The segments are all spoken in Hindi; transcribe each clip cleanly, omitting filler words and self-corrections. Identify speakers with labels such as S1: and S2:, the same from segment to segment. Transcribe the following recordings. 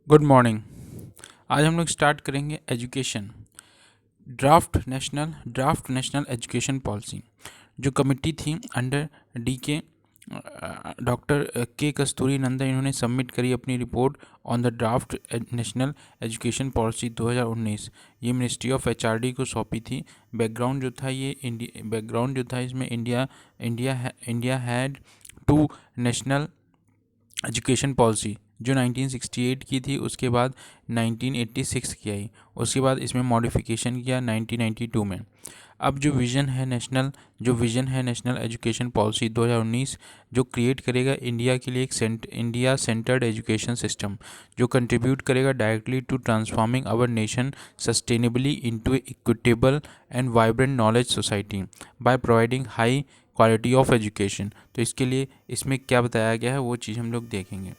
S1: Good morning. आज हम लोग स्टार्ट करेंगे education. Draft national education policy जो कमिटी थी अंडर डी के डॉक्टर के कस्तूरी नंदन, इन्होंने सबमिट करी अपनी report on the draft national education policy 2019। ये मिनिस्ट्री ऑफ एचआरडी को सौंपी थी। बैकग्राउंड जो था इसमें India had two national education policy जो 1968 की थी, उसके बाद 1986 की आई, उसके बाद इसमें मॉडिफिकेशन किया 1992 में। अब जो विज़न है नेशनल एजुकेशन पॉलिसी 2019 जो क्रिएट करेगा इंडिया के लिए एक इंडिया सेंटर्ड एजुकेशन सिस्टम जो कंट्रीब्यूट करेगा directly to transforming our nation sustainably into equitable and vibrant knowledge society by providing high quality of education. तो इसके लिए इसमें क्या बताया गया है वो चीज़ हम लोग देखेंगे।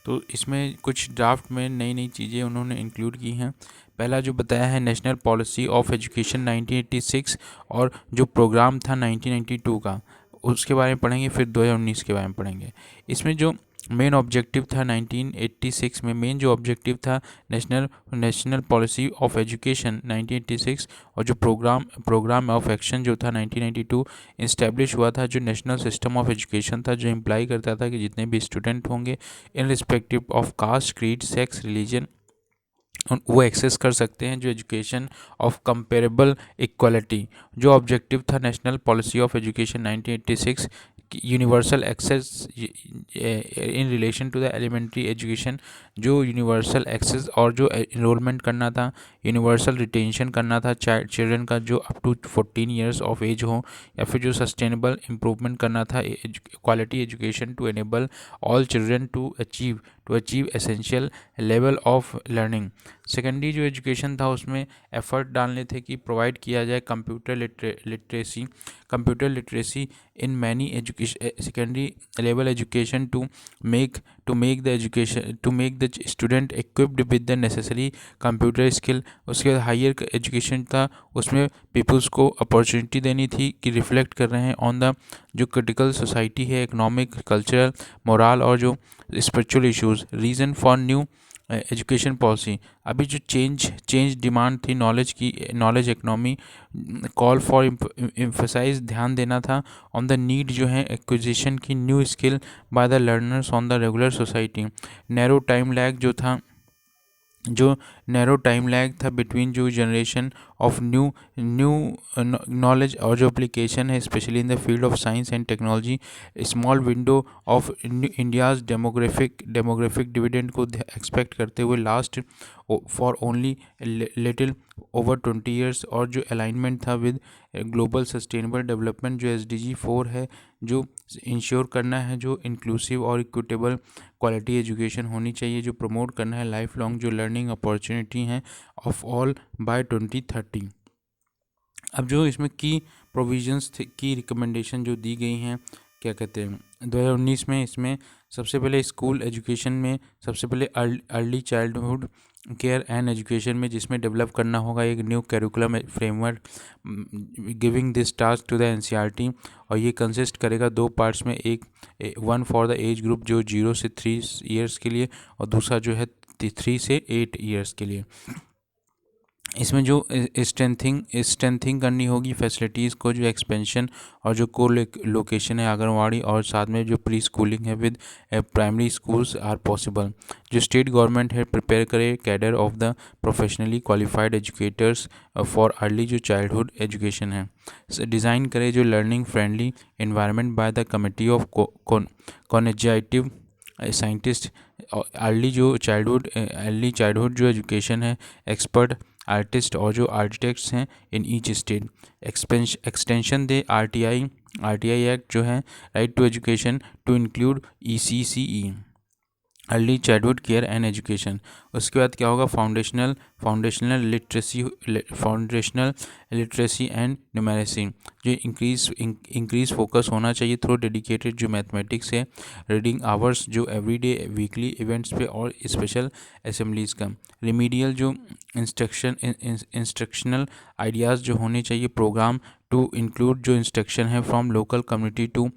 S1: तो इसमें कुछ ड्राफ्ट में नई नई चीज़ें उन्होंने इंक्लूड की हैं। पहला जो बताया है नेशनल पॉलिसी ऑफ एजुकेशन 1986 और जो प्रोग्राम था 1992 का, उसके बारे में पढ़ेंगे। फिर 2019 के बारे में पढ़ेंगे। इसमें जो मेन ऑब्जेक्टिव था 1986 में, मेन जो ऑब्जेक्टिव था नेशनल पॉलिसी ऑफ एजुकेशन 1986 और जो प्रोग्राम ऑफ एक्शन जो था 1992 इस्टेब्लिश हुआ था, जो नेशनल सिस्टम ऑफ एजुकेशन था, जो इम्प्लाई करता था कि जितने भी स्टूडेंट होंगे in respective of caste, creed, sex, religion, वो एक्सेस कर सकते हैं जो एजुकेशन ऑफ कंपेरेबल इक्वालिटी। जो ऑब्जेक्टिव था national policy of education 1986, universal access in relation to the elementary education, जो यूनिवर्सल एक्सेस और जो इनरोलमेंट करना था, यूनिवर्सल रिटेंशन करना था चिल्ड्रन का जो up to 14 years of age हो, या फिर जो सस्टेनेबल इम्प्रूवमेंट करना था quality education to enable all children to achieve essential level of learning. Secondary जो एजुकेशन था उसमें एफर्ट डालने थे कि प्रोवाइड किया जाए computer literacy in many education secondary level education to make the student equipped with the necessary computer skill. उसके बाद हायर एजुकेशन था, उसमें पीपल्स को अपॉर्चुनिटी देनी थी कि रिफ्लेक्ट कर रहे हैं ऑन द जो क्रिटिकल सोसाइटी है, इकोनॉमिक, कल्चरल, मोरल और जो spiritual issues. Reason for new education policy, अभी जो चेंज डिमांड थी knowledge economy, call for emphasise, ध्यान देना था ऑन द नीड जो है एक्विजिशन की new skill by the learners on the regular society. जो नैरो टाइम लैग था बिटवीन जो जनरेशन ऑफ न्यू नॉलेज और जो एप्लीकेशन है specially in the field of science and technology. Small window of India's demographic dividend को एक्सपेक्ट करते हुए last for only little over 20 years, और जो अलाइनमेंट था विद ग्लोबल सस्टेनेबल डेवलपमेंट जो SDG 4 है, जो इंश्योर करना है जो इंक्लूसिव और इक्विटेबल क्वालिटी एजुकेशन होनी चाहिए, जो प्रमोट करना है लाइफ लॉन्ग जो लर्निंग अपॉर्चुनिटी हैं ऑफ ऑल बाय 2030। अब जो इसमें की प्रोविजंस की रिकमेंडेशन जो दी गई हैं, क्या कहते हैं 2019 में, इसमें सबसे पहले स्कूल एजुकेशन में सबसे पहले early childhood care and education में, जिसमें डेवलप करना होगा एक new curriculum framework giving this task to the NCERT। और ये कंसिस्ट करेगा दो पार्ट्स में, one for the age group जो 0 से 3 ईयर्स के लिए, और दूसरा जो है 3 से 8 ईयर्स के लिए। इसमें जो स्ट्रेंथिंग करनी होगी फैसिलिटीज़ को, जो एक्सपेंशन और जो को लोकेशन है आंगनवाड़ी, और साथ में जो प्री स्कूलिंग है with primary schools are possible. जो स्टेट गवर्नमेंट है प्रिपेयर करे cadre of the professionally qualified educators for early जो चाइल्डहुड एजुकेशन है। डिज़ाइन करे जो learning friendly environment by the committee of cognitive scientist. Early childhood जो एजुकेशन है, एक्सपर्ट आर्टिस्ट और जो आर्किटेक्ट्स हैं in each state. Extension the RTI act जो है, right to education, to include ECCE early childhood care and education. उसके बाद क्या होगा, फाउंडेशनल लिटरेसी एंड न्यूमेरेसी, जो इंक्रीज फोकस होना चाहिए थ्रू डेडिकेटेड जो मैथमेटिक्स है, रीडिंग आवर्स जो एवरीडे वीकली इवेंट्स पे और स्पेशल असेंबलीज़ का। रिमीडियल जो इंस्ट्रक्शनल आइडियाज़ जो होने चाहिए, प्रोग्राम टू इंक्लूड जो इंस्ट्रक्शन है फ्रॉम लोकल कम्युनिटी टू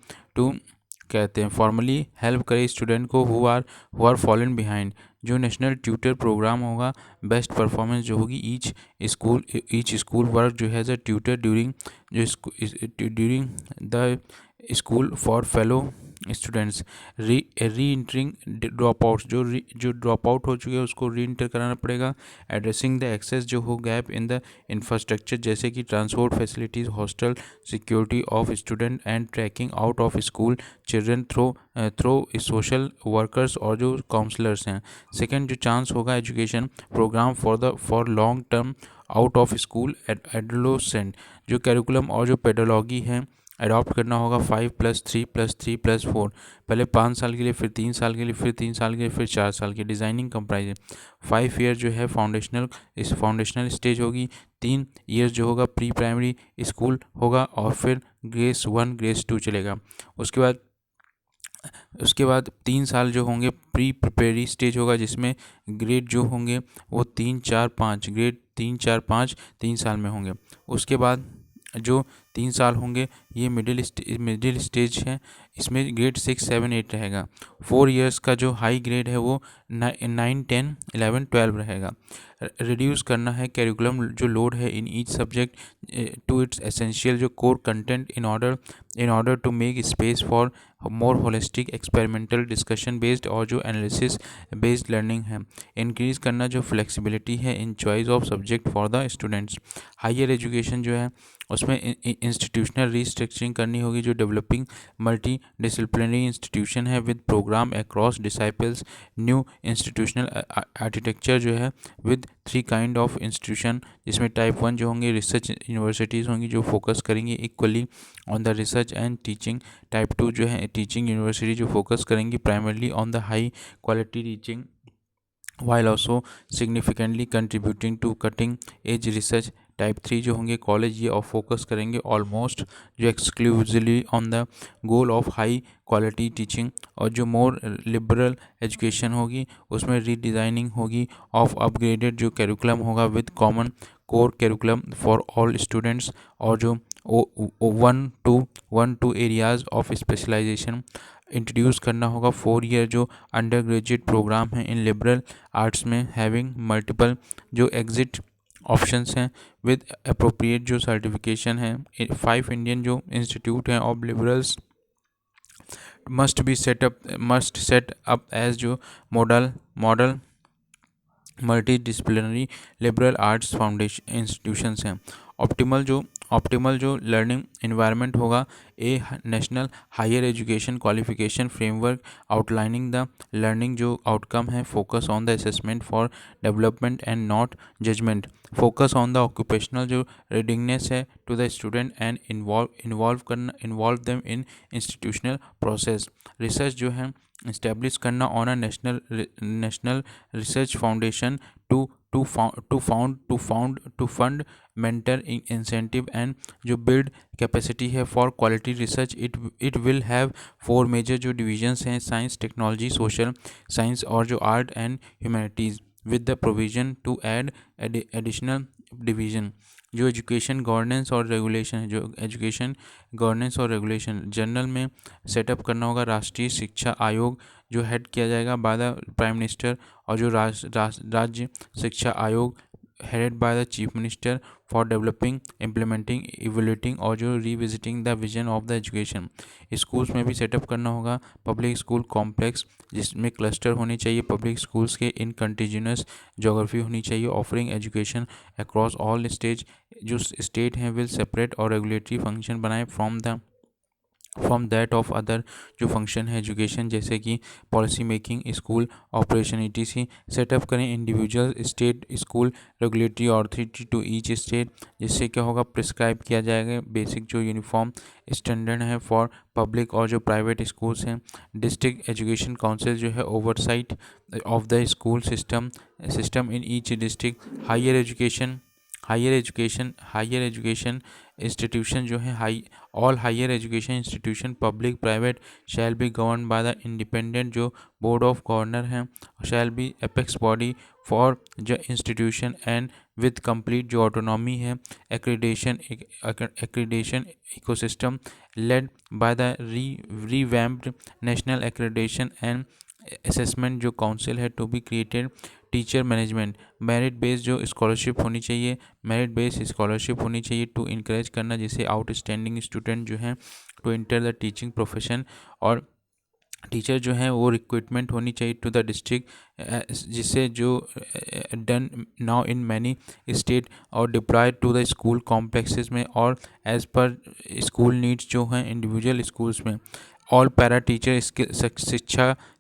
S1: कहते हैं फॉर्मली हेल्प करे स्टूडेंट को हु आर फॉलन बिहाइंड। जो नेशनल ट्यूटर प्रोग्राम होगा, बेस्ट परफॉर्मेंस जो होगी ईच स्कूल वर्क जो है as a tutor during the school for fellow students. Re entering drop out, जो ड्रॉप आउट हो चुके हैं उसको री इंटर कराना पड़ेगा। एड्रेसिंग द एक्सेस जो हो गैप इन द इंफ्रास्ट्रक्चर, जैसे कि transport facilities, hostel, security of student and tracking out of school children through social workers और जो काउंसलर्स हैं। सेकेंड जो चांस होगा, education programme for long term out of school adolescent, जो कैरिकुलम और जो पेडोलॉजी है अडॉप्ट करना होगा 5+3+3+4, पहले 5 साल के लिए, फिर 3 साल के लिए, फिर 3 साल के लिए, फिर 4 साल की। डिज़ाइनिंग कंप्राइज 5 ईयर जो है फाउंडेशनल स्टेज होगी, 3 ईयर्स जो होगा प्री प्राइमरी स्कूल होगा, और फिर ग्रेस 1 ग्रेस 2 चलेगा। उसके बाद 3 साल जो होंगे प्री प्रिपेरी स्टेज होगा, जिसमें ग्रेड जो होंगे वो 3 4 5 ग्रेड 3 4 5 3 साल में होंगे। उसके बाद जो 3 साल होंगे ये मिडिल स्टेज है, इसमें ग्रेड 6 7 8 रहेगा। 4 ईयर्स का जो हाई ग्रेड है वो 9 10 11 12 रहेगा। रिड्यूस करना है कैरिकुलम जो लोड है in each subject to its essential जो core content in order to make space for more holistic experimental discussion based और जो एनालिसिस बेस्ड लर्निंग है। इंक्रीज़ करना जो फ्लेक्सिबिलिटी है in choice of subject for the students. Higher education जो है उसमें इंस्टीट्यूशनल रिस्ट्रक्चरिंग करनी होगी, जो डेवलपिंग मल्टी डिसिप्लिनरी इंस्टीट्यूशन है with programme across disciplines. New institutional architecture जो है विद 3 काइंड ऑफ इंस्टीट्यूशन, जिसमें टाइप 1 जो होंगे रिसर्च यूनिवर्सिटीज़ होंगी जो फोकस करेंगी equally on the research and teaching. Type 2 जो है टीचिंग यूनिवर्सिटी जो फोकस करेंगी primarily on the high quality teaching while also significantly contributing to cutting edge research। Type 3 जो होंगे कॉलेज, ये और फोकस करेंगे ऑलमोस्ट जो exclusively on the goal of high quality teaching. और जो मोर लिबरल एजुकेशन होगी उसमें रीडिज़ाइनिंग होगी ऑफ अपग्रेडेड जो कैरिकुलम होगा with common core curriculum for all students, और जो 1 to 1 areas of specialisation introduce करना होगा। 4 ईयर जो अंडर ग्रेजुएट प्रोग्राम है इन लिबरल आर्ट्स में हैविंग मल्टीपल जो एग्जिट ऑप्शंस हैं विद अप्रोप्रिएट जो सर्टिफिकेशन है। 5 इंडियन जो इंस्टीट्यूट हैं of liberals must set up as जो model multi liberal arts foundation institutions हैं। ऑप्टिमल जो लर्निंग इन्वायरमेंट होगा, a national higher education qualification framework outlining the learning जो आउटकम है, focus on the assessment for development and not judgement. Focus on the occupational जो रीडिंगनेस है to the student and involve them in institutional process. Research जो है इस्टेब्लिश करना on a national research foundation to fund mentor incentive and जो बिल्ड कैपेसिटी है for quality research. It will have 4 major जो डिविजन्स हैं, साइंस, टेक्नोलॉजी, सोशल साइंस और जो art and humanities, with the provision to add additional division. जो एजुकेशन गवर्नेंस और रेगुलेशन है, जो एजुकेशन गवर्नेंस और रेगुलेशन जनरल में सेटअप करना होगा राष्ट्रीय शिक्षा आयोग जो हेड किया जाएगा बाय द प्राइम मिनिस्टर, और जो राज्य शिक्षा आयोग headed by the chief minister for developing implementing evaluating और जो revisiting the vision of the education. Schools में भी सेटअप करना होगा पब्लिक स्कूल कॉम्प्लेक्स, जिसमें क्लस्टर होने चाहिए पब्लिक स्कूल्स के इन कंटिन्यूस जोग्राफी होनी चाहिए, offering education across all stage. जो स्टेट हैं विल सेपरेट और रेगुलेटरी फंक्शन बनाए फ्रॉम दैट ऑफ अदर जो फंक्शन है एजुकेशन, जैसे कि policy making, school operation etc set up करें individual state school regulatory authority to each state, जिससे क्या होगा प्रिस्क्राइब किया जाएगा बेसिक जो यूनिफॉर्म स्टैंडर्ड है फॉर पब्लिक और जो प्राइवेट स्कूल्स हैं। डिस्ट्रिक्ट एजुकेशन काउंसिल जो है oversight of the school system in each district. Higher education institution जो है all higher education institution public private shall be govern by the independent जो बोर्ड ऑफ गवर्नर हैं, shall be apex body for the institution and with complete जो ऑटोनॉमी है। Accreditation ecosystem led by the revamped national accreditation and assessment जो काउंसिल है to be created. Teacher management, merit based जो स्कॉलरशिप होनी चाहिए, मेरिट बेस्ड स्कॉलरशिप होनी चाहिए टू इनकरेज करना जैसे आउटस्टैंडिंग स्टूडेंट जो हैं to enter the teaching profession. और टीचर जो हैं वो रिक्रूटमेंट होनी चाहिए टू द डिस्ट्रिक्ट जिससे जो done now in many state और deployed to the school complexes में और एज पर स्कूल नीड्स जो हैं इंडिविजुअल स्कूल्स में। ऑल पैरा टीचर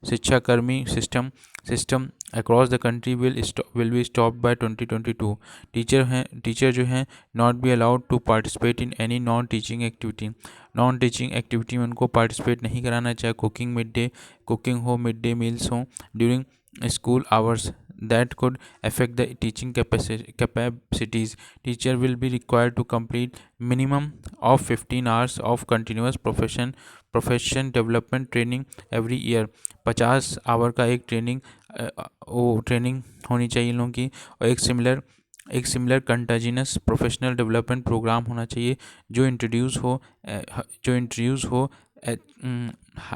S1: शिक्षाकर्मी system across the country will be stopped by 2022। Teacher जो हैं not be allowed to participate in any non teaching activity में उनको पार्टिसिपेट नहीं कराना, चाहे कुकिंग हो, मिड डे मील्स हो during school hours that could affect the teaching capacities. Teacher will be required to complete minimum of 15 hours of continuous profession development training every year। 50 our का एक ट्रेनिंग होनी चाहिए इन लोगों की। और एक similar continuous professional development program होना चाहिए जो इंट्रोड्यूस हो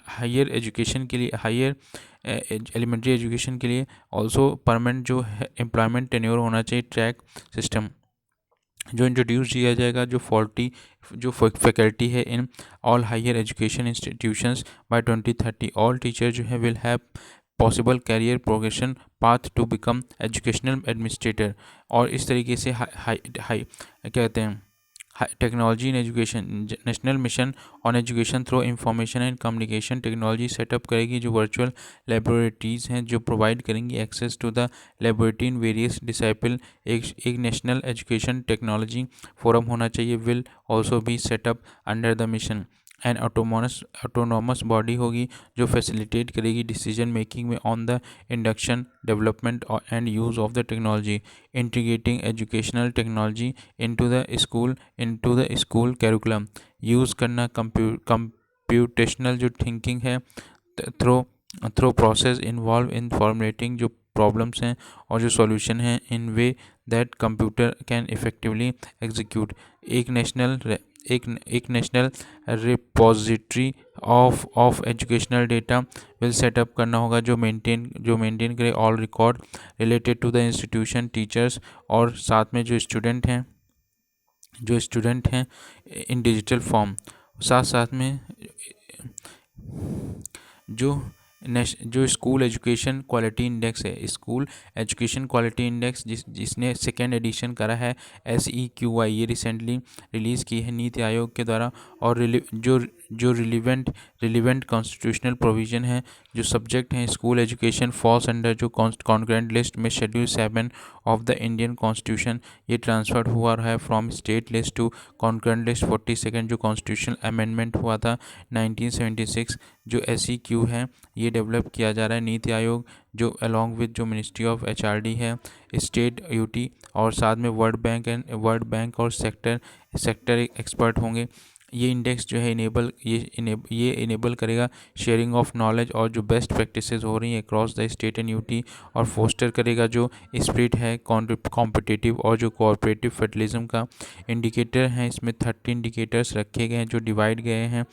S1: हायर एजुकेशन के लिए, हायर एलिमेंट्री एजुकेशन के लिए। ऑल्सो परमानेंट जो है एम्प्लॉयमेंट टेन्योर होना चाहिए। ट्रैक सिस्टम जो इंट्रोड्यूस किया जाएगा जो फैकल्टी है in all higher education institutions by 2030। All teacher जो है will have possible career progression path to become educational administrator. और इस तरीके से कहते हैं technology in education, national mission on education through information and communication technology setup करेगी जो वर्चुअल लेबोरेटरीज़ हैं जो प्रोवाइड करेंगी access to the laboratory in various discipline. एक नेशनल एजुकेशन टेक्नोलॉजी फोरम होना चाहिए will also be setup under the mission. And autonomous body होगी जो फैसिलिटेट करेगी डिसीजन मेकिंग में on the induction development and use of the technology. Integrating educational technology into the school curriculum, use करना कंप्यूटेशनल जो थिंकिंग है through process involve in formulating जो प्रॉब्लम्स हैं और जो सॉल्यूशन हैं in way that computer can effectively execute. एक national repository of educational data will set up करना होगा जो मेंटेन करे all record related to the institution teachers और साथ में जो स्टूडेंट हैं इन डिजिटल फॉर्म। साथ में जो स्कूल एजुकेशन क्वालिटी इंडेक्स है, स्कूल एजुकेशन क्वालिटी इंडेक्स जिसने सेकेंड एडिशन करा है SEQI, ये रिसेंटली रिलीज़ की है नीति आयोग के द्वारा। और जो रिलीवेंट कॉन्स्टिट्यूशनल प्रोविज़न है जो सब्जेक्ट हैं स्कूल एजुकेशन फॉल्स अंडर जो कॉन्करेंट लिस्ट में schedule 7 of the Indian constitution. ये ट्रांसफर हुआ है from state list to concurrent list 42 जो कॉन्स्टिट्यूशनल अमेंडमेंट हुआ था 1976। जो SEQ है ये डेवलप किया जा रहा है नीति आयोग जो अलॉन्ग विद जो मिनिस्ट्री ऑफ HRD है, स्टेट UT और साथ में वर्ल्ड बैंक और सेक्टर एक्सपर्ट होंगे। ये इंडेक्स जो है इनेबल करेगा शेयरिंग ऑफ नॉलेज और जो बेस्ट प्रैक्टिसेस हो रही हैं across the state and UT और फोस्टर करेगा जो स्पिरिट है कॉम्पिटिटिव और जो कोऑपरेटिव फेडरलिज्म का। इंडिकेटर हैं इसमें 30 इंडिकेटर्स रखे गए हैं जो डिवाइड गए हैं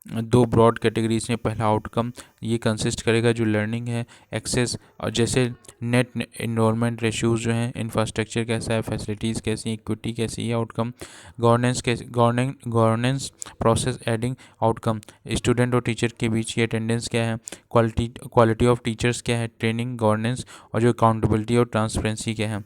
S1: दो ब्रॉड कैटेगरीज में। पहला आउटकम ये कंसिस्ट करेगा जो लर्निंग है, एक्सेस और जैसे नेट इनरोलमेंट रेशियोज जो हैं, इंफ्रास्ट्रक्चर कैसा है, फैसिलिटीज़ कैसी, इक्विटी कैसी है, outcome governance process adding outcome, student और टीचर के बीच ये अटेंडेंस क्या है, क्वालिटी ऑफ टीचर्स क्या है, ट्रेनिंग, गवर्नेंस और जो अकाउंटेबिलिटी और ट्रांसपेरेंसी क्या है।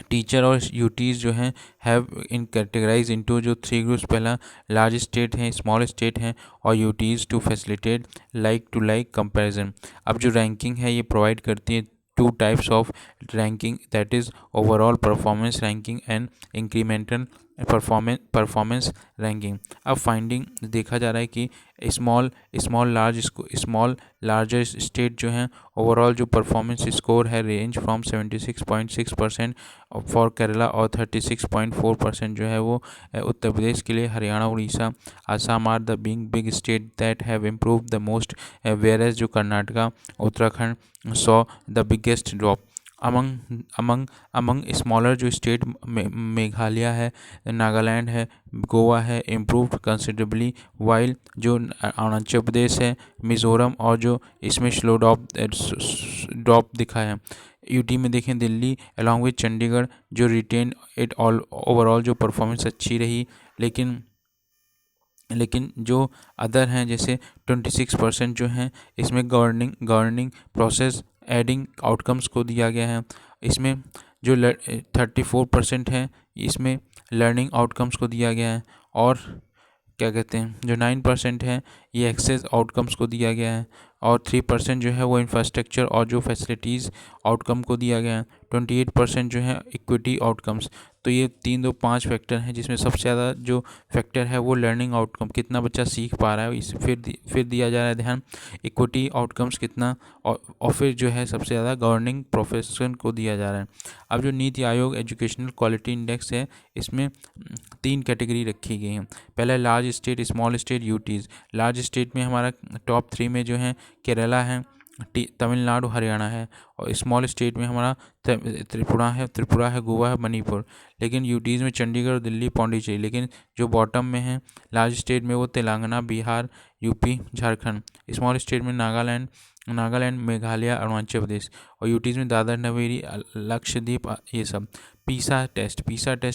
S1: टीचर और UTs जो हैं हैव इन कैटेगराइज इनटू जो 3 ग्रुप्स। पहला लार्ज स्टेट हैं, स्मॉल स्टेट हैं और UTs to facilitate like to like comparison. अब जो रैंकिंग है ये प्रोवाइड करती है 2 types of ranking that is overall performance ranking and incremental performance ranking. अब फाइंडिंग देखा जा रहा है कि स्मॉल लार्जर स्टेट जो हैं ओवरऑल जो परफॉर्मेंस स्कोर है रेंज फ्रॉम 76.6% फॉर केरला और 36.4% जो है वो उत्तर प्रदेश के लिए। Haryana, Orissa, Assam are the big state that have improve the most, whereas जो Karnataka, Uttarakhand saw the biggest drop. Among among among smaller जो स्टेट मेघालय है, नागालैंड है, गोवा है, इम्प्रूव्ड कंसिडरेबली, वाइल जो अरुणाचल प्रदेश है, मिज़ोरम और जो इसमें स्लो ड्रॉप दिखा है। यूटी में देखें दिल्ली अलॉन्ग विद चंडीगढ़ जो रिटेन इट ऑल ओवरऑल जो परफॉर्मेंस अच्छी रही, लेकिन जो अदर हैं जैसे 26% जो हैं इसमें गवर्निंग प्रोसेस एडिंग आउटकम्स को दिया गया है। इसमें जो 34% है इसमें लर्निंग आउटकम्स को दिया गया है, और क्या कहते हैं जो 9% है ये एक्सेस आउटकम्स को दिया गया है, और 3% जो है वो इंफ्रास्ट्रक्चर और जो फैसिलिटीज़ आउटकम को दिया गया है। 28% जो है इक्विटी आउटकम्स। तो ये 3 2 5 फैक्टर हैं जिसमें सबसे ज़्यादा जो फैक्टर है वो लर्निंग आउटकम, कितना बच्चा सीख पा रहा है, इस फिर दिया जा रहा है ध्यान इक्विटी आउटकम्स कितना, और फिर जो है सबसे ज़्यादा गवर्निंग प्रोफेशन को दिया जा रहा है। अब जो NITI Aayog educational quality index है इसमें 3 कैटेगरी रखी गई हैं। पहला large state, small state, UTs. Large state में हमारा टॉप 3 में जो है केरला है, तमिलनाडु, हरियाणा है, और स्मॉल स्टेट में हमारा त्रिपुरा है, गोवा है, मणिपुर। लेकिन यूटीज़ में चंडीगढ़, दिल्ली, पौंडीचेरी। लेकिन जो बॉटम में है लार्ज स्टेट में वो Telangana, Bihar, UP, Jharkhand. Small state में नागालैंड, मेघालय, अरुणाचल प्रदेश, और यूटीज़ में दादर, नवेरी, लक्षद्वीप, ये सब। पीसा टेस्ट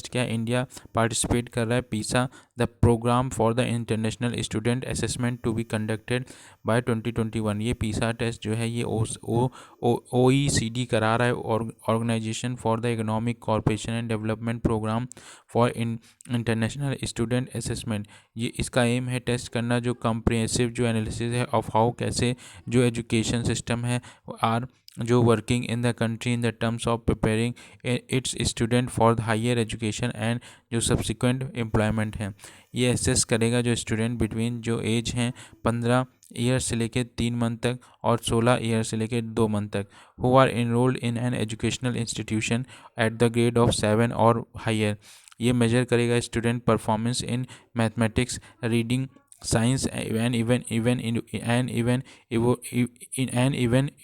S1: क्या है, इंडिया पार्टिसिपेट कर रहा है। PISA the program for the international student assessment to be conducted by 2021। ये पीसा टेस्ट जो है ये OECD करा रहा है, organization for the economic corporation and development program for international student assessment. ये इसका एम है टेस्ट करना जो कम्प्रिहेंसिव जो एनालिसिस है ऑफ हाउ कैसे जो एजुकेशन सिस्टम है आर जो working in the country in the terms of preparing its student for the higher education and जो सब्सिक्वेंट एम्प्लॉयमेंट है। ये एसेस करेगा जो स्टूडेंट बिटवीन जो एज हैं 15 ईयर से लेकर 3 मंथ तक और 16 ईयर से लेकर 2 मंथ तक, who are enrolled in an educational institution at the grade of 7 और हायर। ये मेजर करेगा student performance in mathematics, reading, science and even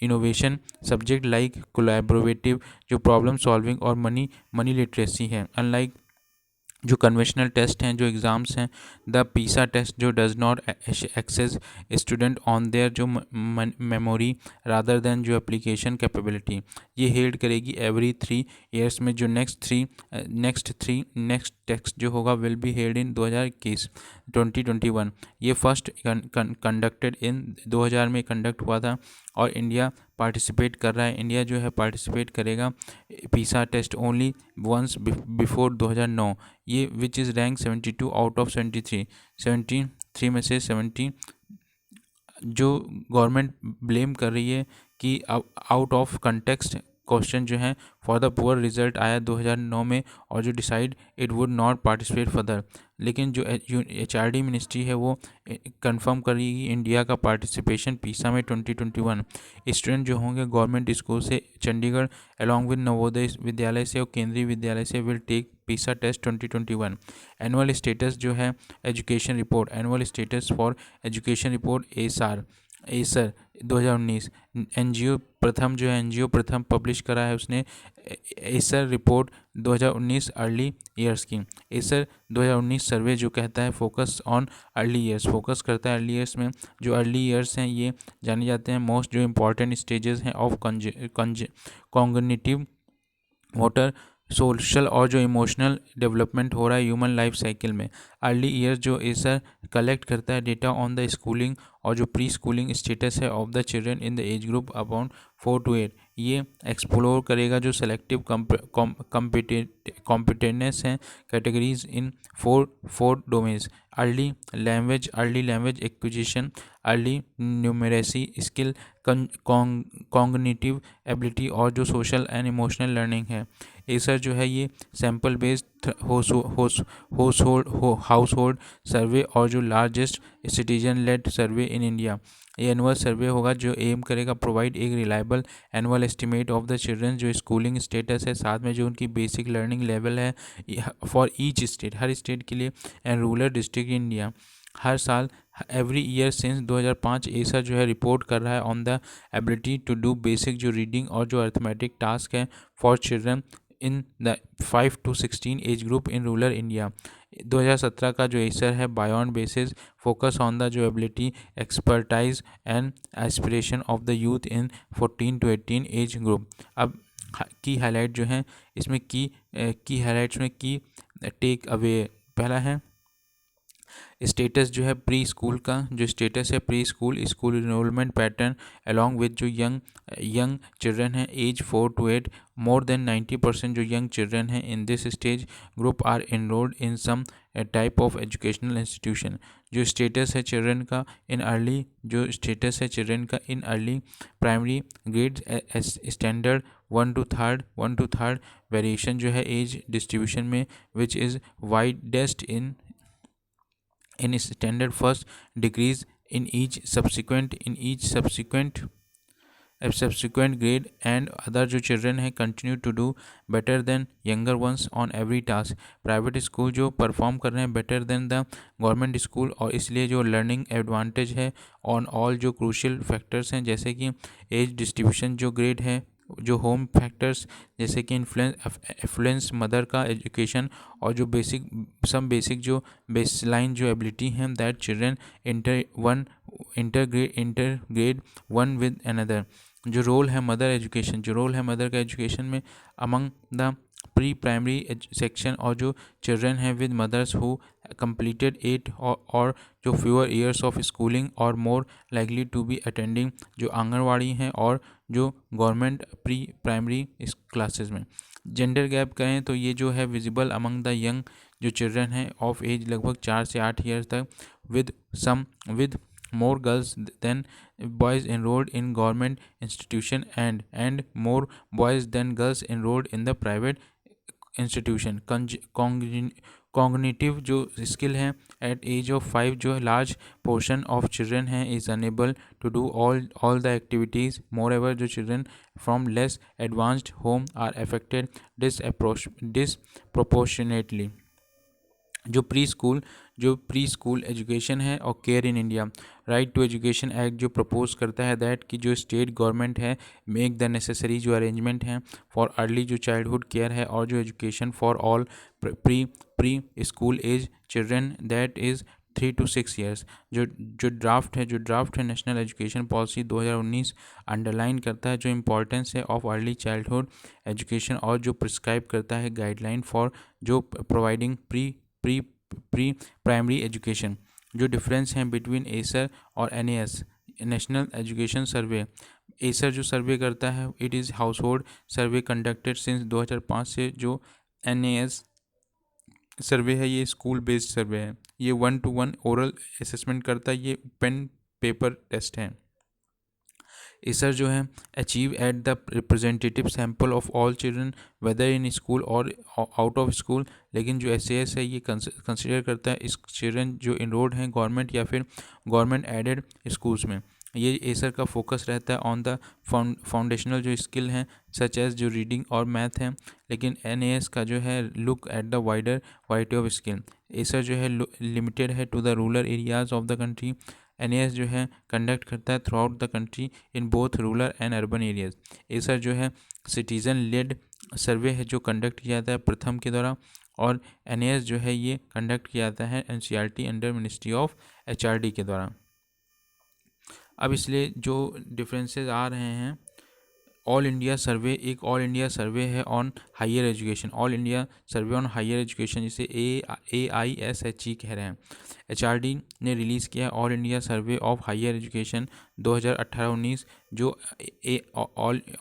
S1: innovation subject like collaborative जो प्रॉब्लम सॉल्विंग और मनी लिटरेसी है। अनलाइक जो कन्वेंशनल टेस्ट हैं जो एग्ज़ाम्स हैं, द पीसा टेस्ट जो does not access student on their जो मेमोरी रादर देन जो एप्लीकेशन कैपेबिलिटी। ये हेल्ड करेगी एवरी 3 ईयर्स में। जो नेक्स्ट टेस्ट जो होगा विल बी हेल्ड इन 2021। ये फर्स्ट कंडक्टेड इन 2000 में कंडक्ट हुआ था, और इंडिया पार्टिसिपेट कर रहा है। इंडिया जो है पार्टिसिपेट करेगा पीसा टेस्ट ओनली वंस बिफोर 2009। ये which is rank 72 out of 73 में से 70। जो गवर्नमेंट ब्लेम कर रही है कि आउट ऑफ कंटेक्स्ट क्वेश्चन जो है फॉर द पुअर रिजल्ट आया 2009 में, और जो decide it would not participate further. लेकिन जो HRD मिनिस्ट्री है वो कंफर्म करेगी इंडिया का पार्टिसिपेशन पीसा में 2021। स्टूडेंट जो होंगे गवर्नमेंट स्कूल से चंडीगढ़ अलॉन्ग विद नवोदय विद्यालय से और केंद्रीय विद्यालय से विल टेक पीसा टेस्ट 2021। एनुअल स्टेटस जो है education report, annual status for education report Acer 2019। NGO प्रथम पब्लिश करा है उसने एसर रिपोर्ट 2019 अर्ली ईयर्स की। एसर 2019 सर्वे जो कहता है focus on early years, focus करता है अर्ली ईयर्स में। जो अर्ली ईयर्स हैं ये जाने जाते हैं मोस्ट जो इम्पॉर्टेंट स्टेजेस हैं ऑफ कॉग्निटिव, मोटर, सोशल और जो इमोशनल डेवलपमेंट हो रहा है ह्यूमन लाइफ साइकिल में। अर्ली ईयर्स जो एसर कलेक्ट करता है डेटा ऑन द स्कूलिंग और जो प्री स्कूलिंग स्टेटस है of the children in the age group about 4 to 8। ये एक्सप्लोर करेगा जो सेलेक्टिव कॉम्पिटेंटनेस हैं categories in four domains: early language acquisition, early numeracy skill, cognitive ability और जो सोशल एंड इमोशनल लर्निंग है। एसर जो है ये sample based household survey और जो largest citizen led survey in India. ये एनुअल सर्वे होगा जो एम करेगा प्रोवाइड एक reliable annual estimate of the children जो स्कूलिंग स्टेटस है, साथ में जो उनकी बेसिक लर्निंग लेवल है for each state, her state के लिए, and rural district in India. हर साल एवरी ईयर सिंस 2005 एसर जो है रिपोर्ट कर रहा है on the ability to do basic जो रीडिंग और जो अर्थमेटिक टास्क है for children in the 5 to 16 age group in rural India. 2017 का जो एसर है beyond basis focus on the जो ability expertise and aspiration of the youth in 14 to 18 age group. अब की हाईलाइट जो है इसमें की हाईलाइट्स में की टेक अवे पहला है स्टेटस जो है प्री स्कूल का जो स्टेटस है pre school school enrolment pattern along with जो यंग चिल्ड्रन है एज 4 to 8 मोर देन 90% जो यंग चिल्ड्रन हैं in this stage group are enrolled in some type of educational institution. जो स्टेटस है चिल्ड्रन का इन अर्ली जो स्टेटस है चिल्ड्रन का in early primary grade standard 1 to 3 variation जो है एज डिस्ट्रीब्यूशन में which is widest in standard first decrease in each subsequent grade and other जो children हैं continue to do better than younger ones on every task। Private school जो परफॉर्म कर रहे हैं better than the government school और इसलिए जो लर्निंग एडवांटेज है ऑन ऑल जो क्रूशियल फैक्टर्स हैं जैसे कि एज डिस्ट्रीब्यूशन जो ग्रेड है जो होम फैक्टर्स जैसे कि इन्फ्लुएंस मदर का एजुकेशन और जो बेसिक जो बेसलाइन जो एबिलिटी हैं that children integrate one with another. जो रोल है मदर एजुकेशन जो रोल है मदर का एजुकेशन में among the pre primary section और जो चिल्ड्रन हैं विद मदर्स हु completed 8 और जो फ्यूअर ईयर्स ऑफ स्कूलिंग और more likely to be attending जो आंगनवाड़ी हैं और जो गवर्नमेंट प्री प्राइमरी क्लासेस में। जेंडर गैप कहें तो ये जो है विजिबल अमंग द यंग जो चिल्ड्रन हैं ऑफ एज लगभग 4 से 8 ईयर्स तक with more girls than boys enrolled in government institution and more boys than girls enrolled in the private institution। Cognitive जो स्किल हैं एट एज ऑफ 5 जो लार्ज पोर्शन ऑफ चिल्ड्रन हैं is unable to do all the activities. Moreover जो children from less advanced home are affected disproportionately. जो प्री स्कूल एजुकेशन है और care in India right to education act जो प्रपोज करता है दैट कि जो स्टेट गवर्नमेंट है मेक द नेसेसरी जो अरेंजमेंट हैं फॉर अर्ली जो चाइल्डहुड केयर है और जो education for all pre school age children that is 3 to 6 years. जो ड्राफ्ट है नेशनल एजुकेशन पॉलिसी 2019 अंडरलाइन करता है जो इम्पोर्टेंस है ऑफ अर्ली चाइल्डहुड एजुकेशन और जो प्रिस्क्राइब करता है गाइडलाइन फॉर जो प्रोवाइडिंग प्री प्राइमरी एजुकेशन। जो डिफरेंस हैं बिटवीन एसर और एनएएस नेशनल एजुकेशन सर्वे। एसर जो सर्वे करता है it is house hold survey conducted since 2005 से जो एनएएस सर्वे है ये स्कूल बेस्ड सर्वे है। ये 1-to-1 ओरल असेसमेंट करता है ये पेन पेपर टेस्ट है। एसर जो है achieve at the representative sample of all children whether in school और आउट ऑफ स्कूल। लेकिन जो एसएएस है ये कंसिडर करता है इस चिल्ड्रन जो इनरोल्ड हैं गवर्नमेंट या फिर गवर्नमेंट एडेड स्कूल्स में। ये एसर का फोकस रहता है ऑन द फाउंडेशनल जो स्किल हैं सच एज जो रीडिंग और मैथ हैं। लेकिन एनएएस का जो है look at the wider variety of skill. ASER जो है लिमिटेड है to the rural areas of the country. NAS जो है कंडक्ट करता है throughout the country in both rural and urban areas. ASER जो है सिटीज़न लेड सर्वे है जो कंडक्ट किया जाता है प्रथम के द्वारा और एनएएस जो है ये कंडक्ट किया जाता है NCERT under ministry of HRD के द्वारा। अब इसलिए जो डिफरेंसेस आ रहे हैं ऑल इंडिया सर्वे एक ऑल इंडिया सर्वे है on higher education all India survey on higher education जिसे AISHE कह रहे हैं। एचआरडी ने रिलीज़ किया all India survey of higher education 2018-19 जो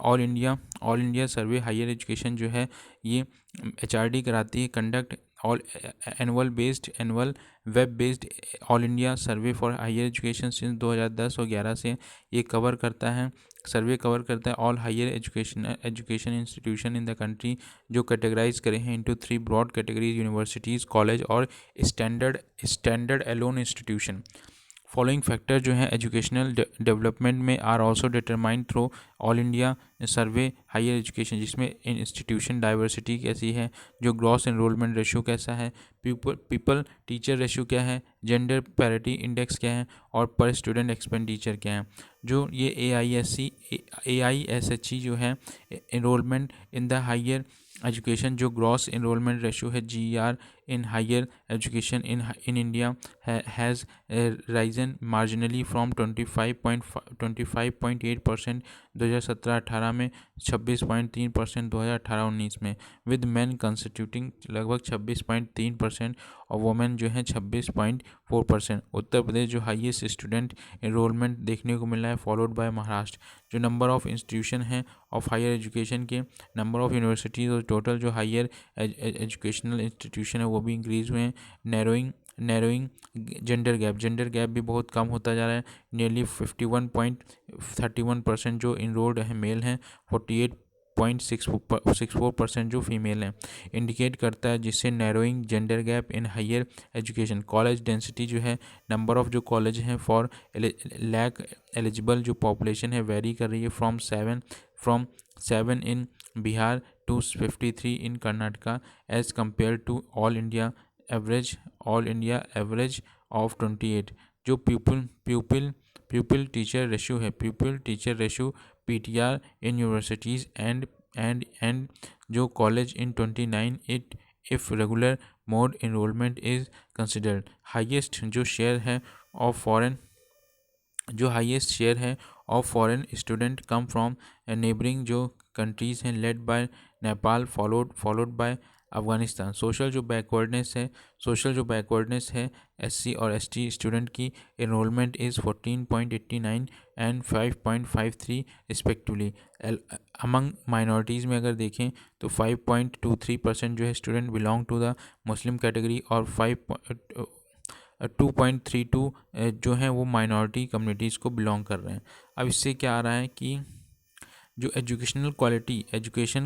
S1: all India survey higher education जो है ये एचआरडी कराती है conduct all annual web based all India survey for higher education since 2010 और 11 से ये सर्वे कवर करता है all higher education institution in the country जो कैटेगराइज करे हैं into 3 broad categories universities college और standard alone institution. Following factor जो है एजुकेशनल डेवलपमेंट में are also determined through all India survey higher education, जिसमें इंस्टीट्यूशन डाइवर्सिटी कैसी है, जो ग्रॉस एनरोलमेंट रेशियो कैसा है, पीपल टीचर रेशियो क्या है, जेंडर पैरिटी इंडेक्स क्या है, और पर स्टूडेंट एक्सपेंडिचर क्या है। जो ये AISHE जो है enrolment in the higher education, जो ग्रॉस एनरोलमेंट रेशियो है GER in higher education in India has risen marginally from 25.8% 2017-18 में 26.3% 2018-19 में, विद मैन कंस्टिट्यूटिंग लगभग 26.3% और वुमेन जो है 26.4%। उत्तर प्रदेश जो हाईएस्ट स्टूडेंट एनरोलमेंट देखने को मिल रहा है, फॉलोड बाय महाराष्ट्र। जो नंबर ऑफ इंस्टीट्यूशन है ऑफ हायर एजुकेशन के, नंबर ऑफ यूनिवर्सिटीज़ और टोटल जो हायर एजुकेशनल इंस्टीट्यूशन है वो भी इंक्रीज़ हुए हैं। नैरोइंग जेंडर गैप भी बहुत कम होता जा रहा है। नियरली 51.31% जो इनरोल्ड है मेल हैं, 48.64% जो फीमेल हैं, इंडिकेट करता है, जिससे narrowing gender gap in higher education. College density जो है, नंबर ऑफ जो कॉलेज हैं फॉर लैक एलिजिबल जो पॉपुलेशन है वेरी कर रही है from 7 in Bihar to 53 in Karnataka as compare to all India average of 28। जो प्यूपिल टीचर रेशियो है, PTR इन यूनिवर्सिटीज़ एंड जो college in 29 it if regular mode enrolment is considered. Highest जो शेयर है of foreign student come from neighbouring जो कंट्रीज़ हैं, led by Nepal followed by Afghanistan. Social जो बैकवर्डनेस है SC और ST स्टूडेंट की enrolment is 14.89 and 5.53 respectively. Among minorities में अगर देखें तो 5.23% जो है student belong to the Muslim category और 2.32 जो हैं वो माइनॉरिटी कम्युनिटीज़ को बिलोंग कर रहे हैं। अब इससे क्या आ रहा है कि जो education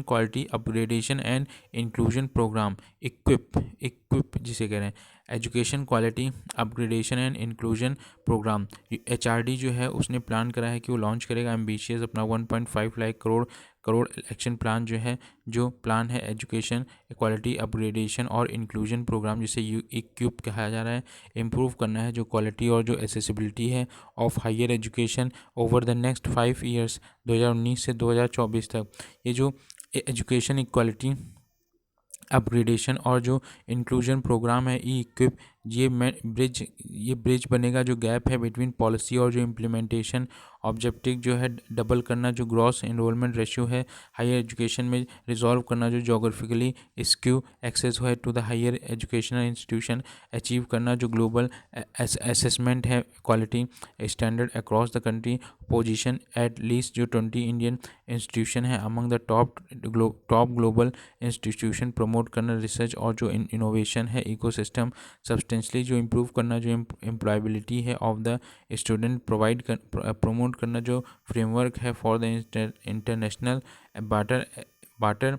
S1: quality upgradation and inclusion program EQUIP जिसे कह रहे हैं, education quality upgradation and inclusion program HRD जो है उसने प्लान करा है कि वो लॉन्च करेगा एम्बिशियस अपना 1.5 लाख करोड़ एक्शन प्लान जो प्लान है एजुकेशन क्वालिटी अपग्रेडेशन और इंक्लूजन प्रोग्राम, जिसे इक्विप कहा जा रहा है, इम्प्रूव करना है जो क्वालिटी और जो एसेसिबिलिटी है of higher education over the next 5 years 2019 से 2024 तक। ये जो एजुकेशन इक्वालिटी अपग्रेडेशन और जो इंक्लूजन प्रोग्राम है इक्विप, ये ब्रिज बनेगा जो गैप है बिटवीन पॉलिसी और जो इम्प्लीमेंटेशन। ऑब्जेक्टिव जो है डबल करना जो ग्रॉस एनरोलमेंट रेशियो है हायर एजुकेशन में, रिजॉल्व करना जो जोग्राफिकली स्क्यू एक्सेस है to the higher educational institution, achieve करना जो ग्लोबल असेसमेंट है quality standard across the country, position at least जो 20 इंडियन इंस्टीट्यूशन है among the top global institution, promote करना रिसर्च और जो इनोवेशन है इकोसिस्टम, सब्सटेंशली जो इम्प्रूव करना जो एम्प्लॉयबिलिटी है ऑफ द स्टूडेंट, प्रमोट करना जो फ्रेमवर्क है for the international barter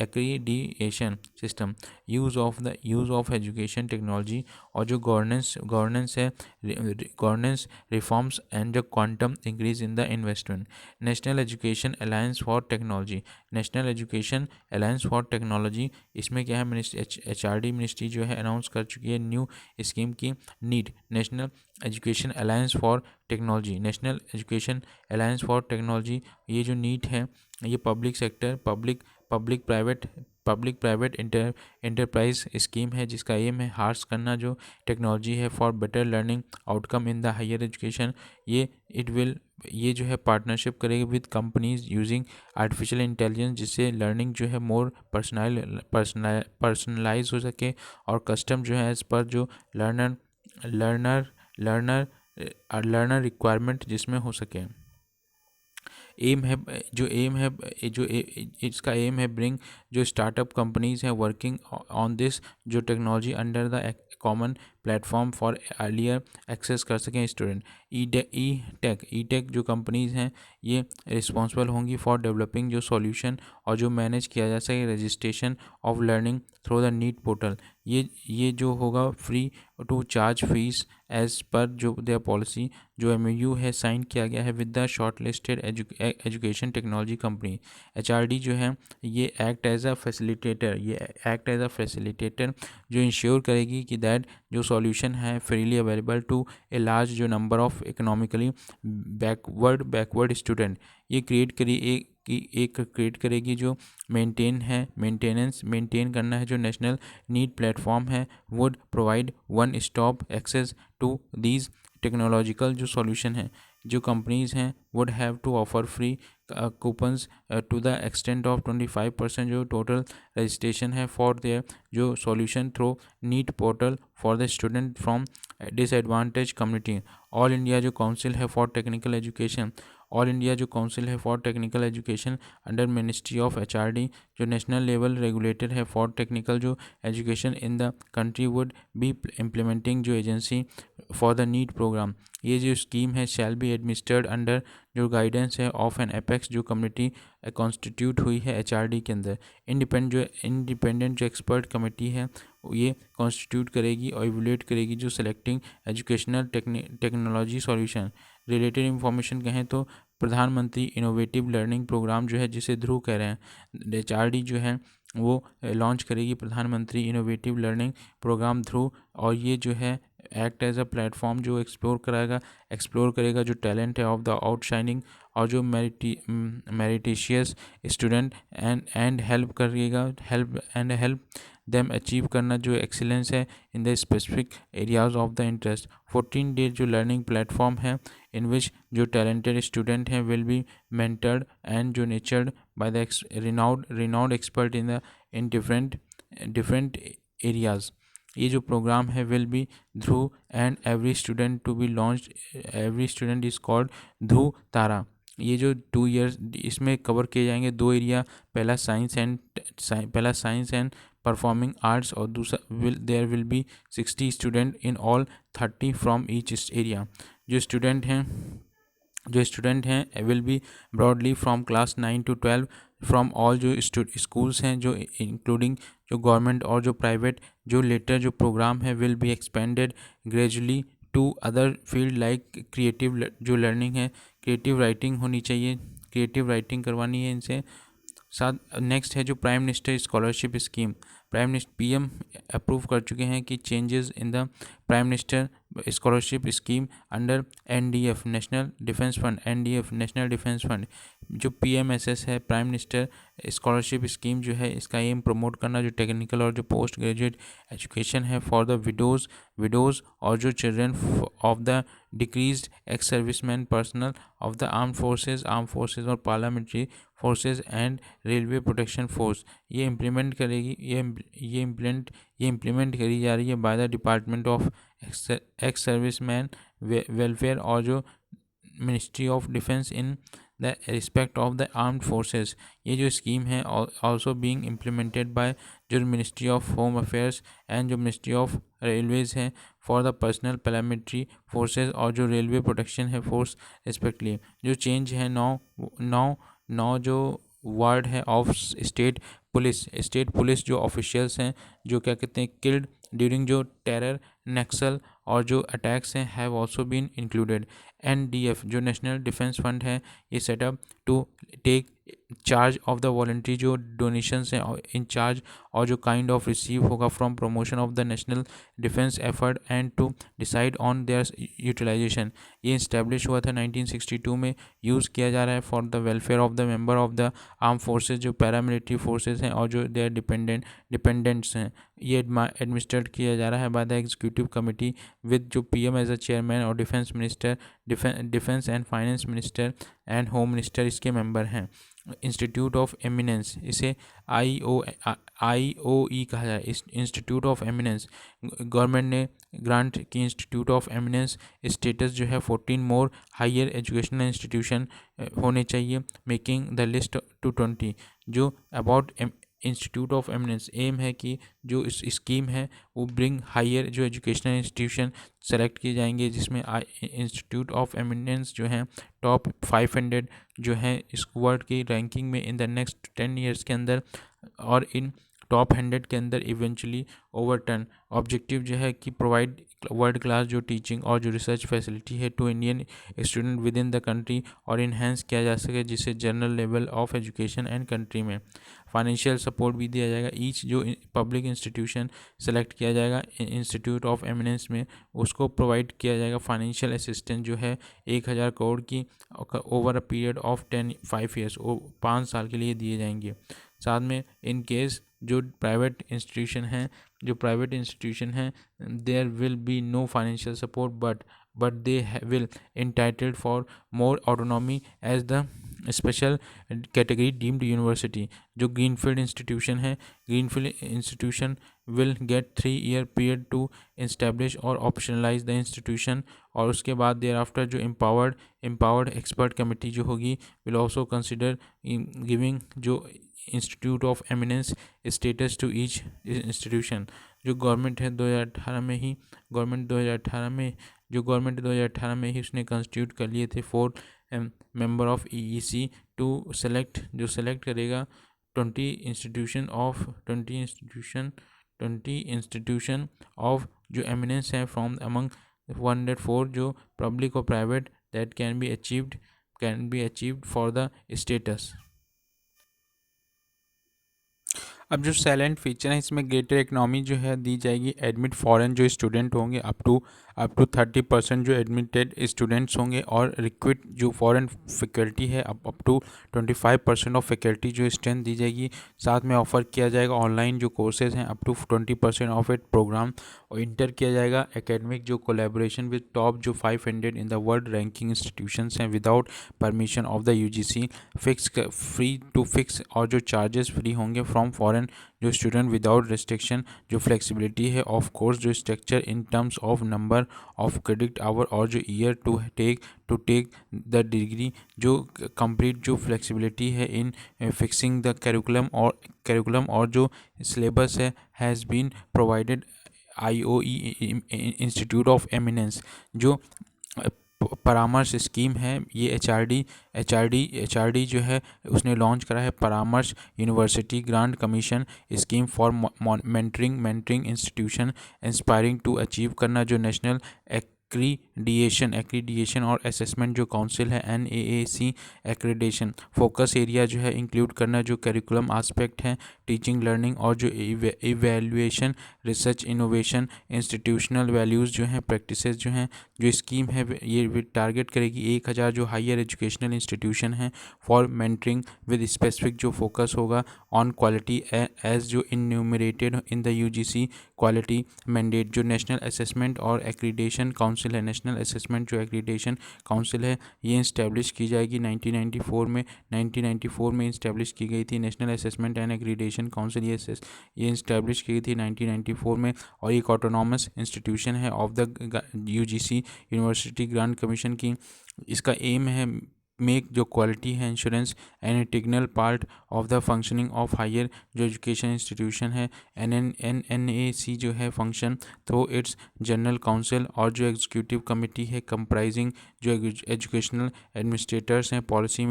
S1: accreditation system, use of education technology और जो गवर्नेंस रिफॉर्म्स एंड जो quantum increase in the investment. National education alliance for technology इसमें क्या है, HRD मिनिस्ट्री जो है अनाउंस कर चुकी है न्यू स्कीम की need, national education alliance for technology. ये जो नीट है ये पब्लिक प्राइवेट इंटरप्राइज स्कीम है, जिसका एम है हार्स करना जो टेक्नोलॉजी है for better learning outcome in the higher education. ये जो है पार्टनरशिप करेगी with companies using artificial intelligence, जिससे लर्निंग जो है मोर पर्सनलाइज हो सके और कस्टम जो है एज पर जो लर्नर रिक्वायरमेंट जिसमें हो सके। इसका एम है ब्रिंग जो स्टार्टअप कंपनीज हैं वर्किंग ऑन दिस जो technology under the common platform for earlier access कर सकें स्टूडेंट। ई टेक जो कंपनीज हैं ये रिस्पॉन्सिबल होंगी फॉर डेवलपिंग जो सॉल्यूशन और जो मैनेज किया जा सके registration of learning through the NEAT portal. ये जो होगा free to charge fees as per जो देयर पॉलिसी। जो MOU है साइन किया गया है with the shortlisted education technology company. HRD जो है ये एक्ट एज अ फैसिलिटेटर जो इंश्योर करेगी कि दैट जो सॉल्यूशन है freely available to a large जो number of economically backward student. ये क्रिएट करेगी जो मेंटेन करना है जो नेशनल नीड प्लेटफॉर्म है would provide one stop access to these technological जो सॉल्यूशन है। जो कंपनीज हैं would have to offer free coupons to the extent of 25% जो टोटल रजिस्ट्रेशन है फॉर देयर जो solution through NEAT portal for the student from disadvantage community. All India जो काउंसिल है for technical education under ministry of HRD जो नेशनल लेवल रेगुलेटर है फॉर टेक्निकल जो education in the country would be implementing जो agency for the NEAT programme. ये जो स्कीम है शैल बी एडमिनिस्टर्ड अंडर जो गाइडेंस है ऑफ एन एपेक्स जो कम्युनिटी कॉन्स्टिट्यूट हुई है HRD के अंदर। इंडिपेंडेंट जो एक्सपर्ट कमेटी है ये कॉन्स्टिट्यूट करेगी और इवैल्यूएट करेगी जो selecting educational technology solution. Related information कहें तो प्रधानमंत्री इनोवेटिव लर्निंग प्रोग्राम जो है जिसे ध्रुव कह रहे हैं HRD जो है वो लॉन्च करेगी प्रधानमंत्री इनोवेटिव लर्निंग प्रोग्राम ध्रुव। और ये जो है एक्ट एज अ प्लेटफॉर्म जो एक्सप्लोर करेगा जो टैलेंट है ऑफ द आउटशाइनिंग और जो meritorious student and help them achieve करना जो एक्सीलेंस है in the specific areas of the interest. 14 days जो लर्निंग प्लेटफॉर्म है इन विच जो टैलेंटेड स्टूडेंट हैं विल बी मेंटर्ड एंड जो nurtured by the renowned expert in different areas. ये जो प्रोग्राम है will be Dhruv and every student is called ध्रुव तारा। ये जो 2 ईयर्स इसमें कवर किए जाएंगे 2 एरिया, पहला साइंस एंड परफॉर्मिंग आर्ट्स और दूसरा there will be 60 student in all 30 from each area. जो स्टूडेंट हैं will be broadly from class 9 to 12 from all जो स्कूल्स हैं जो इंक्लूडिंग जो गवर्नमेंट और जो प्राइवेट। जो लेटर जो प्रोग्राम है will be expanded gradually to other field like creative जो लर्निंग है क्रिएटिव राइटिंग होनी चाहिए, क्रिएटिव राइटिंग करवानी है इनसे। साथ नेक्स्ट है जो prime minister scholarship scheme. Prime minister PM approve कर चुके हैं कि changes in the prime minister scholarship scheme under NDF national defence fund. जो PMSS है प्राइम मिनिस्टर स्कॉलरशिप स्कीम जो है इसका एम प्रमोट करना जो टेक्निकल और जो पोस्ट ग्रेजुएट एजुकेशन है फॉर द विडोज़ और जो children of the deceased ex serviceman personnel of the arm forces और parliamentary forces and railway protection force. ये इम्प्लीमेंट करी जा रही है by the department of ex serviceman welfare और जो ministry of defence in the respect of the armed forces. ये जो स्कीम है ऑल्सो बीइंग इम्प्लीमेंटेड बाय जो ministry of home affairs and जो मिनिस्ट्री ऑफ रेलवेज है for the personal paramilitary forces और जो रेलवे प्रोटेक्शन है फोर्स रिस्पेक्टली। जो चेंज है नौ जो वर्ड है ऑफ स्टेट पुलिस जो ऑफिशियल्स हैं जो क्या कहते हैं किल्ड ड्यूरिंग जो टेरर नक्सल और जो अटैक्स हैं have also been included. NDF जो नेशनल डिफेंस फंड है ये setup to take charge of the voluntary जो डोनेशंस हैं इन चार्ज और जो काइंड ऑफ रिसीव होगा from promotion of the national defence effort and to decide on their utilisation. ये इस्टेब्लिश हुआ था 1962 में, यूज़ किया जा रहा है for the welfare of the member of the arm forces जो पैरामिलिट्री फोर्सेज हैं और जो देयर डिपेंडेंट्स हैं। ये एडमिनिस्ट्रेट किया जा रहा है by the executive committee with जो PM एज अ चेयरमैन और defence minister defence and finance minister and home minister इसके मेंबर हैं। इंस्टीट्यूट ऑफ एमिनेंस इसे IOE कहा जाए। इंस्टीट्यूट ऑफ एमिनेंस गवर्नमेंट ने ग्रांट की इंस्टीट्यूट ऑफ एमिनेंस स्टेटस जो है 14 मोर हायर एजुकेशनल इंस्टीट्यूशन होने चाहिए मेकिंग द लिस्ट टू 20। जो about institute of eminence aim है कि जो इस स्कीम है वो ब्रिंग हायर जो एजुकेशनल इंस्टीट्यूशन सेलेक्ट किए जाएंगे जिसमें इंस्टीट्यूट ऑफ एमिनेंस जो है टॉप 500 जो है इस वर्ल्ड की रैंकिंग में इन द नेक्स्ट 10 ईयर्स के अंदर और इन टॉप 100 के अंदर इवेंचुअली ओवरटर्न। ऑब्जेक्टिव जो है कि प्रोवाइड वर्ल्ड क्लास जो टीचिंग और जो रिसर्च फैसिलिटी है to Indian student within the country और इन्हेंस किया जा सके जिससे general level of education and country में फाइनेंशियल सपोर्ट भी दिया जाएगा। ईच जो पब्लिक इंस्टीट्यूशन सेलेक्ट किया जाएगा इंस्टीट्यूट ऑफ एमिनेंस में उसको प्रोवाइड किया जाएगा फाइनेंशियल असिस्टेंस जो है 1000 करोड़ की over a period of 5 years, वो 5 साल के लिए दिए जाएंगे। साथ में इन केस जो प्राइवेट इंस्टीट्यूशन हैं there will be no financial support but they will entitled for more autonomy as the special category deemed university. जो greenfield institution will get 3 year period to establish और ऑप्शनलाइज द इंस्टीट्यूशन, और उसके बाद देयर आफ्टर जो एम्पावर्ड एक्सपर्ट कमेटी जो होगी विल ऑल्सो कंसिडर गिविंग जो institute of eminence status to each institution. जो गवर्नमेंट है 2018 में ही गवर्नमेंट 2018 में ही उसने कंस्टिट्यूट कर लिए थे 4 member of EEC to select करेगा 20 इंस्टीट्यूशन ऑफ जो एमिनेंस है फ्रॉम अमंग 104 जो पब्लिक और private that can be achieved for the status. अब जो साइलेंट फीचर है इसमें ग्रेटर इकनॉमी जो है दी जाएगी। एडमिट फॉरेन जो स्टूडेंट होंगे अप टू 30% जो एडमिटेड स्टूडेंट्स होंगे, और रिक्विट जो फॉरेन फैकल्टी है अप टू 25% ऑफ फैकल्टी जो स्ट्रेंथ दी जाएगी। साथ में ऑफर किया जाएगा ऑनलाइन जो कोर्सेज हैं up to 20% of it programme, और इंटर किया जाएगा एकेडमिक जो कोलैबोरेशन विद टॉप जो 500 in the world ranking institutions हैं without permission of the UGC। Fix और जो चार्जेस फ्री होंगे फ्रॉम फॉरेन जो स्टूडेंट विदाउट रिस्ट्रिक्शन। जो फ्लेक्सिबिलिटी है ऑफ कोर्स जो structure in terms of number of credit hour और जो year to take the degree. जो कंप्लीट जो फ्लेक्सिबिलिटी है इन फिक्सिंग द करिकुलम और जो सिलेबस है has been provided IOE institute of eminence. जो परामर्श स्कीम है ये HRD जो है उसने लॉन्च करा है Paramarsh university grant commission scheme for mentoring institution inspiring to achieve करना। जो नेशनल एक्रीडिएशन और असेसमेंट जो काउंसिल है NAAC एक्रीडेशन फोकस एरिया जो है इंक्लूड करना। जो करिकुलम आस्पेक्ट हैं टीचिंग लर्निंग और जो evaluation research innovation institutional values जो हैं प्रैक्टिसेस जो हैं। जो स्कीम है ये टारगेट करेगी 1000 जो हायर एजुकेशनल इंस्टीट्यूशन हैं फॉर मेंटरिंग विद स्पेसिफिक जो फोकस होगा ऑन क्वालिटी एज जो enumerated in the UGC quality mandate. जो नेशनल असेसमेंट और एक्रीडेशन काउंसिल है नेशनल असेसमेंट जो एक्रीडेशन काउंसिल है ये इस्टेब्लिश की जाएगी 1994 में इस्टेब्लिश की गई थी। National assessment and accreditation council ये इस्टेब्लिश की गई थी 1994 में, और एक ऑटोनॉमस इंस्टीट्यूशन है of the UGC university grant commission की। इसका एम है मेक जो क्वालिटी है insurance an integral part of the functioning of higher जो एजुकेशन इंस्टीट्यूशन है। NAC जो है function through its general council और जो एग्जीक्यूटिव कमेटी है कंप्राइजिंग जो एजुकेशनल एडमिनिस्ट्रेटर्स हैं पॉलिसी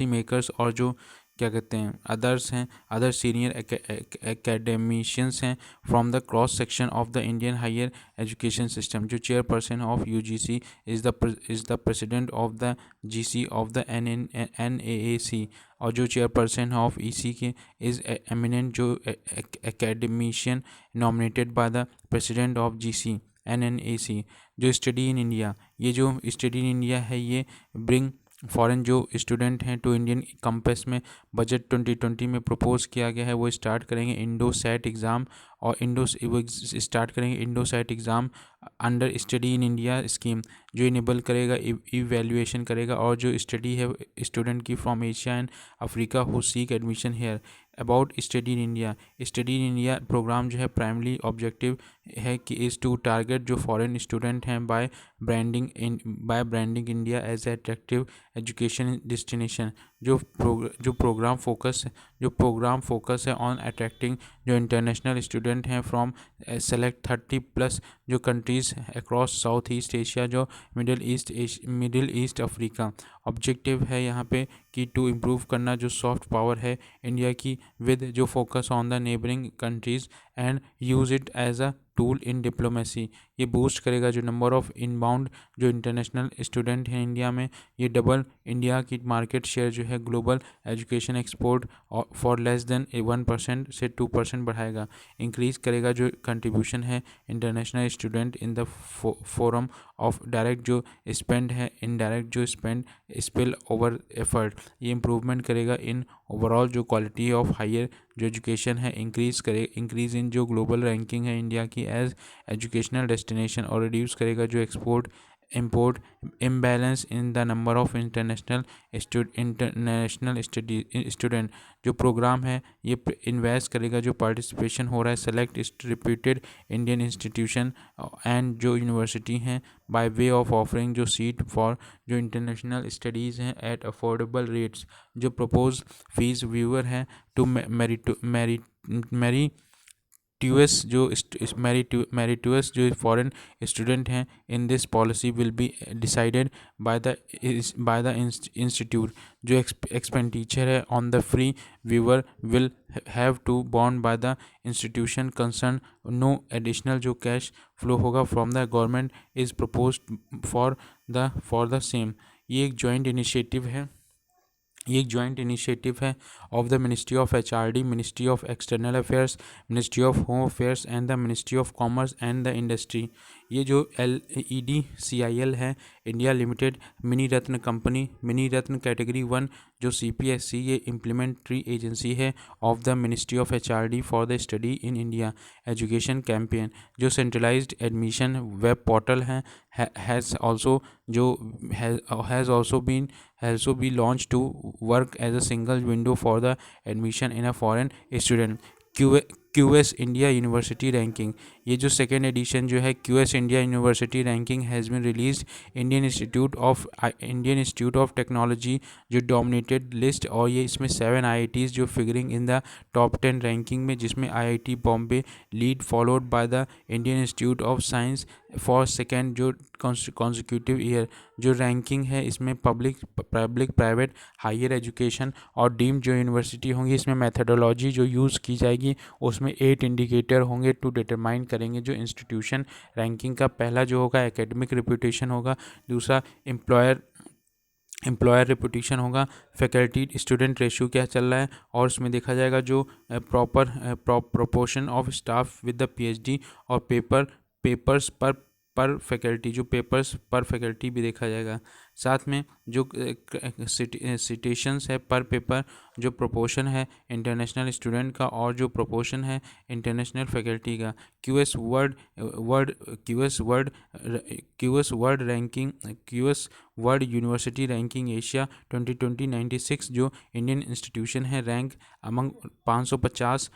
S1: मेकर्स और जो क्या कहते हैं अदर सीनियर एकेडमिशियंस हैं from the cross section of the Indian higher education system. जो chairperson of UGC is the president of the GC of the NAAC, और जो चेयरपर्सन ऑफ EC के इज़ एमिनेंट जो academician nominated by the president of GC NNAC। जो स्टडी इन इंडिया ये जो स्टडी इन इंडिया है ये ब्रिंग फॉरेन जो स्टूडेंट हैं टू इंडियन कंपेस में बजट 2020 में प्रपोज किया गया है। वो स्टार्ट करेंगे इंडोसैट एग्ज़ाम और IndSAT exam under study in India scheme जो इनेबल करेगा इवैल्यूएशन करेगा और जो स्टडी है स्टूडेंट की from Asia and Africa who seek admission here. About study in India programme जो है प्राइमरी ऑब्जेक्टिव है कि इज़ टू टारगेट जो फॉरेन स्टूडेंट हैं by branding India as a attractive education destination. जो प्रोग्राम फोकस है ऑन अट्रैक्टिंग जो इंटरनेशनल स्टूडेंट हैं फ्रॉम सेलेक्ट 30+ जो countries across South East Asia, जो मिडिल ईस्ट अफ्रीका। ऑब्जेक्टिव है यहाँ पे कि टू इम्प्रूव करना जो सॉफ्ट पावर है इंडिया की विद जो focus on the neighbouring countries and use it as a tool in diplomacy. ये बूस्ट करेगा जो नंबर ऑफ इनबाउंड जो इंटरनेशनल स्टूडेंट हैं इंडिया में, ये डबल इंडिया की मार्केट शेयर जो है global education export for less than 1% से 2% बढ़ाएगा। इंक्रीज़ करेगा जो कंट्रीब्यूशन है international student in the forum of direct जो स्पेंड है इनडायरेक्ट जो स्पेंड स्पिल ओवर एफर्ट। ये इम्प्रूवमेंट करेगा इन ओवरऑल जो क्वालिटी ऑफ हायर जो एजुकेशन है, इंक्रीज़ इन जो ग्लोबल रैंकिंग है इंडिया की एज एजुकेशनल डेस्टिनेशन, और रिड्यूस करेगा जो export import imbalance in the number of international student. जो प्रोग्राम है ये इन्वेस्ट करेगा जो पार्टिसिपेशन हो रहा है select reputed Indian institution and जो यूनिवर्सिटी हैं बाय वे ऑफ ऑफरिंग जो सीट फॉर जो इंटरनेशनल स्टडीज़ हैं एट अफोर्डेबल रेट्स। जो प्रपोज फीस व्यूअर हैं टू मेरिटुअस जो फॉरेन स्टूडेंट हैं in this policy will be decided by the institute. जो एक्सपेंडिचर है on the free waiver will have to bond by the institution concern. No additional जो कैश फ्लो होगा from the government is proposed for the same. ये एक जॉइंट इनिशिएटिव है of the ministry of HRD, ministry of external affairs, ministry of home affairs and the ministry of commerce and the industry. ये जो LEDCIL है इंडिया लिमिटेड मिनी रत्न कंपनी, मिनी रत्न कैटेगरी 1 जो CPSC ये इम्प्लीमेंट्री एजेंसी है of the ministry of HRD for the study in India education campaign. जो सेंट्रलाइज्ड एडमिशन वेब पोर्टल है has also been launched to work as a single window for the admission in a foreign student। QS India university ranking, ये जो सेकेंड एडिशन जो है QS India university ranking has been release Indian institute of technology जो डोमिनेटेड लिस्ट, और ये इसमें 7 IITs जो figuring in the top 10 ranking में, जिसमें IIT Bombay lead followed by the Indian institute of science for second जो कॉन्जिक्यूटिव ईयर। जो रैंकिंग है इसमें पब्लिक प्राइवेट हायर एजुकेशन और डीम्ड जो यूनिवर्सिटी होंगी, इसमें मेथडोलॉजी जो यूज़ की जाएगी उसमें 8 इंडिकेटर होंगे टू डिटरमाइन करेंगे जो इंस्टीट्यूशन रैंकिंग का। पहला जो होगा एकेडमिक रेपुटेशन होगा, दूसरा एम्प्लॉयर रेपुटेशन होगा, फैकल्टी स्टूडेंट रेशियो क्या चल रहा है, और उसमें देखा जाएगा जो proportion of staff with the PhD और पेपर्स पर फैकल्टी, जो पेपर्स पर फैकल्टी भी देखा जाएगा। साथ में जो सिटेशंस है पर पेपर, जो प्रोपोर्शन है इंटरनेशनल स्टूडेंट का और जो प्रोपोर्शन है इंटरनेशनल फैकल्टी का। QS world university ranking Asia 2020-96 जो इंडियन इंस्टीट्यूशन है रैंक अमंग 550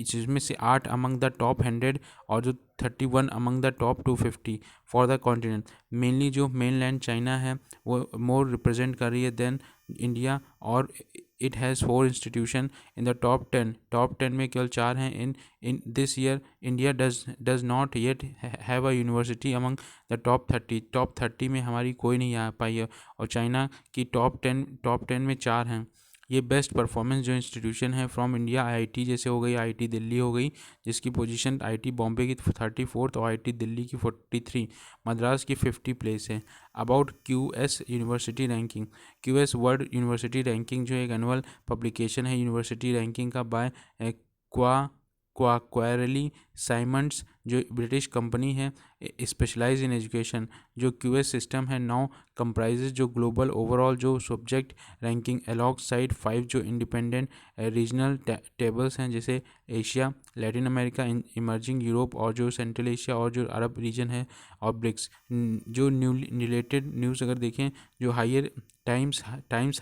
S1: जिसमें से 8 अमंग द टॉप 100 और जो 31 among the top 250 for the continent. Mainly जो मेनलैंड चाइना है वो मोर रिप्रेजेंट कर रही है देन इंडिया, और it has 4 institution in the top 10 में केवल 4 हैं। In this year India does not yet have a university among the top 30 में हमारी कोई नहीं आ पाई है, और चाइना की टॉप 10 में 4 हैं। ये बेस्ट परफॉर्मेंस जो इंस्टीट्यूशन है फ्रॉम इंडिया IIT जैसे हो गई, IIT दिल्ली हो गई जिसकी पोजीशन IIT बॉम्बे की 34th और IIT दिल्ली की 43, मद्रास की 50 प्लेस है। About QS university ranking, QS world university ranking जो एक एनुअल पब्लिकेशन है यूनिवर्सिटी रैंकिंग का बाय क्वारली साइमंड्स जो ब्रिटिश कंपनी है स्पेशलाइज इन एजुकेशन। जो QS सिस्टम है नाउ कंप्राइजेज जो ग्लोबल ओवरऑल जो सब्जेक्ट रैंकिंग अलॉन्ग साइड 5 जो इंडिपेंडेंट रीजनल टेबल्स हैं जैसे Asia, Latin America, emerging Europe और जो सेंट्रल एशिया और जो अरब रीजन है और ब्रिक्स। जो रिलेटेड न्यूज़ अगर देखें जो Times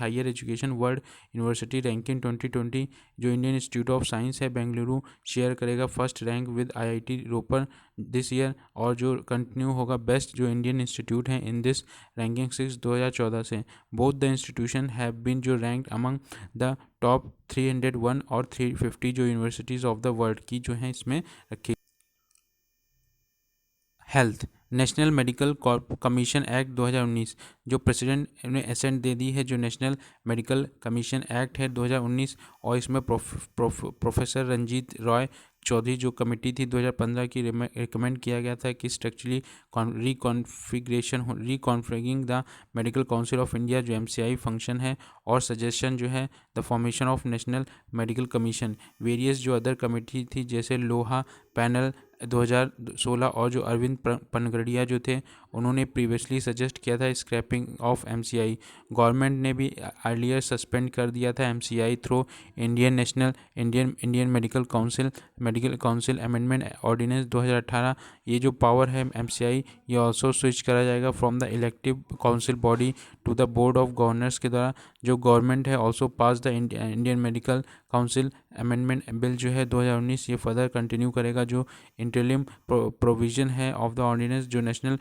S1: higher education world university ranking 2020 जो इंडियन इंस्टीट्यूट ऑफ साइंस है बेंगलुरु शेयर करेगा first rank with IIT Ropar October this year, और जो कंटिन्यू होगा बेस्ट जो इंडियन इंस्टीट्यूट हैं इन दिस रैंकिंग 6 2014 से। Both the institution have been जो रैंक्ड अमंग द टॉप 301 और 350 जो यूनिवर्सिटीज़ ऑफ द वर्ल्ड की जो हैं इसमें रखी। Health national medical commission act 2019 जो प्रेसिडेंट ने एसेंट दे दी है, जो नेशनल मेडिकल कमीशन एक्ट है 2019, और इसमें प्रोफेसर रंजीत रॉय चौधरी जो कमेटी थी 2015 की रिकमेंड किया गया था कि structurally reconfiguring the medical council of India जो एमसीआई फंक्शन है, और सजेशन जो है the formation of national medical commission. Various जो अदर कमेटी थी जैसे लोहा पैनल 2016, और जो अरविंद पनगड़िया जो थे उन्होंने प्रीवियसली सजेस्ट किया था स्क्रैपिंग ऑफ एमसीआई। गवर्नमेंट ने भी अर्लियर सस्पेंड कर दिया था MCI through Indian medical council amendment ordinance 2018। ये जो पावर है एमसीआई, ये ऑल्सो स्विच करा जाएगा from the elective council body to the board of governors के द्वारा। जो गवर्नमेंट है also pass the Indian medical council amendment bill जो है 2019, ये फर्दर कंटिन्यू करेगा जो इंटरिम प्रोविजन है ऑफ द ऑर्डिनेंस जो नेशनल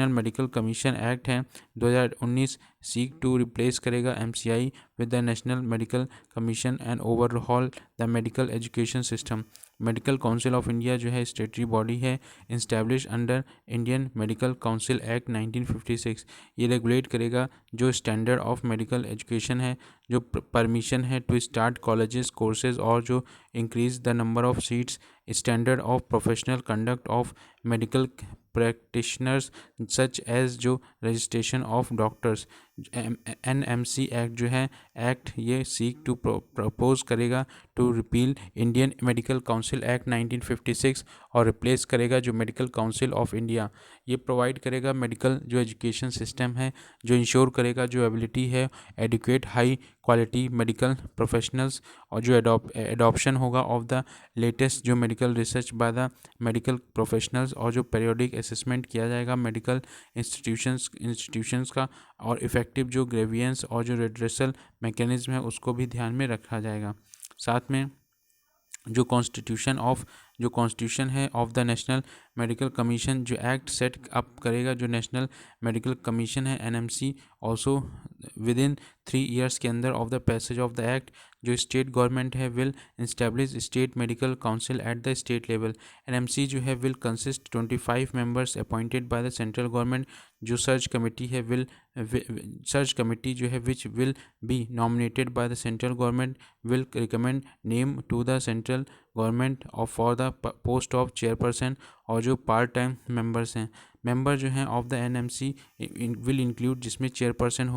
S1: मेडिकल कमीशन एक्ट है 2019 सीक टू रिप्लेस करेगा MCI with the national medical commission and overhaul the medical education system. Medical council of India जो है स्टेटरी बॉडी है establish under Indian medical council act 1956। ये रेगुलेट करेगा जो स्टैंडर्ड ऑफ मेडिकल एजुकेशन है, जो परमिशन है टू स्टार्ट कॉलेजेस कोर्सेज, और जो increase the number of seats, standard of professional conduct of medical practitioners such as जो registration of doctors. NMC act जो है एक्ट ये सीक टू प्रपोज करेगा to repeal Indian medical council act 1956 और रिप्लेस करेगा जो मेडिकल काउंसिल ऑफ इंडिया। ये प्रोवाइड करेगा मेडिकल जो एजुकेशन सिस्टम है, जो इंश्योर करेगा जो एबिलिटी है educate high quality medical professionals, और जो एडॉप्शन होगा ऑफ द लेटेस्ट जो medical research by the medical professionals, और जो पीरियोडिक असेसमेंट किया जाएगा मेडिकल इंस्टीट्यूशंस का, और इफ़ेक्टिव जो ग्रेवियंस और जो रेड्रेसल मैकेनिज्म है उसको भी ध्यान में रखा जाएगा। साथ में जो कॉन्स्टिट्यूशन है of the national medical commission जो एक्ट सेट अप करेगा जो नेशनल मेडिकल कमीशन है NMC, also with in 3 years के अंदर of the passage of the act जो स्टेट गवर्नमेंट है will establish state medical council at the state level. NMC जो है will consist 25 members appointed by the central government. जो सर्च कमेटी है जो है which will be nominated by the central government will recommend name to the central government of for the post of chairperson, और जो पार्ट टाइम मेंबर्स हैं मेंबर जो हैं of the NMC will include जिसमें चेयरपर्सन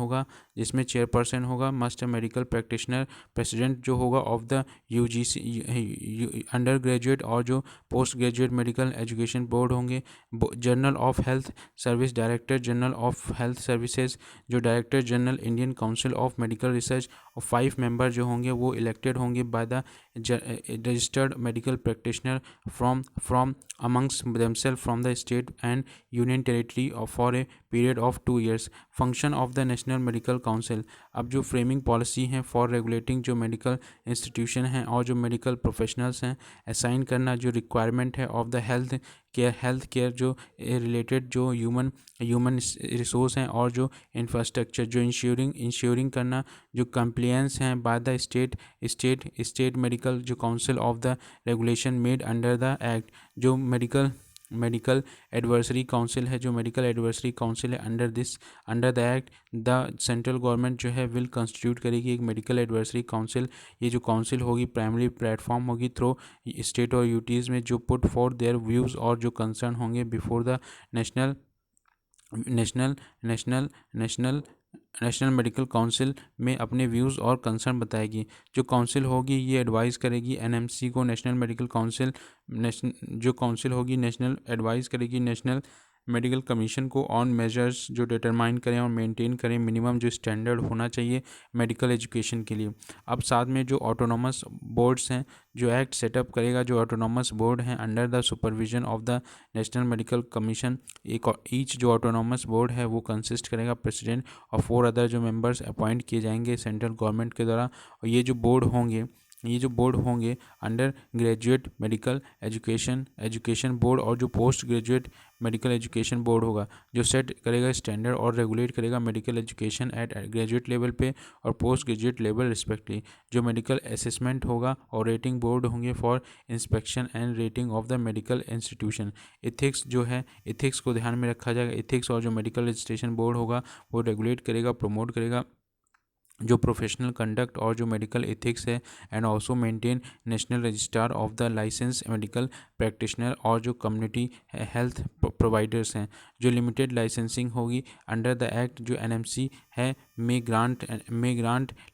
S1: होगा मस्ट मेडिकल प्रैक्टिशनर, प्रेसिडेंट जो होगा of the UGC undergraduate और जो postgraduate medical education board होंगे, general of health service director general of health services, जो director general Indian council of medical research, और 5 मेंबर जो होंगे वो इलेक्टेड होंगे by the registered medical practitioner from amongst themselves from the state and union territory for a period of 2 years। Function of the national medical council, अब जो फ्रेमिंग पॉलिसी हैं फॉर रेगुलेटिंग जो मेडिकल इंस्टीट्यूशन हैं और जो मेडिकल प्रोफेशनल्स हैं, असाइन करना जो रिक्वायरमेंट है ऑफ द हेल्थ केयर जो रिलेटेड जो ह्यूमन रिसोर्स हैं, और जो इंफ्रास्ट्रक्चर जो इंश्योरिंग करना जो कंप्लायंस हैं बाय द स्टेट मेडिकल जो council of the regulation made under the act. जो मेडिकल एडवाइजरी काउंसिल है under the act the central government जो है विल कंस्टिट्यूट करेगी एक मेडिकल एडवाइजरी काउंसिल। ये जो काउंसिल होगी प्राइमरी प्लेटफॉर्म होगी थ्रू स्टेट और यूटीज़ में जो पुट फॉर देयर व्यूज़ और जो कंसर्न होंगे before the national medical council में अपने व्यूज़ और कंसर्न बताएगी। जो काउंसिल होगी ये एडवाइस करेगी एनएमसी को, नेशनल एडवाइस करेगी नेशनल मेडिकल कमीशन को ऑन मेजर्स जो डिटरमाइन करें और मेंटेन करें मिनिमम जो स्टैंडर्ड होना चाहिए मेडिकल एजुकेशन के लिए। अब साथ में जो ऑटोनॉमस बोर्ड्स हैं जो एक्ट सेटअप करेगा, जो ऑटोनॉमस बोर्ड हैं under the supervision of the national medical commission. Each जो ऑटोनॉमस बोर्ड है वो कंसिस्ट करेगा प्रेसिडेंट और 4 अदर जो मेंबर्स अपॉइंट किए जाएंगे सेंट्रल गवर्नमेंट के द्वारा। और ये जो बोर्ड होंगे ये जो बोर्ड होंगे under graduate medical education board और जो postgraduate medical education board होगा, जो सेट करेगा स्टैंडर्ड और रेगुलेट करेगा medical education at graduate level पे और पोस्ट ग्रेजुएट लेवल रिस्पेक्टली। जो मेडिकल असेसमेंट होगा और रेटिंग बोर्ड होंगे for inspection and rating of the medical institution. Ethics जो है, इथिक्स को ध्यान में रखा जाएगा। इथिक्स और जो मेडिकल रजिस्ट्रेशन बोर्ड होगा वो रेगुलेट करेगा, प्रमोट करेगा जो प्रोफेशनल कंडक्ट और जो मेडिकल एथिक्स है, and also maintain national registrar of the licence medical practitioner और जो कम्युनिटी हेल्थ प्रोवाइडर्स हैं। जो लिमिटेड लाइसेंसिंग होगी अंडर द एक्ट, जो एनएमसी है मे ग्रांट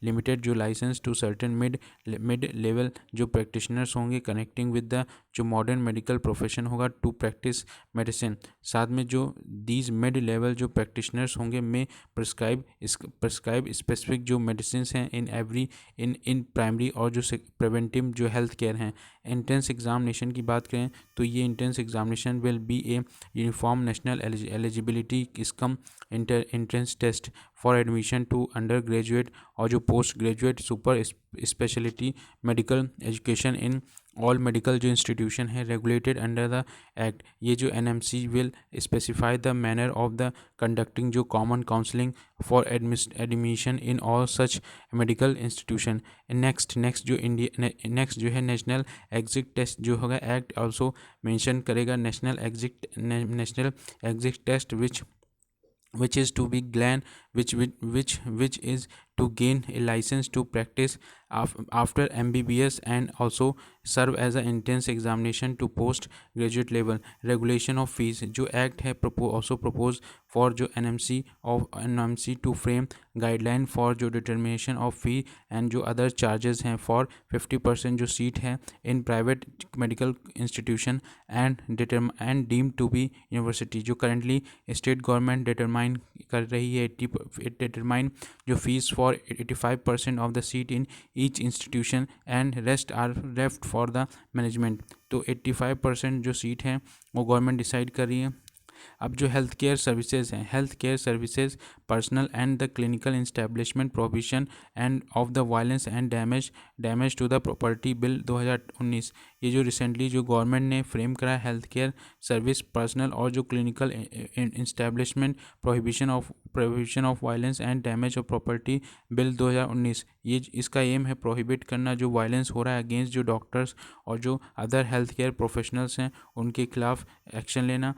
S1: लिमिटेड जो licence to certain mid level जो प्रैक्टिशनर्स होंगे कनेक्टिंग विद द जो मॉडर्न मेडिकल प्रोफेशन होगा टू प्रैक्टिस मेडिसिन। साथ में जो दीज मिड लेवल जो प्रैक्टिशनर्स होंगे में प्रिस्क्राइब स्पेसिफिक जो मेडिसिन हैं इन प्राइमरी और जो प्रिवेंटिव जो हेल्थ केयर हैं। एंट्रेंस एग्जामिनेशन की बात करें तो ये entrance examination will be a uniform national eligibility cum entrance test for admission to undergraduate और जो postgraduate super speciality medical education in all medical जो इंस्टीट्यूशन है रेगुलेटेड अंडर द एक्ट। ये जो NMC will specify the manner of the conducting जो common counselling for admission in all such medical institution. Next जो है नेशनल एग्जिट टेस्ट जो होगा एक्ट ऑल्सो मेंशन करेगा national exit test which is to be glen which is to gain a license to practice after MBBS and also serve as an entrance examination to post graduate level। regulation of fees जो act है also propose for जो NMC to frame guideline for जो determination of fee and जो other charges हैं for 50% जो seat है in private medical institution and deemed to be university। जो currently state government determine कर रही है determine जो fees for 85% of the seat in each institution and rest are left for the management। तो 85% जो सीट हैं वो गवर्नमेंट डिसाइड कर रही है। अब जो हेल्थ केयर सर्विसेज हैं, health care services personnel and the clinical establishment provision and of the violence and damage to the property bill 2019। ये जो रिसेंटली जो गवर्नमेंट ने फ्रेम करा है हेल्थ केयर सर्विस पर्सनल और जो clinical establishment prohibition of violence and damage of property bill 2019। ये इसका एम है प्रोहिबिट करना जो वायलेंस हो रहा है अगेंस्ट जो डॉक्टर्स और जो अदर हेल्थ केयर प्रोफेशनल्स हैं उनके खिलाफ एक्शन लेना।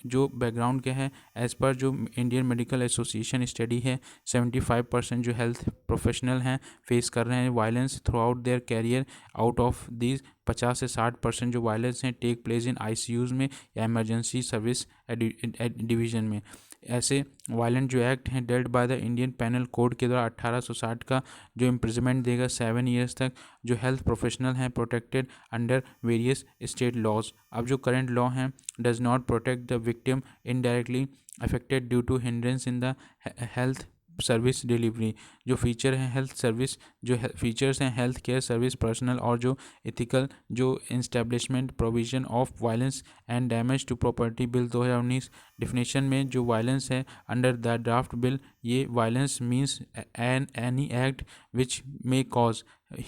S1: जो बैकग्राउंड क्या है, एज़ पर जो इंडियन मेडिकल एसोसिएशन स्टडी है 75% जो हेल्थ प्रोफेशनल हैं फेस कर रहे हैं violence throughout their career. Out of these 50 से 60% जो वायलेंस हैं टेक प्लेस इन आईसीयूज़ में या इमरजेंसी सर्विस डिवीज़न में। ऐसे वायलेंट जो एक्ट हैं dealt by the Indian penal code के द्वारा 1860 का जो इम्प्रिजमेंट देगा 7 ईयर्स तक। जो हेल्थ प्रोफेशनल हैं protected under various state laws. अब जो करंट लॉ हैं does not protect the victim indirectly affected due to hindrance in the health service delivery. जो फीचर हैं हेल्थ सर्विस जो फीचर्स हैं हेल्थ केयर सर्विस पर्सनल और जो इथिकल जो establishment provision of violence and damage to property bill 2019। Definition में जो वायलेंस है अंडर द ड्राफ्ट बिल, ये violence means any act which may cause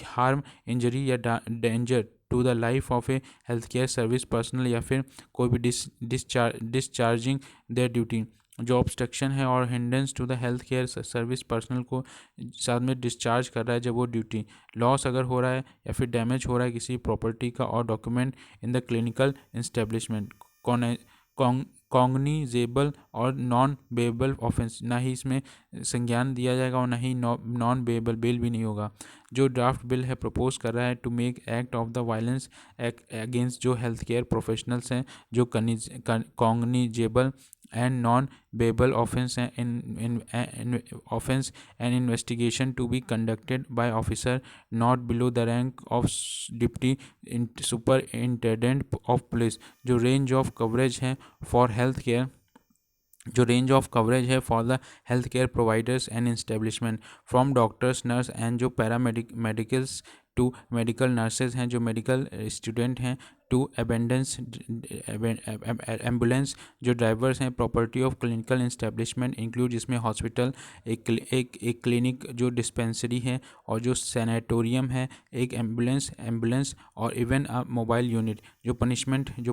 S1: harm injury या danger to the life of a health care service personnel या फिर कोई भी डिस्चार्जिंग देयर ड्यूटी। जो ऑब्स्ट्रक्शन है और hindrance to the health care service personnel को साथ में डिस्चार्ज कर रहा है जब वो ड्यूटी लॉस अगर हो रहा है या फिर डैमेज हो रहा है किसी प्रॉपर्टी का और document in the clinical establishment cognizable और नॉन बेबल ऑफेंस, ना ही इसमें संज्ञान दिया जाएगा और ना ही नॉन बेबल बेल भी नहीं होगा। जो ड्राफ्ट बिल है प्रपोज कर रहा है to make act of the violence against जो हेल्थ केयर प्रोफेशनल्स हैं जो cognizable and non-bailable offense and investigation to be conducted by officer not below the rank of deputy superintendent of police। जो range of coverage है for health care जो रेंज ऑफ कवरेज है for the health care providers and establishment from doctors nurse and जो पैरामेडिकल्स टू मेडिकल नर्सेज हैं जो मेडिकल स्टूडेंट हैं, टू एम्बुलेंस जो ड्राइवर्स हैं, property of clinical establishment include जिसमें हॉस्पिटल, एक क्लिनिक जो डिस्पेंसरी है और जो सैनिटोरियम है, एक एम्बुलेंस और इवन अ मोबाइल यूनिट। जो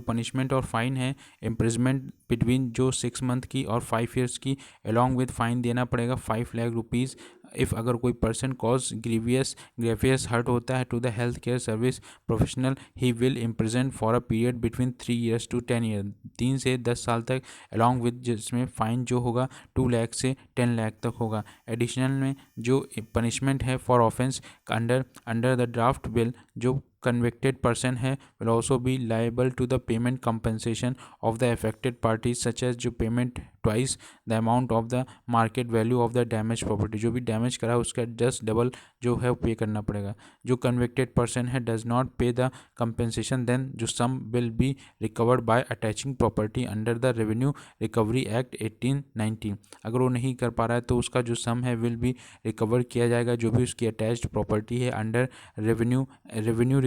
S1: पनिशमेंट और फाइन है, इम्प्रिजमेंट बिटवीन जो 6 मंथ की और 5 ईयर्स की, अलॉन्ग विद फाइन देना पड़ेगा 5 लाख रुपीज़ इफ़ अगर कोई पर्सन कॉज ग्रेवियस हर्ट होता है to the health care service professional, he will imprison for a period between 3 years to 10 year, 3 से 10 साल तक, अलॉन्ग विद जिसमें फ़ाइन जो होगा 2 लाख से 10 लाख तक होगा। एडिशनल में जो पनिशमेंट है for offence under the draft bill, जो convicted person है will also be liable to the payment compensation of the affected parties such as जो payment twice the amount of the market value of the damaged property, जो भी डैमेज करा है उसका जस्ट डबल जो है पे करना पड़ेगा। जो convicted person है does not pay the compensation then जो sum will be recovered by attaching property under the Revenue Recovery Act 1890, अगर वो नहीं कर पा रहा है तो उसका जो सम है विल बी रिकवर किया जाएगा जो भी उसकी अटैच्ड प्रॉपर्टी है अंडर रेवेन्यू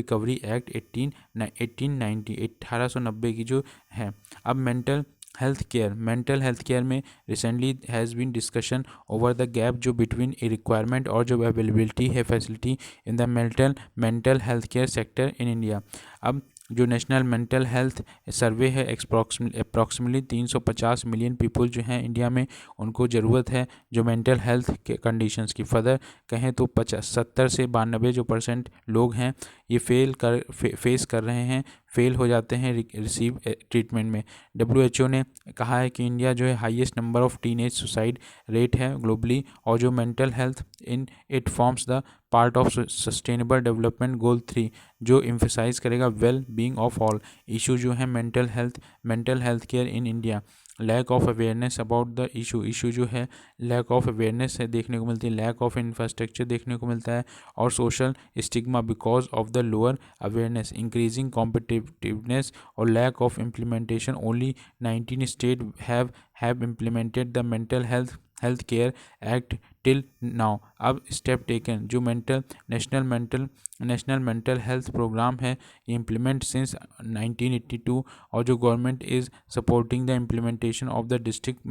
S1: रिकवरी एक्ट 1890 1890 की जो है। अब मेंटल हेल्थ केयर में recently has been discussion over the gap जो बिटवीन ए रिक्वायरमेंट और जो अवेलेबिलिटी है facility in the mental health care sector in India. अब जो नेशनल मेंटल हेल्थ सर्वे है अप्रॉक्सीमेटली 350 मिलियन पीपल जो हैं इंडिया में, उनको ज़रूरत है जो मेंटल हेल्थ के कंडीशंस की। फर्दर कहें तो 70 से 92 जो % लोग हैं ये फेस कर रहे हैं, फेल हो जाते हैं रिसीव ट्रीटमेंट में। WHO ने कहा है कि इंडिया जो है highest number of teenage suicide rate है ग्लोबली, और जो mental health in it forms the part of sustainable development goal 3 जो एम्फेसाइज करेगा well being of all. Issue जो है mental health care in India, lack of awareness about the issue जो है लैक ऑफ अवेयरनेस है देखने को मिलती है, लैक ऑफ इंफ्रास्ट्रक्चर देखने को मिलता है, और social stigma because of the lower awareness, increasing competitiveness और lack of implementation. Only 19 state have implemented the mental health care act till now. अब स्टेप टेकन जो नेशनल मेंटल हेल्थ प्रोग्राम है इम्प्लीमेंट सिंस 1982, और जो government is supporting the implementation of the district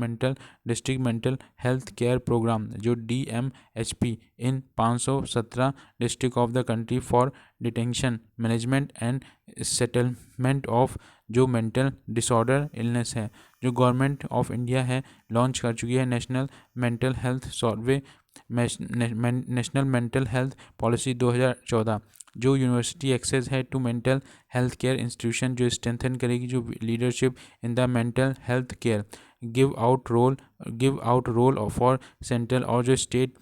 S1: mental health care programme जो DMHP in 517 district of the country for detention management and settlement of जो मेंटल डिसऑर्डर इलनेस है। जो गवर्नमेंट ऑफ इंडिया है लॉन्च कर चुकी है national mental health survey, national mental health policy 2014, जो यूनिवर्सिटी एक्सेस है to mental health care institution जो स्ट्रेंथन करेगी जो leadership in the mental health care, give out role for central और जो स्टेट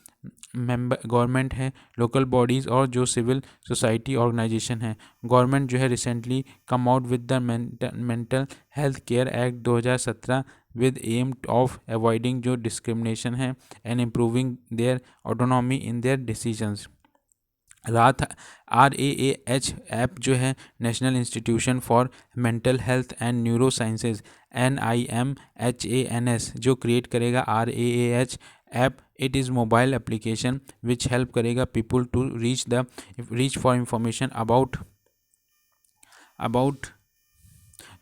S1: गवर्नमेंट है, लोकल बॉडीज़ और जो सिविल सोसाइटी ऑर्गेनाइजेशन है। गवर्नमेंट जो है recently come out with the mental health care act 2017 with aim of avoiding जो डिस्क्रिमिनेशन है and improving their autonomy in their decisions. RAAH app जो है national institution for mental health and neurosciences NIMHANS जो क्रिएट करेगा RAAH app. It is mobile application which help करेगा people to reach for information about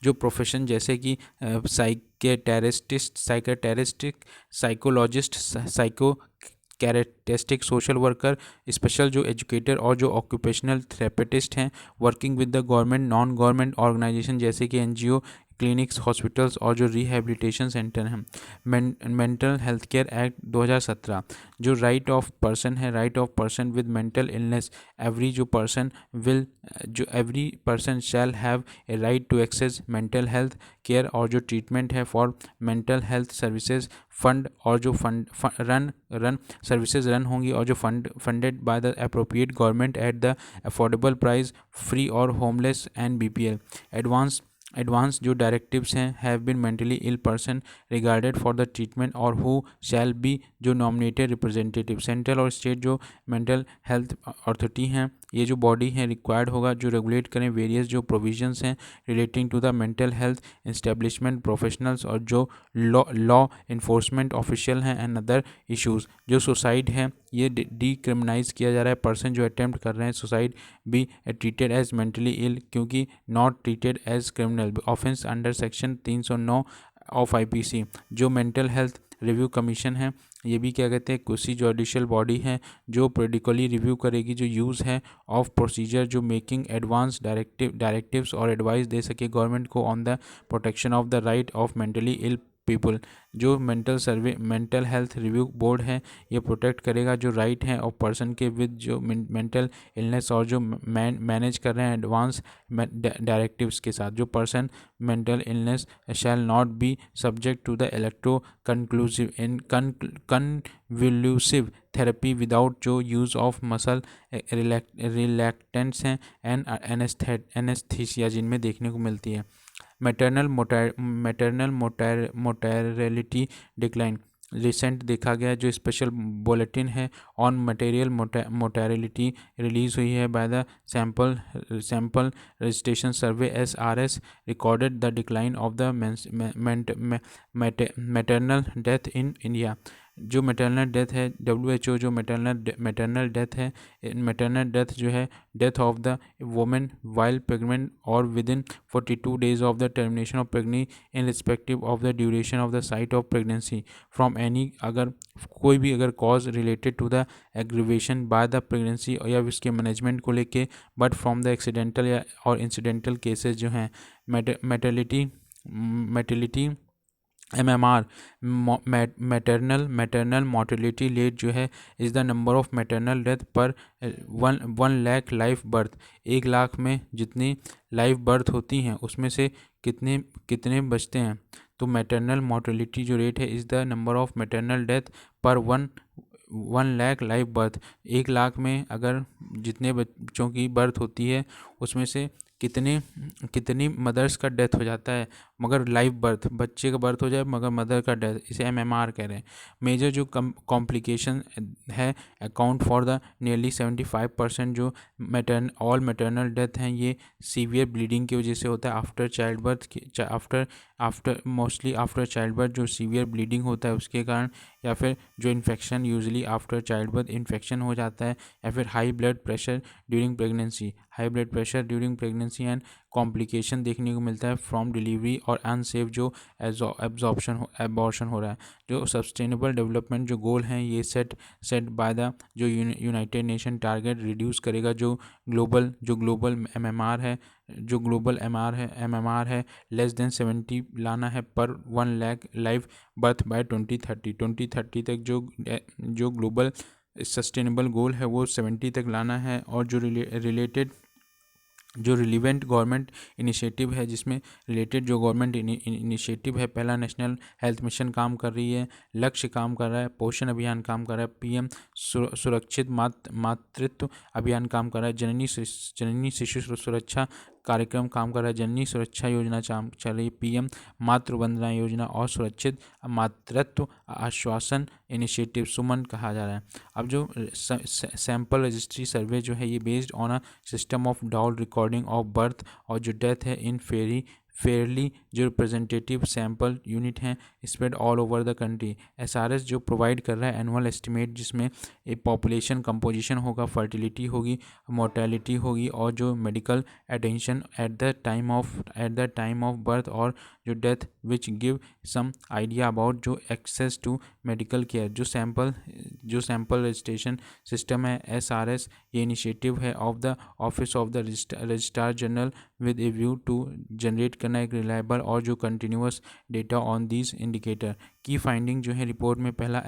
S1: जो प्रोफेशन जैसे कि psychiatrist, psychologist, characteristic, social worker, special जो एजुकेटर और जो ऑक्यूपेशनल थेरेपिस्ट हैं, working with the government non government organisation जैसे कि NGO, क्लिनिक्स, हॉस्पिटल्स और जो रिहेबिलिटेशन सेंटर हैं। मेंटल हेल्थ केयर एक्ट 2017 जो right of person with mental illness, every person shall have a right to access mental health care, और जो ट्रीटमेंट है for mental health services fund और जो सर्विसेज रन होंगी और जो funded by the appropriate government at the affordable price, free और होमलेस एंड BPL। एडवांस जो डायरेक्टिव्स हैं have been mentally ill person regarded for the treatment और हु शैल बी जो नॉमिनेटेड रिप्रेजेंटेटिव। सेंट्रल और स्टेट जो मेंटल हेल्थ अथॉरिटी हैं ये जो बॉडी है रिक्वायर्ड होगा जो रेगुलेट करें वेरियस जो प्रोविजंस हैं relating to the mental health establishment professionals और जो लॉ इन्फोर्समेंट ऑफिशियल हैं एंड अदर इश्यूज़। जो सुसाइड है ये डीक्रिमिनाइज किया जा रहा है। पर्सन जो अटेम्प्ट कर रहे हैं suicide be treated as mentally ill क्योंकि not treated as criminal offence under section 309 of IPC. जो मेंटल हेल्थ रिव्यू कमीशन है ये भी क्या कहते हैं कुछ जुडिशियल बॉडी है जो पीरियडिकली रिव्यू करेगी जो यूज़ है ऑफ प्रोसीजर जो मेकिंग एडवांस डायरेक्टिव्स और एडवाइस दे सके गवर्नमेंट को on the protection of the right of mentally ill people. जो मेंटल हेल्थ रिव्यू बोर्ड है ये प्रोटेक्ट करेगा जो राइट है और पर्सन के विद जो मेंटल इलनेस और जो मैनेज कर रहे हैं एडवांस डायरेक्टिव्स के साथ। जो person mental illness shall not be subject to the electro conclusive in convulsive therapy without जो यूज़ ऑफ मसल रिलैक्टेंट्स हैं एंड एनेस्थीसिया जिनमें देखने को मिलती है। मैटरनल मोटेलिटी डिक्लाइन रिसेंट देखा गया जो स्पेशल बुलेटिन है ऑन मटेरियल मोटेलिटी रिलीज़ हुई है by the sample registration survey SRS recorded the decline of the maternal death in India. जो मैटरनल डेथ है WHO जो मैटरनल डेथ है मैटरनल डेथ जो है death of the women while pregnant और within 42 days of the termination of pregnancy in respective of the duration of the site of pregnancy from any अगर कोई भी अगर cause related to the aggravation by the pregnancy या उसके मैनेजमेंट को लेके बट फ्रॉम द एक्सीडेंटल या और इंसिडेंटल केसेस जो हैं मैटरलिटी MMR मैटरनल मोर्टेलिटी रेट जो है is the number of maternal death पर 1 लाख लाइफ बर्थ। 1 लाख में जितनी लाइफ बर्थ होती हैं उसमें से कितने बचते हैं। तो मैटरनल मोर्टेलिटी जो रेट है is the number of maternal death पर 1 लाख लाइफ बर्थ। 1 लाख में अगर जितने बच्चों की बर्थ होती है उसमें से कितनी मदर्स का डेथ हो जाता है मगर लाइव बर्थ बच्चे का बर्थ हो जाए मगर मदर का डेथ इसे MMR कह रहे हैं। मेजर जो कॉम्प्लिकेशन है अकाउंट फॉर द नियरली 75% जो ऑल मैटरनल डेथ हैं ये सीवियर ब्लीडिंग की वजह से होता है after child birth after mostly after child birth जो सीवियर ब्लीडिंग होता है उसके कारण या फिर जो infection usually after child birth infection हो जाता है या फिर high blood pressure during pregnancy and complication देखने को मिलता है फ्रॉम डिलीवरी और अनसेफ जो एबॉर्शन हो रहा है। जो सस्टेनेबल डेवलपमेंट जो गोल हैं ये सेट बाय द जो यूनाइटेड नेशन टारगेट रिड्यूस करेगा जो ग्लोबल MMR है लेस देन 70 लाना है पर 1 लाख लाइफ बर्थ बाय 2030 तक। जो ग्लोबल सस्टेनेबल गोल है वो 70 तक लाना है और जो रिलीवेंट गवर्नमेंट इनिशिएटिव है जिसमें रिलेटेड जो गवर्नमेंट इनिशिएटिव है पहला नेशनल हेल्थ मिशन काम कर रही है लक्ष्य काम कर रहा है पोषण अभियान काम कर रहा है PM सुरक्षित मातृत्व अभियान काम कर रहा है जननी शिशु सुरक्षा कार्यक्रम काम कर रहा है जननी सुरक्षा योजना चल रही PM मातृ वंदना योजना और सुरक्षित मातृत्व आश्वासन इनिशिएटिव सुमन कहा जा रहा है। अब जो सैंपल रजिस्ट्री सर्वे जो है ये based on a system of dual recording of birth और जो डेथ है इन फेयरली जो रिप्रेजेंटेटिव सैंपल यूनिट हैं spread all over the country. SRS जो प्रोवाइड कर रहा है एनुअल एस्टिमेट जिसमें एक पॉपुलेशन कंपोजिशन होगा फर्टिलिटी होगी मोर्टेलिटी होगी और जो medical attention at the time of birth और जो death which give some idea about जो एक्सेस टू मेडिकल केयर। जो सैंपल रजिस्ट्रेशन सिस्टम है SRS ये इनिशिएटिव है of the office of the registrar general with a view to generate करना एक रिलायबल और जो continuous data on these indicator. Key finding जो है रिपोर्ट में पहला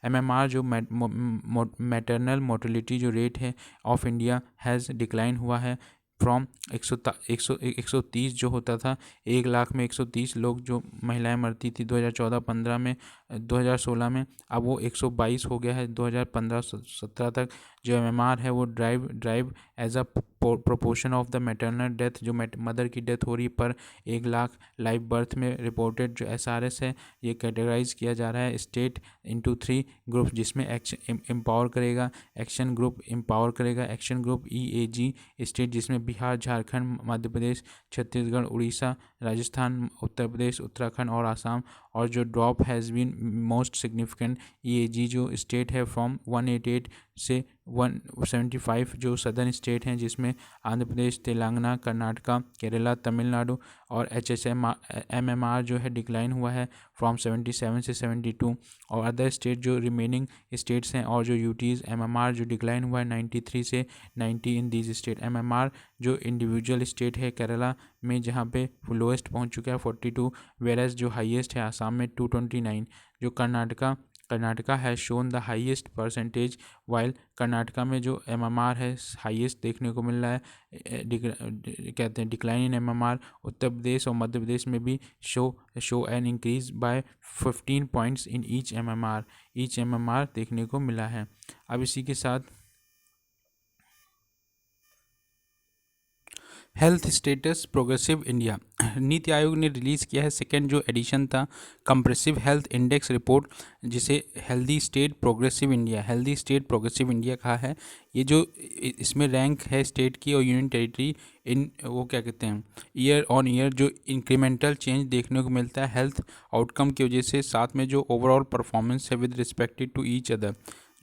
S1: MMR जो मैटरनल मोर्टेलिटी जो रेट है ऑफ इंडिया हैज़ डिक्लाइन हुआ है फ्रॉम 130 जो होता था 1 लाख में 130 लोग जो महिलाएं मरती थी 2014-15 में 2016 में, अब वो 122 हो गया है 2015-17 तक। जो MMR है वो drive as a proportion of the maternal death, जो मदर की डेथ हो रही पर 1 लाख लाइव बर्थ में रिपोर्टेड जो SRS है, ये कैटेगराइज किया जा रहा है स्टेट इनटू 3 ग्रुप, जिसमें एक्शन एम्पावर करेगा, एक्शन ग्रुप एम्पावर करेगा, एक्शन ग्रुप EAG स्टेट जिसमें बिहार, झारखंड, मध्य प्रदेश, छत्तीसगढ़, उड़ीसा, राजस्थान, उत्तर प्रदेश, उत्तराखंड और आसाम। और जो drop has been most significant EAG जो स्टेट है फ्रॉम 188 से 175, जो सदर्न स्टेट हैं जिसमें आंध्र प्रदेश, तेलंगाना, कर्नाटका, केरला, तमिलनाडु। और MMR जो है डिक्लाइन हुआ है फ्रॉम 77 से 72। और अदर स्टेट जो रिमेनिंग स्टेट्स हैं और जो UTs MMR जो डिक्लाइन हुआ है 93 से 90 इन दीज स्टेट। MMR जो इंडिविजुअल स्टेट है केरला में जहाँ पे लोएस्ट पहुँच चुका है 42, वेरस जो हाईएस्ट है आसाम में 229। जो Karnataka has shown the highest percentage, while Karnataka में जो MMR है हाईएस्ट देखने को मिल रहा है, कहते हैं decline in MMR। Uttar Pradesh और मध्य प्रदेश में भी show an increase by 15 points in each MMR देखने को मिला है। अब इसी के साथ health status progressive India, NITI Aayog ने रिलीज़ किया है सेकेंड जो एडिशन था कंप्रेसिव हेल्थ इंडेक्स रिपोर्ट, जिसे हेल्दी स्टेट प्रोग्रेसिव इंडिया कहा है। ये जो इसमें रैंक है स्टेट की और यूनियन टेरिटरी इन वो क्या कहते हैं ईयर ऑन ईयर जो इंक्रीमेंटल चेंज देखने को मिलता है हेल्थ आउटकम की वजह से, साथ में जो ओवरऑल परफॉर्मेंस है with respected to each other.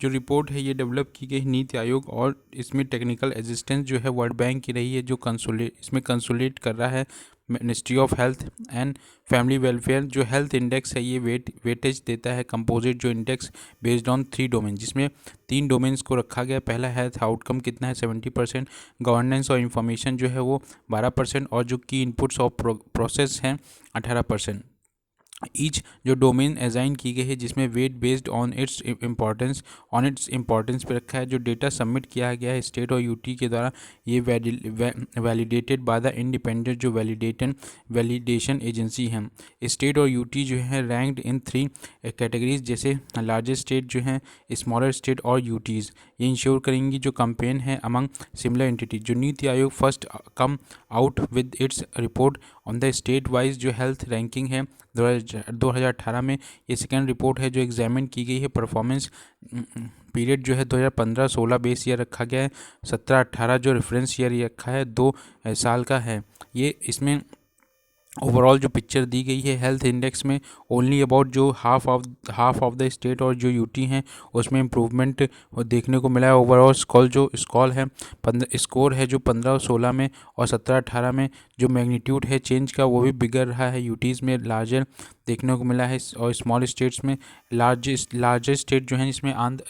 S1: जो रिपोर्ट है ये डेवलप की गई नीति आयोग और इसमें टेक्निकल असिस्टेंस जो है वर्ल्ड बैंक की रही है, जो कंसोलिडेट कर रहा है ministry of health and family welfare. जो हेल्थ इंडेक्स है ये वेटेज देता है कंपोजिट जो इंडेक्स बेस्ड ऑन 3 डोमेन, जिसमें 3 डोमेन्स को रखा गया। पहला हेल्थ आउटकम कितना है 70%, गवर्नेंस और इंफॉर्मेशन जो है वो 12%, और जो की इनपुट्स और प्रोसेस हैं 18%। ईच जो डोमेन असाइन की गई है जिसमें weight based on its importance पे रखा है। जो डेटा सबमिट किया गया है स्टेट और यूटी के द्वारा, ये वैलिडेटेड बाय द इंडिपेंडेंट जो वैलिडेशन एजेंसी हैं। स्टेट और यूटी जो है रैंक्ड इन 3 कैटेगरीज, जैसे लार्जेस्ट स्टेट जो हैं, स्मॉलर स्टेट और यूटीज़। ये इंश्योर करेंगी जो कंपेन है अमंग सिमिलर एंटिटी। जो NITI Aayog first come out with its report on the state wise जो हेल्थ रैंकिंग है 2018 में, ये सेकेंड रिपोर्ट है जो एग्जामिन की गई है। परफॉर्मेंस पीरियड जो है 2015-16 बेस ईयर रखा गया है, 17-18 जो रेफरेंस ईयर रखा है 2 साल का है। ये इसमें ओवरऑल जो पिक्चर दी गई है हेल्थ इंडेक्स में, ओनली अबाउट जो हाफ ऑफ द स्टेट और जो यूटी हैं उसमें इम्प्रूवमेंट देखने को मिला है। ओवरऑल स्कोर है जो 15 और 16 में और 17-18 में जो मैग्नीट्यूड है चेंज का वो भी बिगड़ रहा है। यूटीज़ में लार्जर देखने को मिला है और स्मॉल स्टेट्स में लार्जेस्ट स्टेट जो हैं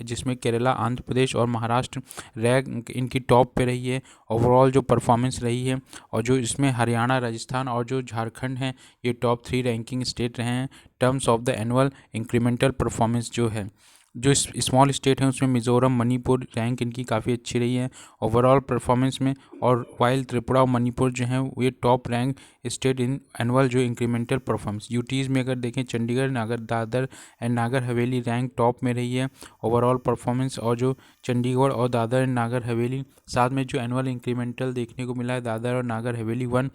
S1: जिसमें केरला, आंध्र प्रदेश और महाराष्ट्र रैंक इनकी टॉप पे रही है ओवरऑल जो परफॉर्मेंस रही है। और जो इसमें हरियाणा, राजस्थान और जो झारखंड हैं ये टॉप 3 रैंकिंग स्टेट रहे हैं terms of the annual incremental performance जो है। जो स्मॉल स्टेट हैं उसमें मिज़ोरम, मणिपुर रैंक इनकी काफ़ी अच्छी रही है ओवरऑल परफॉर्मेंस में। और वाइल त्रिपुरा और मणिपुर जो हैं ये top rank state in annual जो इंक्रीमेंटल परफॉर्मेंस। यूटीज़ में अगर देखें Chandigarh, Dadar and Nagar Haveli rank top में रही है ओवरऑल परफॉर्मेंस। और जो चंडीगढ़ और दादर एंड नागर हवेली, साथ में जो एनुअल इंक्रीमेंटल देखने को मिला है दादर और नागर हवेली 1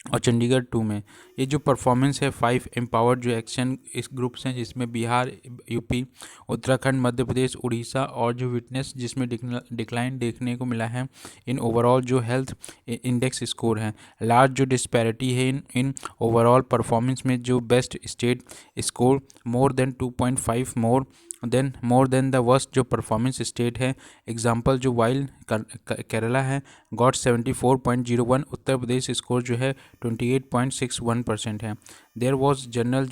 S1: और चंडीगढ़ 2 में। ये जो परफॉर्मेंस है 5 एम्पावर्ड जो एक्शन इस ग्रुप्स हैं जिसमें बिहार, यूपी, उत्तराखंड, मध्य प्रदेश, उड़ीसा और जो विटनेस जिसमें डिक्लाइन देखने को मिला है इन ओवरऑल जो हेल्थ इंडेक्स स्कोर है। लार्ज जो डिस्पैरिटी है इन ओवरऑल परफॉर्मेंस में, जो best state score more than 2.5 more than the worst जो परफॉर्मेंस स्टेट है। एग्जांपल जो वाइल केरला है गॉट 74.01, उत्तर प्रदेश स्कोर जो है 28.61% है। देयर वाज जनरल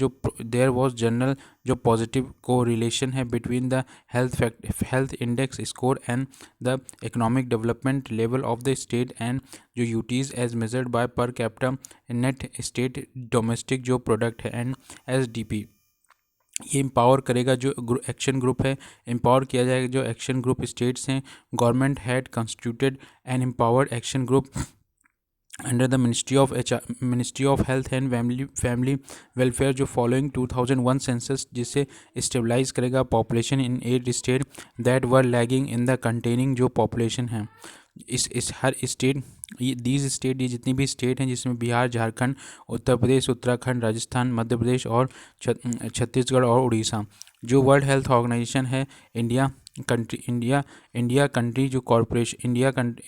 S1: जो पॉजिटिव को रिलेशन है between the health index score and the economic development level of the state and जो UTs as measured by per capita net state domestic जो प्रोडक्ट है NSDP। ये एम्पावर करेगा जो एक्शन ग्रुप है, एम्पावर किया जाएगा जो एक्शन ग्रुप स्टेट्स हैं। Government had constituted an empowered action group under the ministry of health and family welfare, जो फॉलोइंग 2001 सेंसस, जिसे स्टेबलाइज करेगा population in 8 state that were lagging in the containing जो पॉपुलेशन है इस हर स्टेट, ये जितनी भी स्टेट हैं जिसमें बिहार, झारखंड, उत्तर प्रदेश, उत्तराखंड, राजस्थान, मध्य प्रदेश और छत्तीसगढ़ और उड़ीसा, जो वर्ल्ड हेल्थ ऑर्गेनाइजेशन है, इंडिया कंट्री जो corporation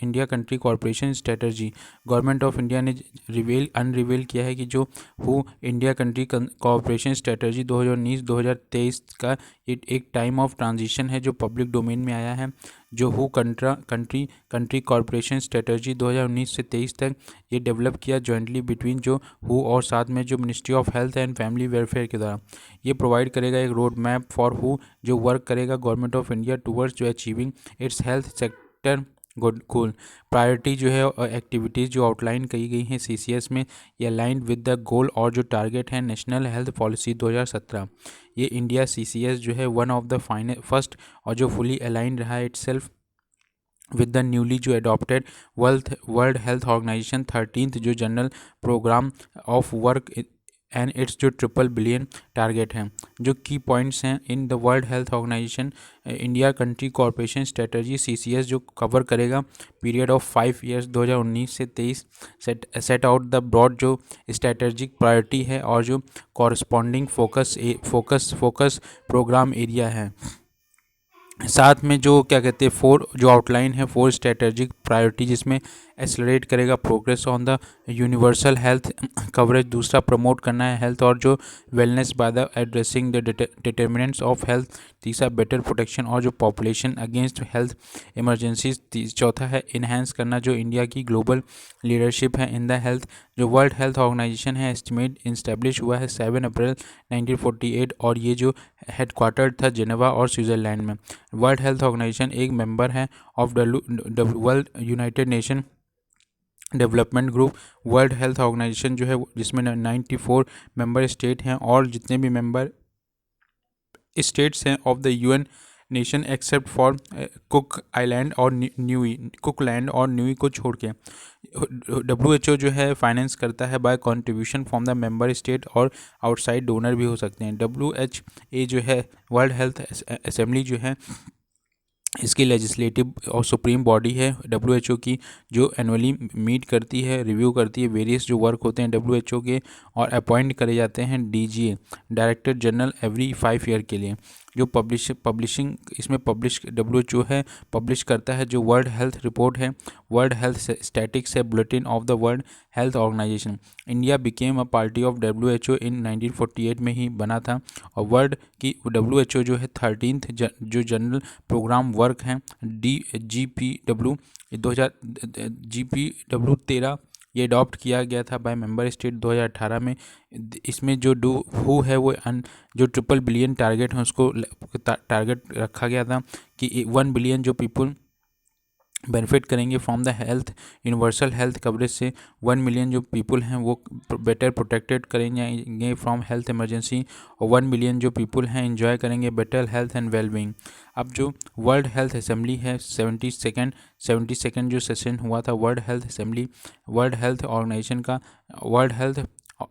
S1: India country corporation strategy, government of India ने अनरिवील किया है कि जो who India country corporation strategy 2019-2023 का एक टाइम ऑफ ट्रांजिशन है जो पब्लिक डोमेन में आया है। जो हु कंट्री कॉरपोरेशन स्ट्रेटजी 2019 से 23 तक ये डेवलप किया जॉइंटली बिटवीन जो हु और साथ में जो ministry of health and family welfare के द्वारा। ये प्रोवाइड करेगा एक रोड मैप फॉर हु जो वर्क करेगा गवर्नमेंट ऑफ इंडिया टूवर्ड्स जो achieving it's health sector goal. Priority जो है एक्टिविटीज़ जो आउटलाइन की गई हैं सीसीएस में, ये अलाइंड विद द गोल और जो टारगेट है नेशनल हेल्थ पॉलिसी 2017। ये इंडिया सीसीएस जो है वन ऑफ द फर्स्ट और जो फुली अलाइन रहा है इटसेल्फ विद द न्यूली जो adopted world health organization 13th जो general programme of work and its जो $1 बिलियन टारगेट है। जो की पॉइंट्स हैं in the world health organization India country corporation strategy CCS जो कवर करेगा पीरियड ऑफ 5 ईयर्स 2019 से 23, सेट आउट द ब्रॉड जो स्ट्रेटेजिक प्रायोरिटी है और जो कॉरस्पॉन्डिंग फोकस प्रोग्राम एरिया है। साथ में जो क्या कहते हैं 4 जो आउटलाइन है 4 स्ट्रेटेजिक प्रायोरिटी, जिसमें एक्सलरेट करेगा progress on the universal health coverage, दूसरा प्रमोट करना है हेल्थ और जो wellness by the addressing the determinants of health, तीसरा बेटर प्रोटेक्शन और जो पॉपुलेशन अगेंस्ट हेल्थ इमरजेंसीज, चौथा है इन्हेंस करना जो इंडिया की ग्लोबल लीडरशिप है इन द हेल्थ। जो वर्ल्ड हेल्थ ऑर्गेनाइजेशन है एस्टिमेट इस्टेब्लिश हुआ है 7 अप्रैल 1948 और ये जो हेडक्वार्टर था जेनेवा और स्विट्ज़रलैंड में। वर्ल्ड हेल्थ ऑर्गेनाइजेशन एक मेंबर है of world united nation development group. World health organization जो है जिसमें 94 मेंबर स्टेट हैं और जितने भी मेंबर स्टेट्स हैं of the UN nation except for Cookland और न्यूई को छोड़ के। WHO जो है फाइनेंस करता है by contribution from the member state और आउटसाइड डोनर भी हो सकते हैं। WHA जो है वर्ल्ड हेल्थ असेंबली जो है इसकी लेजिस्लेटिव और सुप्रीम बॉडी है WHO की, जो एनुअली मीट करती है, रिव्यू करती है वेरियस जो वर्क होते हैं WHO के, और अपॉइंट करे जाते हैं DGA director general every 5 year के लिए। जो पब्लिशिंग इसमें WHO है पब्लिश करता है जो वर्ल्ड हेल्थ रिपोर्ट है, वर्ल्ड हेल्थ स्टैटिक्स है, bulletin of the world health organization. India became a party of WHO in 1948 में ही बना था और वर्ल्ड की WHO जो है 13th जो जनरल प्रोग्राम वर्क हैं GPW 13 ये अडॉप्ट किया गया था बाय मेंबर स्टेट 2018 में। इसमें जो हु है वो जो $1 बिलियन टारगेट है उसको टारगेट रखा गया था कि 1 बिलियन जो पीपल बेनिफिट करेंगे from the health universal health coverage से, 1 मिलियन जो पीपल हैं वो बेटर प्रोटेक्टेड करेंगे फ्रॉम हेल्थ इमरजेंसी और 1 मिलियन जो पीपल हैं एंजॉय करेंगे बेटर हेल्थ एंड वेलबींग। अब जो वर्ल्ड हेल्थ असेंबली है 72nd जो सेशन हुआ था World Health Assembly, World health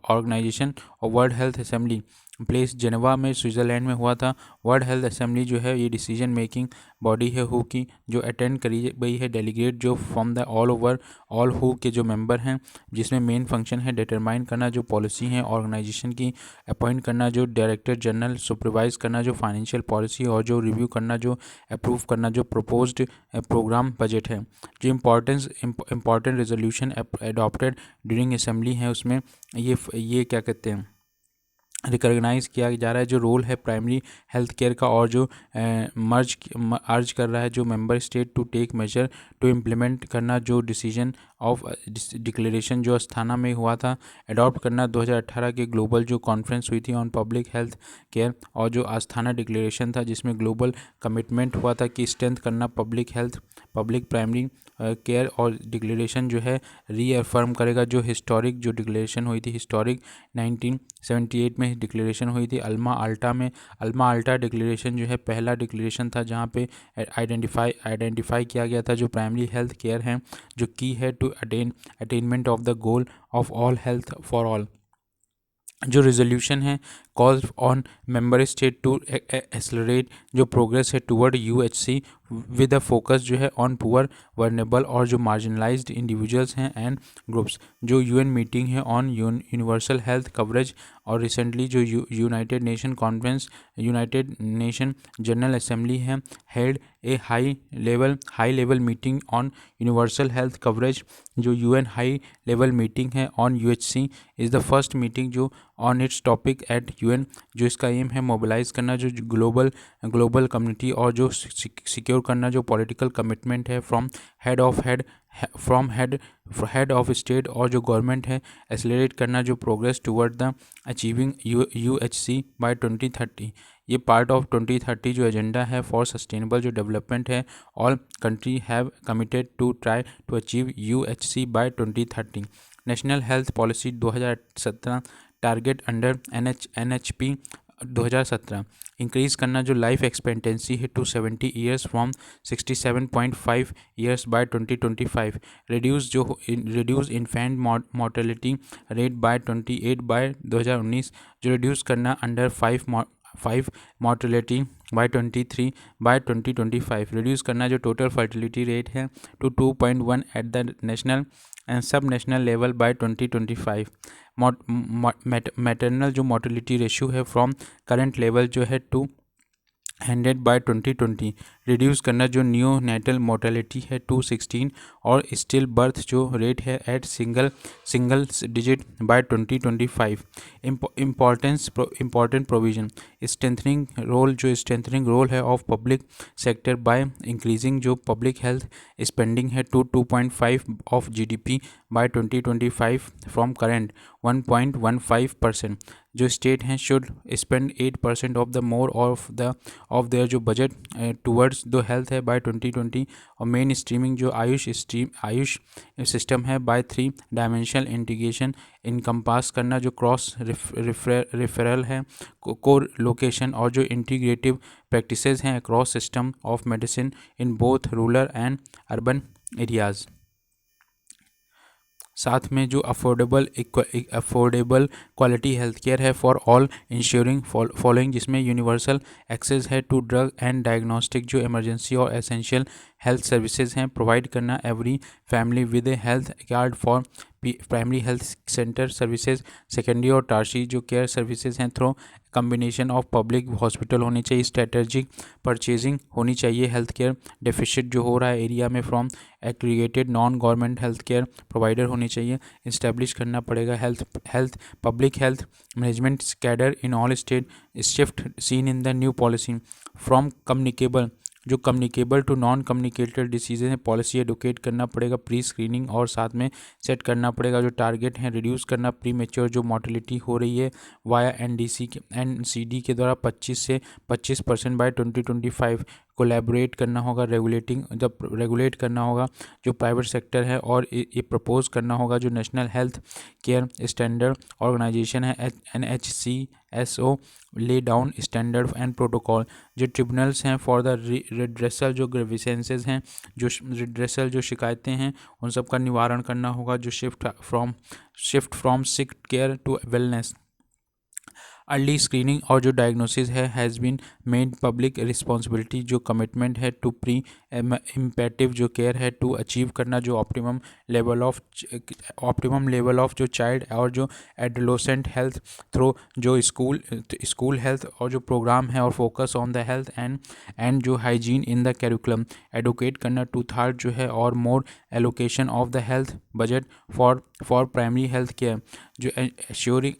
S1: Organisation और World Health Assembly place Geneva में स्विट्ज़रलैंड में हुआ था। वर्ल्ड हेल्थ असेंबली जो है ये डिसीजन मेकिंग बॉडी है हु की, जो अटेंड करी गई है डेलीगेट जो फ्रॉम द ऑल हु के जो मेंबर हैं, जिसमें मेन फंक्शन है डिटरमाइन करना जो पॉलिसी है ऑर्गेनाइजेशन की, अपॉइंट करना जो डायरेक्टर जनरल, सुपरवाइज करना जो फाइनेंशियल पॉलिसी और जो रिव्यू करना जो अप्रूव करना जो प्रपोज्ड प्रोग्राम बजट है। जो important resolution adopted during assembly है उसमें ये क्या कहते हैं रिकॉग्नाइज़ किया जा रहा है जो रोल है प्राइमरी हेल्थ केयर का और जो अर्ज कर रहा है जो member state to take major to implement करना जो डिसीजन ऑफ डिक्लेरेशन जो अस्थाना में हुआ था, अडॉप्ट करना 2018 के ग्लोबल जो कॉन्फ्रेंस हुई थी ऑन पब्लिक हेल्थ केयर और जो अस्थाना डिक्लेरेशन था जिसमें ग्लोबल कमिटमेंट हुआ था कि स्ट्रेंथ करना पब्लिक प्राइमरी केयर और डिक्लेरेशन जो है रीअफर्म करेगा जो हिस्टोरिक जो डिक्लेरेशन हुई थी हिस्टोरिक 1978 में डिक्लेरेशन हुई थी अल्मा आल्टा डिक्लेरेशन जो है पहला डिक्लेरेशन था जहाँ पे आइडेंटिफाई किया गया था जो प्राइमरी हेल्थ केयर है जो की है to effective attainment of the goal of all health for all। जो रेजोल्यूशन है calls on member state to accelerate जो प्रोग्रेस है toward UHC with a focus जो है ऑन पुअर वर्नेबल और जो मार्जिनलाइज्ड इंडिविजुअल्स हैं एंड ग्रुप्स। जो यूएन मीटिंग है ऑन यूनिवर्सल हेल्थ कवरेज और रिसेंटली जो United Nation conference United Nation General Assembly है held a high level meeting on universal health coverage. जो यूएन हाई लेवल मीटिंग है on UHC is the first meeting जो on it's topic eight UN. जो इसका एम है मोबिलाइज करना जो ग्लोबल कम्युनिटी और जो सिक्योर करना जो पॉलिटिकल कमिटमेंट है फ्रॉम हेड ऑफ स्टेट और जो गवर्नमेंट है एक्सेलरेट करना जो progress toward the achieving UHC by 2030। ये पार्ट ऑफ 2030 जो एजेंडा है फॉर सस्टेनेबल जो डेवलपमेंट है all country have committed to try to achieve UHC by 2030। National health policy 2017 target under NHP 2017 increase करना जो लाइफ एक्सपेक्टेंसी है to 70 years from 67.5 years by 2025। Reduce infant mortality rate by 28 by 2019। जो रिड्यूस करना under 5 mortality by 23 by 2025। Reduce करना जो टोटल फर्टिलिटी रेट है to 2.1 at the national and sub national level by 2025। Maternal जो मोर्टेलिटी रेशियो है फ्रॉम करंट लेवल जो है 200 बाय 2020। रिड्यूस करना जो न्यू नेटल मोर्टेलिटी है 216 और स्टिल बर्थ जो रेट है at single digit by 2025। Important provision strengthening role है of public sector by increasing जो पब्लिक हेल्थ स्पेंडिंग है to 2.5 of GDP by 2025 from current 1.15%। जो स्टेट हैं should spend 8% of the more of their जो बजट टूवर्ड्स द हेल्थ है बाय 2020। और मेन स्ट्रीमिंग जो आयुष सिस्टम है बाय 3 डायमेंशनल इंटीग्रेशन इनकम्पास करना जो क्रॉस रेफरल है को लोकेशन और जो इंटीग्रेटिव प्रैक्टिसेस हैं across system of medicine in both rural and urban areas. साथ में जो अफोर्डेबल क्वालिटी हेल्थ केयर है फॉर ऑल इंश्योरिंग फॉलोइंग जिसमें यूनिवर्सल एक्सेस है टू ड्रग एंड डायग्नोस्टिक जो इमरजेंसी और एसेंशियल हेल्थ सर्विसेज हैं प्रोवाइड करना every family with A health card for primary health centre services secondary और टर्शियरी जो केयर सर्विसेज हैं through combination of public hospital होनी चाहिए। स्ट्रेटेजिक परचेजिंग होनी चाहिए हेल्थ केयर डेफिसिट जो हो रहा है एरिया में from aggregated non government health care provider होनी चाहिए। इस्टेब्लिश करना पड़ेगा public health management cadre in all state shift seen in the new policy from communicable to non communicated diseases हैं पॉलिसी एडुकेट करना पड़ेगा प्री स्क्रीनिंग और साथ में सेट करना पड़ेगा जो टारगेट हैं रिड्यूस करना प्री मेच्योर जो मोर्टेलिटी हो रही है वाया एनसीडी के द्वारा 25% बाय 2025। कोलैबोरेट करना होगा रेगुलेट करना होगा जो प्राइवेट सेक्टर है और ये प्रपोज करना होगा जो national health care standard organization है NHCSO lay down standard and protocol. जो ट्रिब्यूनल्स हैं फॉर द रिड्रेसल जो ग्रीवेंसेस हैं जो रिड्रेसल जो शिकायतें हैं उन सब का निवारण करना होगा जो shift from sick care to wellness. Early screening और जो डायग्नोसिस है has been made public responsibility जो कमिटमेंट है टू प्री इम्पेटिव जो केयर है टू अचीव करना जो ऑप्टिमम लेवल ऑफ जो चाइल्ड और जो एडोलेसेंट हेल्थ थ्रू जो स्कूल हेल्थ और जो प्रोग्राम है और focus on the health and जो hygiene in the curriculum educate करना 2/3 जो है और more allocation of the health budget for primary health care जो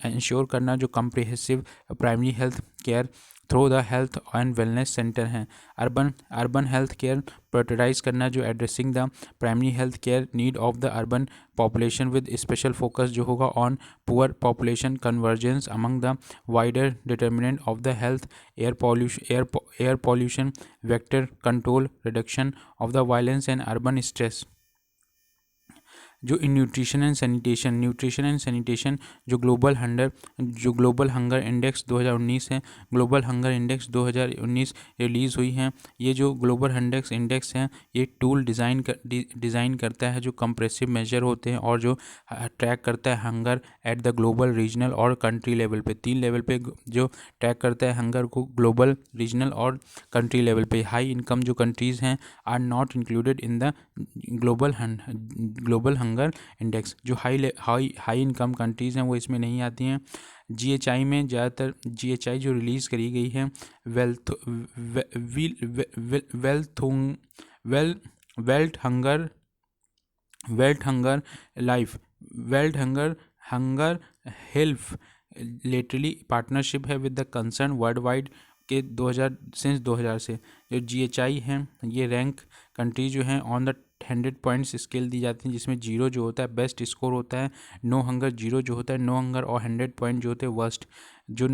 S1: इंश्योर करना जो comprehensive primary health care through the health and wellness centre हैं। अर्बन हेल्थ केयर प्रायोरिटाइज करना जो addressing the primary health care need of the urban population with special focus जो होगा on poor population convergence among the wider determinant of the health air pollution vector control reduction of the violence and urban stress. जो न्यूट्रिशन एंड सैनिटेशन जो ग्लोबल हंगर इंडेक्स 2019 है, ग्लोबल हंगर इंडेक्स 2019 रिलीज़ हुई है। ये जो ग्लोबल हंडेक्स इंडेक्स है, ये टूल डिज़ाइन करता है जो कंप्रेसिव मेजर होते हैं और जो ट्रैक करता है hunger at the global, regional और कंट्री लेवल पे। 3 लेवल पे जो ट्रैक करता है हंगर को, ग्लोबल, रीजनल और कंट्री लेवल पे। हाई इनकम जो कंट्रीज़ हैं are not included in the global hunger index. जो हाई इनकम कंट्रीज़ हैं वो इसमें नहीं आती हैं। जीएचआई में ज़्यादातर जीएचआई जो रिलीज़ करी गई है wealth wealth well wealth hunger wealth hunger life wealth hunger health laterally partnership है with the Concern Worldwide के 2000 से। जो जीएचआई हैं ये रैंक कंट्री जो हैं ऑन द 100 पॉइंट्स स्केल दी जाती हैं, जिसमें 0 जो होता है बेस्ट स्कोर होता है, नो हंगर 0 जो होता है नो हंगर, और 100 पॉइंट जो होते हैं वर्स्ट। जो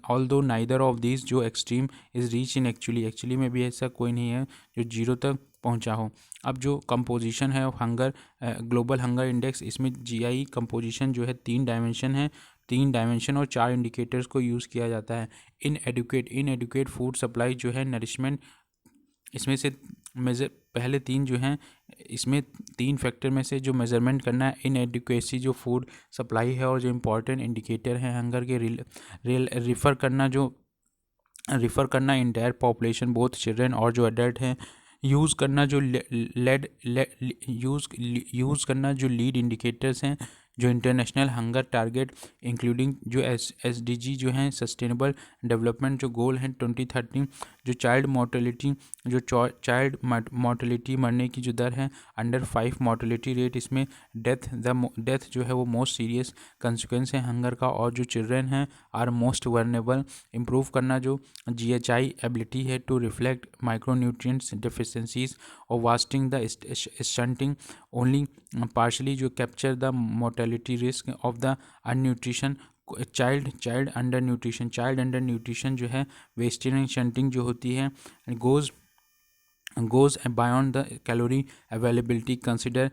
S1: ऑल दो नाइदर ऑफ दिस जो extreme is reach in actually में भी ऐसा कोई नहीं है जो 0 तक पहुंचा हो। अब जो कंपोजिशन है हंगर ग्लोबल हंगर इंडेक्स, इसमें जीआई कंपोजिशन जो है 3 डायमेंशन है, 3 डायमेंशन और 4 इंडिकेटर्स को यूज़ किया जाता है। इनएडुकेट फूड सप्लाई जो है नरिशमेंट, इसमें से मेजर पहले 3 जो हैं, इसमें 3 फैक्टर में से जो मेजरमेंट करना है इनएडुकेसी जो फूड सप्लाई है, और जो इम्पोर्टेंट इंडिकेटर हैं हंगर के रिफ़र करना इंटायर पॉपुलेशन बोथ चिल्ड्रन और जो एडल्ट हैं, यूज़ करना जो यूज़ करना जो लीड इंडिकेटर्स हैं, जो इंटरनेशनल हंगर टारगेट इंक्लूडिंग जो एसडीजी जो हैं सस्टेनेबल डेवलपमेंट जो गोल हैं 2030, जो चाइल्ड मोर्टेलिटी मरने की जो दर है अंडर 5 मोर्टेलिटी रेट, इसमें डेथ जो है वो मोस्ट सीरियस कंसिक्वेंस है हंगर का, और जो चिल्ड्रन हैं आर मोस्ट वर्नेबल। इम्प्रूव करना जो जीएचआई एबिलिटी है टू रिफ्लेक्ट माइक्रोन्यूट्रिएंट्स डेफिशिएंसीज और wasting the stunting only partially जो capture the mortality risk of the undernutrition child undernutrition जो है वेस्टिंग एंड शंटिंग जो होती है goes beyond the calorie availability, consider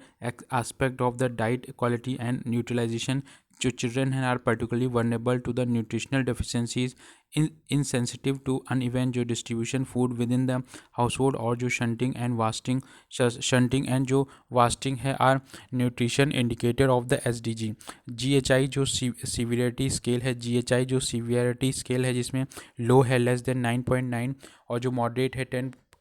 S1: aspect of the diet quality and utilization। जो चिल्ड्रन हैं are particularly vulnerable to the nutritional deficiencies, insensitive to uneven जो distribution food within the household, और जो शंटिंग एंड जो वास्टिंग है are nutrition indicator of the SDG. GHI जो सीवियरिटी स्केल है, जिसमें लो है लेस देन 9.9, और जो मॉडरेट है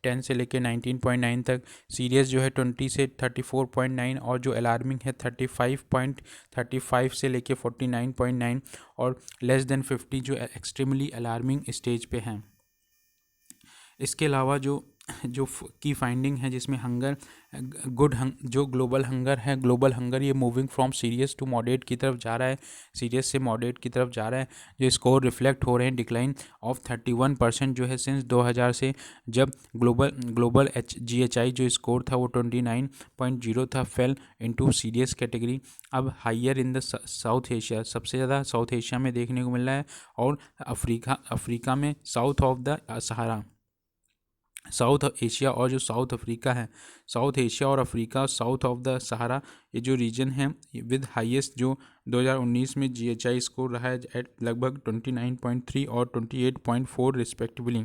S1: 10 से लेके 19.9 तक, सीरियस जो है 20 से 34.9, और जो अलार्मिंग है 35 से लेके 49.9, और लेस देन 50 जो एक्सट्रीमली अलार्मिंग स्टेज पे हैं। इसके अलावा जो की फाइंडिंग है जिसमें हंगर जो ग्लोबल हंगर ये moving from serious to moderate की तरफ जा रहा है, सीरियस से मॉडरेट की तरफ जा रहा है। जो स्कोर रिफ्लेक्ट हो रहे हैं डिक्लाइन ऑफ 31% जो है सिंस 2000 से, जब ग्लोबल जीएचआई जो स्कोर था वो 29.0 था, फेल इनटू सीरियस कैटेगरी। अब higher in the south Asia, सबसे ज़्यादा साउथ एशिया में देखने को मिल रहा है, और अफ्रीका में south of the Sahara, south Asia और जो साउथ अफ्रीका है, साउथ एशिया और Africa south of the Sahara, ये जो रीजन है विद हाईएस्ट जो 2019 में जीएचआई स्कोर रहा है एट लगभग 29.3 और 28.4 रिस्पेक्टिवली,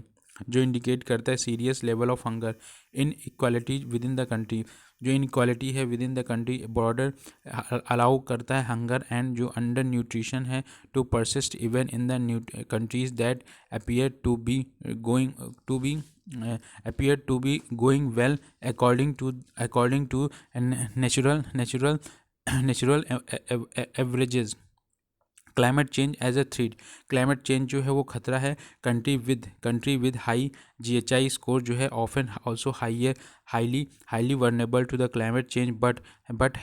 S1: जो इंडिकेट करता है serious level of hunger. Inequality within the country, जो इनक्वालिटी है within the country border allow करता है हंगर एंड जो अंडर न्यूट्रिशन है to persist even in the countries that appear to be going well according to natural averages। Climate change as a threat, climate change जो है वो खतरा है country with high GHI score जो है often also highly vulnerable to the climate change but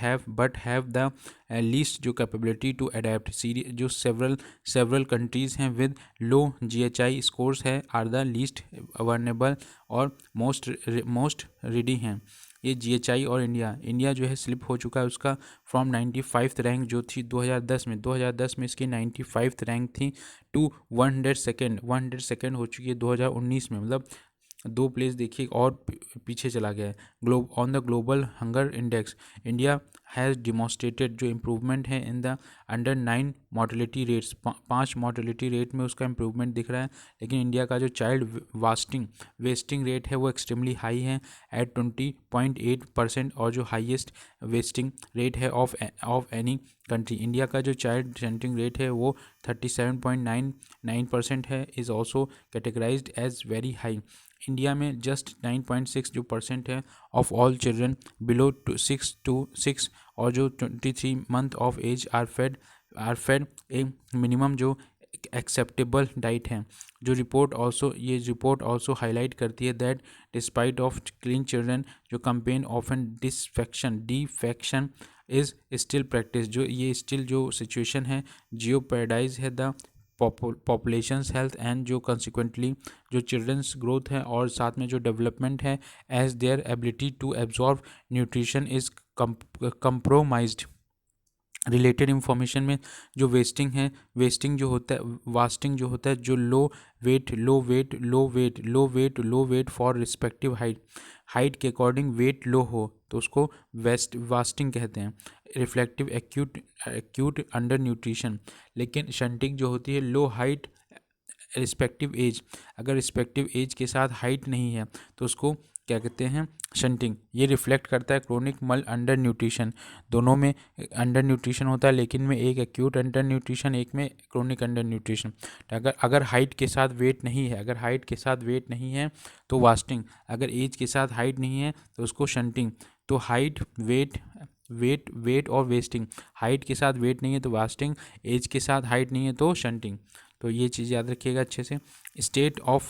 S1: have the least जो कैपेबिलिटी टू अडेप्ट। जो सेवरल कंट्रीज़ हैं विद लो जीएचआई स्कोर्स है आर द लीस्ट वर्नेबल और मोस्ट रेडी हैं। ये जीएचआई और इंडिया जो है स्लिप हो चुका है उसका फ्रॉम 95th रैंक जो थी 2010 में इसकी 95th रैंक थी टू 102nd हो चुकी है 2019 में। मतलब 2 प्लेस देखिए और पीछे चला गया है। On the global hunger index India has demonstrated जो इम्प्रूवमेंट है in the under 9 mortality rates, 5 mortality rate में उसका इम्प्रूवमेंट दिख रहा है। लेकिन इंडिया का जो चाइल्ड वेस्टिंग रेट है वो एक्सट्रीमली हाई है एट 20.8% और जो हाईएस्ट वेस्टिंग रेट है ऑफ एनी कंट्री। इंडिया का जो चाइल्ड सेंटिंग रेट है वो 37.99% है, is also categorized as very high. India में जस्ट 9.6 जो परसेंट है ऑफ ऑल चिल्ड्रन बिलो 6 और जो 23 month of age are fed a minimum जो एक्सेप्टेबल डाइट है। ये रिपोर्ट ऑल्सो हाईलाइट करती है that despite of clean children जो campaign open defecation is still practice, जो ये स्टिल जो सिचुएशन है जियो पैराडाइज है द पॉपुलेशंस हेल्थ एंड जो कंसिक्वेंटली जो चिल्ड्रंस ग्रोथ है और साथ में जो डेवलपमेंट है as their ability to absorb nutrition is compromised. Related information में जो वेस्टिंग जो होता है जो लो वेट फॉर रिस्पेक्टिव हाइट के अकॉर्डिंग वेट लो हो तो उसको वास्टिंग कहते हैं। Reflective acute under nutrition. लेकिन शंटिंग जो होती है लो हाइट रिस्पेक्टिव एज, अगर रिस्पेक्टिव एज के साथ हाइट नहीं है तो उसको क्या कहते हैं, शंटिंग। ये रिफ्लेक्ट करता है क्रोनिक मल अंडर न्यूट्रिशन, दोनों में अंडर न्यूट्रिशन होता है लेकिन में एक एक्यूट अंडर न्यूट्रिशन, एक में क्रोनिक अंडर न्यूट्रिशन। अगर हाइट के साथ वेट नहीं है तो वास्टिंग, अगर एज के साथ हाइट नहीं है तो उसको शंटिंग। तो हाइट वेट और वेस्टिंग, हाइट के साथ वेट नहीं है तो वास्टिंग, एज के साथ हाइट नहीं है तो शंटिंग। तो ये चीज़ याद रखिएगा अच्छे से। State of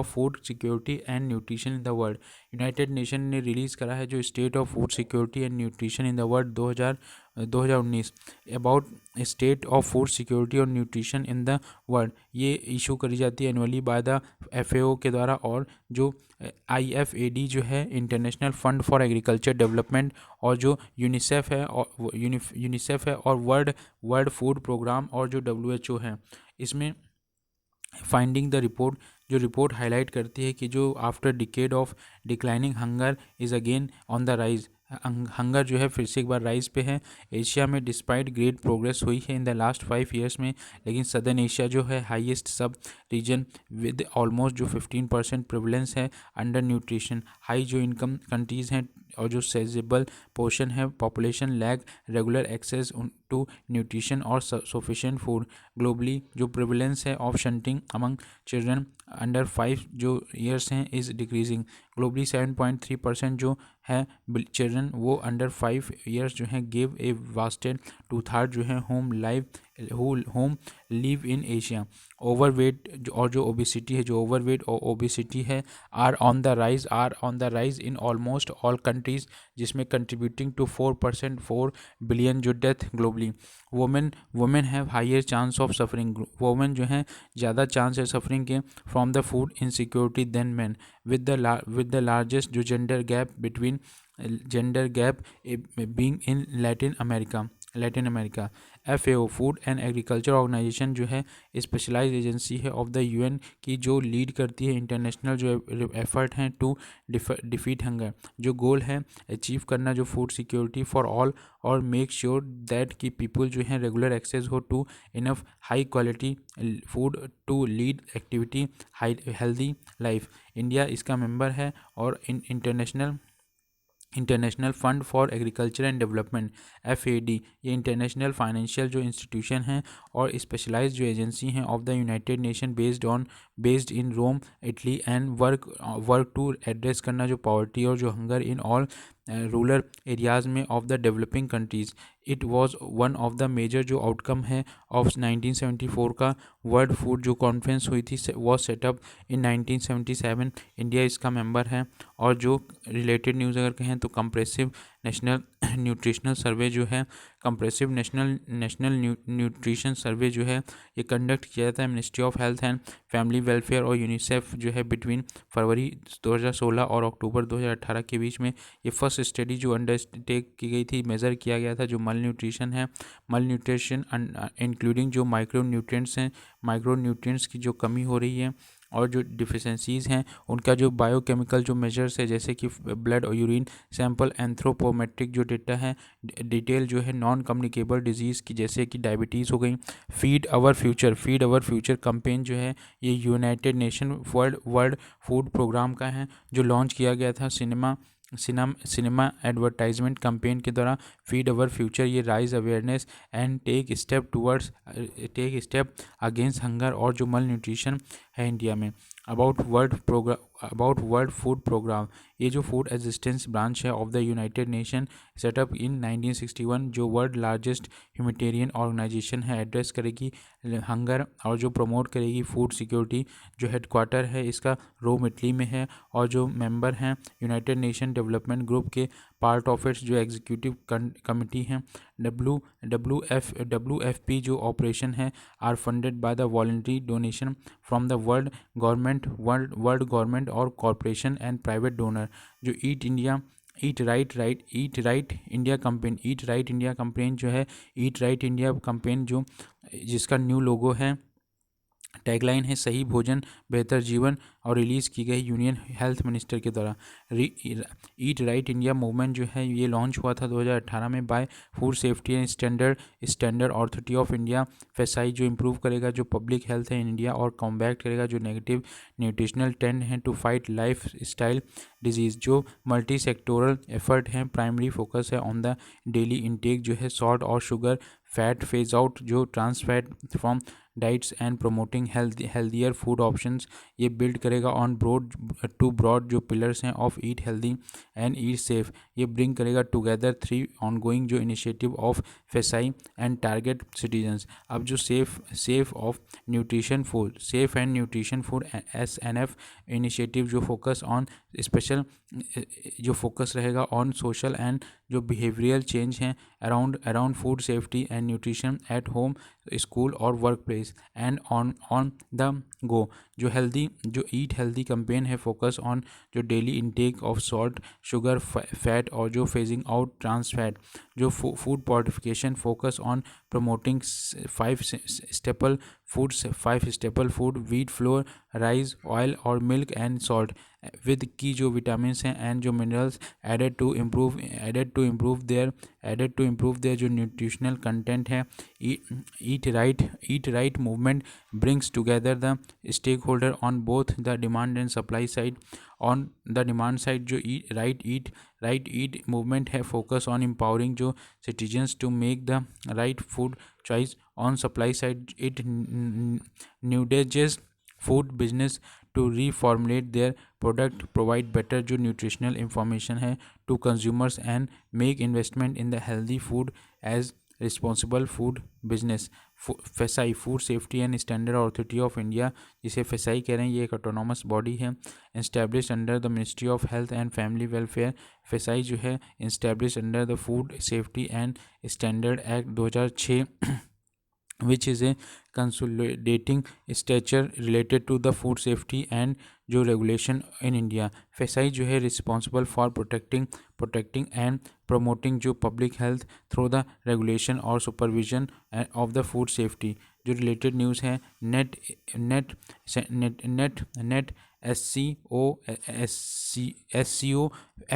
S1: food security and nutrition in the world, united nation ने रिलीज़ करा है जो state of food security and nutrition in the world 2019 about state of food security और न्यूट्रिशन इन द वर्ल्ड। ये इशू करी जाती है एनुअली बाय द FAO के द्वारा, और जो IFAD जो है international fund for agriculture development, और जो यूनिसेफ है और वर्ल्ड फूड प्रोग्राम और जो WHO है। इसमें फाइंडिंग द रिपोर्ट, जो रिपोर्ट हाईलाइट करती है कि जो after decade of declining hunger is again on the rise, hunger जो है फिर से एक बार राइज पे है। एशिया में डिस्पाइट ग्रेट प्रोग्रेस हुई है इन द लास्ट 5 ईयर्स में, लेकिन सदर्न एशिया जो है हाईएस्ट सब रीजन विद ऑलमोस्ट जो 15% प्रिवलेंस है अंडर न्यूट्रिशन। हाई जो इनकम कंट्रीज़ हैं और जो सेजेबल पोर्शन है population lag regular access to nutrition और सफिशिएंट फूड। ग्लोबली जो प्रिवलेंस है of stunting among children under 5 जो ईयर्स हैं इज़ डिक्रीजिंग। ग्लोबली 7.3% जो है चिल्ड्रन वो अंडर 5 ईयर्स जो हैं गिव ए वास्टेड 2/3 जो है home live in Asia. Overweight और जो ओबेसिटी है, जो ओवरवेट और ओबेसिटी है are on the rise in almost all countries, जिसमें कंट्रीब्यूटिंग टू 4 बिलियन जो death globally. Women have higher chance of suffering, women जो हैं ज़्यादा चांस है सफरिंग के from the food insecurity than man, with the largest जो gender gap being in Latin America. FAO food and agriculture organisation जो है स्पेशलाइज्ड एजेंसी है ऑफ द UN की, जो लीड करती है इंटरनेशनल जो एफर्ट हैं टू डिफीट हंगर। जो गोल है अचीव करना जो फूड सिक्योरिटी फॉर ऑल, और मेक श्योर दैट कि पीपल जो हैं रेगुलर एक्सेस हो to enough high quality food to lead activity healthy life. India इसका मेंबर है और international fund for agriculture and development FAD, ये इंटरनेशनल फाइनेंशियल जो इंस्टीट्यूशन हैं और स्पेशलाइज्ड जो एजेंसी हैं of the United nation based in Rome Italy, and work to address करना जो पॉवर्टी और जो हंगर इन ऑल रूरल एरियाज़ में of the developing countries. It was one of the major जो आउटकम है ऑफ 1974 का वर्ल्ड फूड जो कॉन्फ्रेंस हुई थी वॉज सेटअप इन 1977। इंडिया इसका मेंबर है। और जो रिलेटेड न्यूज़ अगर कहें तो कंप्रेसिव नेशनल न्यूट्रिशनल सर्वे जो है, कंप्रेसिव नेशनल न्यूट्रिशन सर्वे जो है ये कंडक्ट किया जाता है ministry of health and family welfare और यूनिसेफ जो है बिटवीन फरवरी 2016 और अक्टूबर 2018 के बीच में। ये फर्स्ट स्टडी जो अंडरटेक की गई थी, मेज़र किया गया था जो मल न्यूट्रिशन इंक्लूडिंग जो माइक्रो न्यूट्रिएंट्स हैं, माइक्रो न्यूट्रिएंट्स की जो कमी हो रही है और जो डिफिशेंसीज़ हैं उनका जो बायोकेमिकल जो मेजर्स है, जैसे कि ब्लड और यूरिन सैंपल, एंथ्रोपोमेट्रिक जो डेटा है, डिटेल जो है नॉन कम्युनिकेबल डिजीज़ की जैसे कि डायबिटीज़ हो गई। फीड आवर फ्यूचर कैंपेन जो है ये united nation world food programme का है, जो लॉन्च किया गया था सिनेमा एडवर्टाइजमेंट कैंपेन के द्वारा। फीड अवर फ्यूचर ये raise awareness and take step against hunger और जो मल न्यूट्रिशन है इंडिया में। अबाउट वर्ल्ड फूड प्रोग्राम, ये जो फूड एसिस्टेंस ब्रांच है of the United Nation set up in 1961, जो वर्ल्ड लार्जेस्ट ह्यूमैनिटेरियन ऑर्गेनाइजेशन है, एड्रेस करेगी हंगर और जो प्रमोट करेगी फूड सिक्योरिटी। जो हेडक्वार्टर है इसका रोम इटली में है, और जो मेंबर हैं यूनाइटेड नेशन डेवलपमेंट ग्रुप के पार्ट ऑफ इट्स जो एग्जीक्यूटिव कमिटी हैं डब्ल्यू एफ पी जो ऑपरेशन है are funded by the voluntary donation from the world government और कॉरपोरेशन एंड प्राइवेट डोनर। जो ईट राइट इंडिया कैंपेन जो है, ईट राइट इंडिया कैंपेन जो जिसका न्यू लोगो है, टैगलाइन है सही भोजन बेहतर जीवन, और रिलीज़ की गई यूनियन हेल्थ मिनिस्टर के द्वारा। ईट राइट इंडिया मूवमेंट जो है ये लॉन्च हुआ था 2018 में by food safety and standard authority of India, facie, जो इम्प्रूव करेगा जो पब्लिक हेल्थ है इन इंडिया और कॉम्बैक्ट करेगा जो नेगेटिव न्यूट्रिशनल ट्रेंड है to fight life style diseases. जो मल्टी सेक्टोरल एफर्ट है, प्राइमरी फोकस है ऑन द डेली इनटेक जो है सॉल्ट और शुगर, फैट फेज आउट जो trans fat from diets and promoting healthier food options. ये बिल्ड करेगा ऑन ब्रॉड जो पिलर्स हैं of eat healthy and eat safe. ये ब्रिंग करेगा टुगेदर 3 ऑनगोइंग जो initiative of FSSAI and target citizens. अब जो safe and nutrition food SNF initiative जो फोकस ऑन स्पेशल जो फोकस रहेगा ऑन सोशल एंड जो बिहेवियरल चेंज हैं around food safety and nutrition at home, school और workplace and on the go. जो ईट हेल्दी कैंपेन है फोकस ऑन जो daily intake of salt, sugar, fat और जो फेजिंग आउट ट्रांस फैट। जो food fortification focus on promoting 5 staple food, wheat flour, rice, oil और milk and salt with key जो विटामिन हैं एंड जो minerals added to improve their जो न्यूट्रिशनल कंटेंट है। Eat right movement brings together the stakeholder on both the demand and supply side. On the demand side जो ईट मूवमेंट है फोकस ऑन एम्पावरिंग जो citizens to make the right food choice. On supply side it nudges food business to reformulate their product, provide better जो nutritional information है to consumers and make investment in the healthy food as responsible food business। Facie food safety and standard authority of India, जिसे फेसाई कह रहे हैं, ये एक ऑटोनॉमस बॉडी है establish under the ministry of health and family welfare. Facie जो है establish under the food safety and standard act 2006 which is a consolidating stature related to the food safety and जो रेगुलेशन इन इंडिया। फेसाई जो है responsible for protecting and promoting जो public health through the regulation और supervision of the food safety. जो रिलेटेड न्यूज़ है net SCO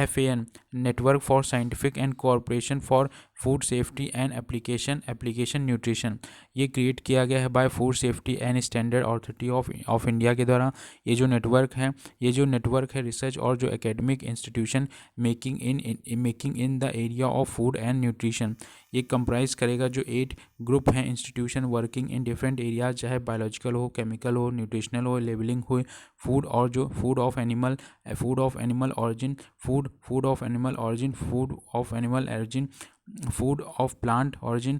S1: FAN network for scientific and cooperation for food safety and application nutrition, ये क्रिएट किया गया है by food safety and standard authority of India के द्वारा। ये जो नेटवर्क है रिसर्च और जो academic institution making in the area of food and nutrition. ये कंप्राइज करेगा जो 8 ग्रुप हैं institution working in different areas, चाहे बायोलॉजिकल हो, केमिकल हो, न्यूट्रिशनल हो, लेबलिंग हो, फूड और जो food of animal origin, food of plant origin,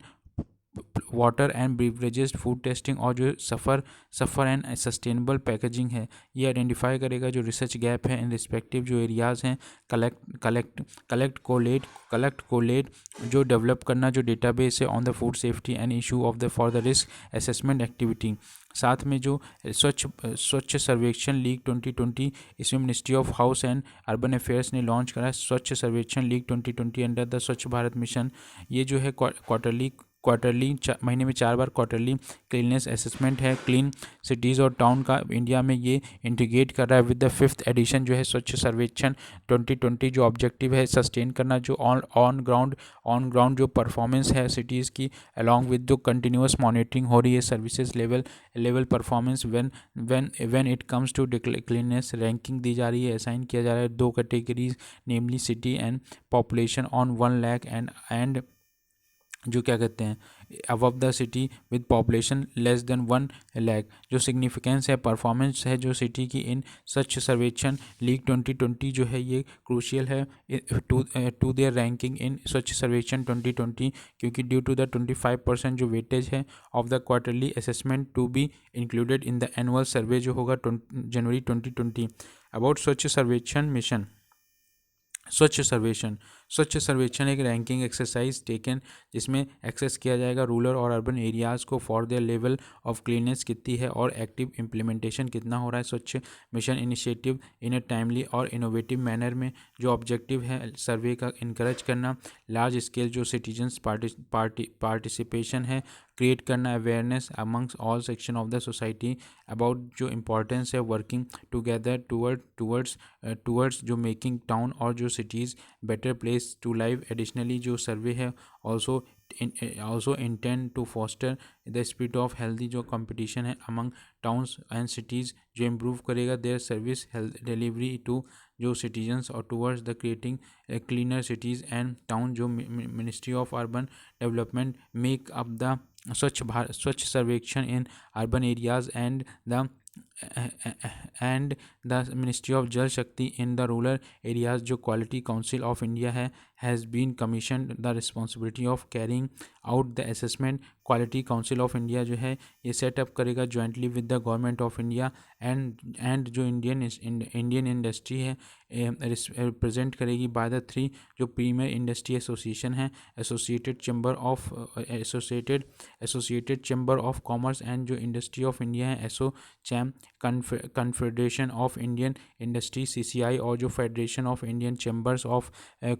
S1: water and beverages, food testing और जो सफ़र एंड सस्टेनेबल पैकेजिंग है। ये आइडेंटिफाई करेगा जो रिसर्च गैप है इन रिस्पेक्टिव जो एरियाज़ हैं। कलेक्ट कोलेट जो डेवलप करना जो डेटाबेस है on the food safety and issue of the for the risk assessment activity. साथ में जो स्वच्छ सर्वेक्षण लीग 2020, इसमें ministry of house and urban affairs ने लॉन्च करा स्वच्छ सर्वेक्षण लीग 2020 अंडर द स्वच्छ भारत मिशन। ये जो है क्वार्टरली महीने में 4 बार क्वार्टरली क्लीननेस असेसमेंट है। क्लीन सिटीज़ और टाउन का इंडिया में ये इंटीग्रेट कर रहा है विद द 5th एडिशन जो है स्वच्छ सर्वेक्षण 2020। जो ऑब्जेक्टिव है सस्टेन करना जो ऑन ग्राउंड जो परफॉर्मेंस है सिटीज़ की, अलॉन्ग विद जो कंटिन्यूस मॉनिटरिंग हो रही है services level performance when it comes to cleanness ranking दी जा रही है, असाइन किया जा रहा है 2 categories, namely city and population on 1 lakh and जो क्या कहते हैं above the city with population less than 1 lakh. जो सिग्निफिकेंस है परफॉर्मेंस है जो सिटी की इन स्वच्छ सर्वेक्षण लीग 2020 जो है ये क्रूशियल है टू देयर रैंकिंग इन स्वच्छ सर्वेक्षण 2020, क्योंकि ड्यू टू द 25% जो वेटेज है of the quarterly assessment to be included in the annual survey जो होगा जनवरी 2020। अबाउट स्वच्छ सर्वेक्षण मिशन। स्वच्छ सर्वेक्षण एक रैंकिंग एक्सरसाइज टेकन जिसमें एक्सेस किया जाएगा रूरल और अर्बन एरियाज़ को for their level of cleanness कितनी है और एक्टिव इम्प्लीमेंटेशन कितना हो रहा है Swachh mission initiative in a timely और इनोवेटिव मैनर में। जो ऑब्जेक्टिव है सर्वे का इनकरेज करना, लार्ज स्केल जो सिटीजन्स पार्टिसिपेशन है क्रिएट करना, awareness amongst all section of the society about जो इम्पोर्टेंस है वर्किंग टुगेदर टूवर्ड्स जो मेकिंग टाउन और जो cities better place to live. Additionally जो सर्वे है also intend to foster the spirit of healthy जो competition है among towns and cities जो improve करेगा their service health delivery to जो citizens और towards the creating cleaner cities and town जो Ministry of Urban Development make up the स्वच्छ सर्वेक्षण in urban areas and the Ministry of Jal Shakti in the rural areas जो Quality Council of India है has been commissioned the responsibility of carrying out the assessment। Quality council of India जो है ये सेटअप करेगा jointly with the government of India and जो इंडियन इंडस्ट्री है रिप्रेजेंट करेगी बाय द 3 जो प्रीमियर इंडस्ट्री एसोसिएशन है, associated chamber of commerce and जो इंडस्ट्री ऑफ इंडिया है एसो charm, confederation of Indian industry CCI और जो federation of Indian chambers of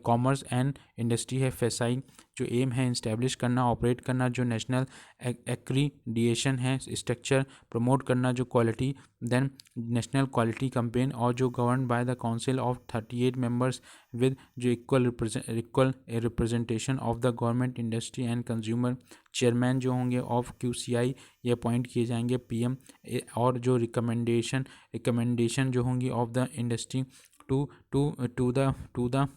S1: commerce and industry है फेसाई। जो एम है इस्टेब्लिश करना ऑपरेट करना जो नेशनल एक्रीडिएशन है स्ट्रक्चर प्रमोट करना जो quality then national quality campaign और जो govern by the council of 38 members with जो equal representation of the government industry and consumer. Chairman जो होंगे ऑफ क्यूसीआई ये अपॉइंट किए जाएंगे पीएम और जो रिकमेंडेशन जो होंगी of the industry to the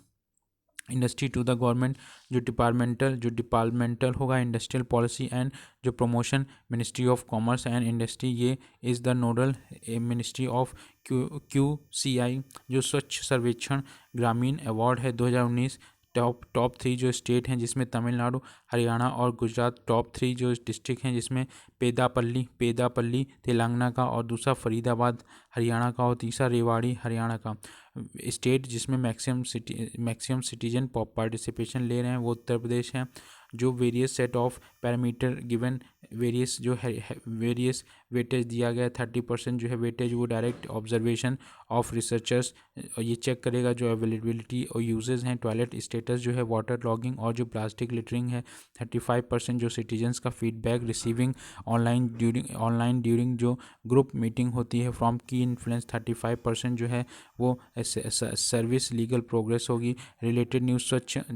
S1: industry to the government. जो डिपार्टमेंटल होगा इंडस्ट्रियल पॉलिसी एंड जो promotion ministry of commerce and industry ये is the nodal ministry of QCI. जो स्वच्छ सर्वेक्षण ग्रामीण अवार्ड है 2019 टॉप 3 जो स्टेट हैं जिसमें तमिलनाडु हरियाणा और गुजरात, टॉप 3 जो डिस्ट्रिक्ट हैं जिसमें पेदापल्ली तेलंगाना का और दूसरा फरीदाबाद हरियाणा का और तीसरा रेवाड़ी हरियाणा का। स्टेट जिसमें मैक्सिमम सिटीजन पार्टिसिपेशन ले रहे हैं वो उत्तर प्रदेश है। जो various set of parameter given various जो है वेरियस वेटेज दिया गया 30% जो है वेटेज वो डायरेक्ट ऑब्जर्वेशन ऑफ रिसर्चर्स ये चेक करेगा। जो अवेलेबिलिटी और यूजेस हैं टॉयलेट स्टेटस जो है वाटर लॉगिंग और जो प्लास्टिक लिटरिंग है 35% जो सिटीजन्स का फीडबैक रिसीविंग ऑनलाइन ड्यूरिंग जो ग्रुप मीटिंग होती है फ्रॉम की इन्फ्लुएंस 35% जो है वो सर्विस लीगल प्रोग्रेस होगी। रिलेटेड न्यूज़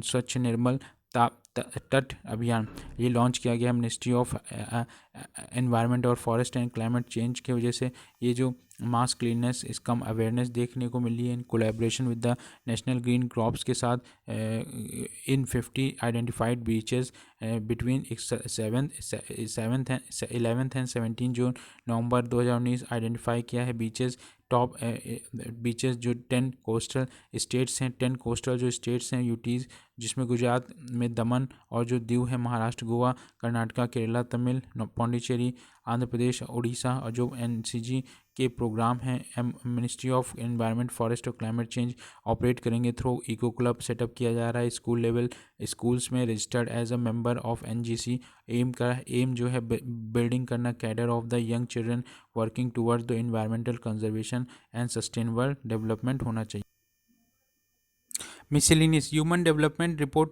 S1: स्वच्छ निर्मल तट अभियान ये लॉन्च किया गया मिनिस्ट्री ऑफ एनवायरनमेंट और फॉरेस्ट एंड क्लाइमेट चेंज की वजह से ये जो मास क्लीननेस इसका अवेयरनेस देखने को मिली है इन collaboration with the national green crops के साथ इन 50 identified beaches between 11th and 17 June November 2019 identify किया है बीचेस टॉप बीचेस जो 10 कोस्टल स्टेट्स हैं 10 कोस्टल जो स्टेट्स हैं यूटीज़ जिसमें गुजरात में दमन और जो दीव है महाराष्ट्र गोवा कर्नाटका केरला तमिल पौंडीचेरी आंध्र प्रदेश उड़ीसा और जो एनसीजी के प्रोग्राम हैं मिनिस्ट्री ऑफ एनवायरनमेंट फॉरेस्ट और क्लाइमेट चेंज ऑपरेट करेंगे थ्रू इको क्लब सेटअप किया जा रहा है स्कूल लेवल स्कूल्स में registered as a member of NGC. Aim जो है बिल्डिंग करना cadre of the young children working towards the environmental conservation and sustainable development होना चाहिए। मिसलिनियस ह्यूमन डेवलपमेंट रिपोर्ट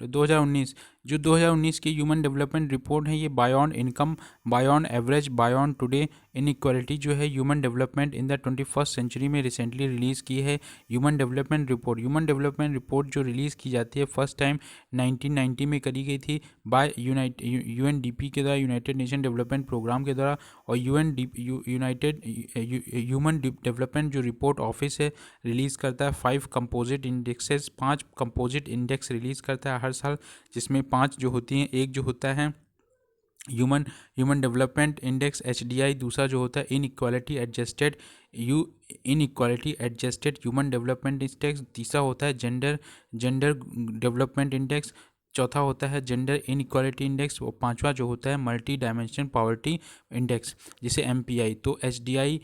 S1: 2019 जो 2019 की ह्यूमन डेवलपमेंट रिपोर्ट है ये beyond income, beyond average, beyond today inequality जो है human development in the 21st century में रिसेंटली रिलीज़ की है human development report. Human development report जो रिलीज़ की जाती है फर्स्ट टाइम 1990 में करी गई थी बाय यूएनडीपी के द्वारा, यूनाइटेड नेशन डेवलपमेंट प्रोग्राम के द्वारा, और यूनाइटेड ह्यूमन डेवलपमेंट जो रिपोर्ट ऑफिस है रिलीज़ करता है 5 composite indexes, 5 composite index release करता है हर साल, जिसमें 5 जो होती हैं, एक जो होता है ह्यूमन डेवलपमेंट इंडेक्स HDI, दूसरा जो होता है inequality adjusted human development index, तीसरा होता है जेंडर डेवलपमेंट इंडेक्स, चौथा होता है जेंडर इनइक्वालिटी इंडेक्स, और पांचवा जो होता है मल्टी डायमेंशन पॉवर्टी इंडेक्स जिसे MPI। तो HDI,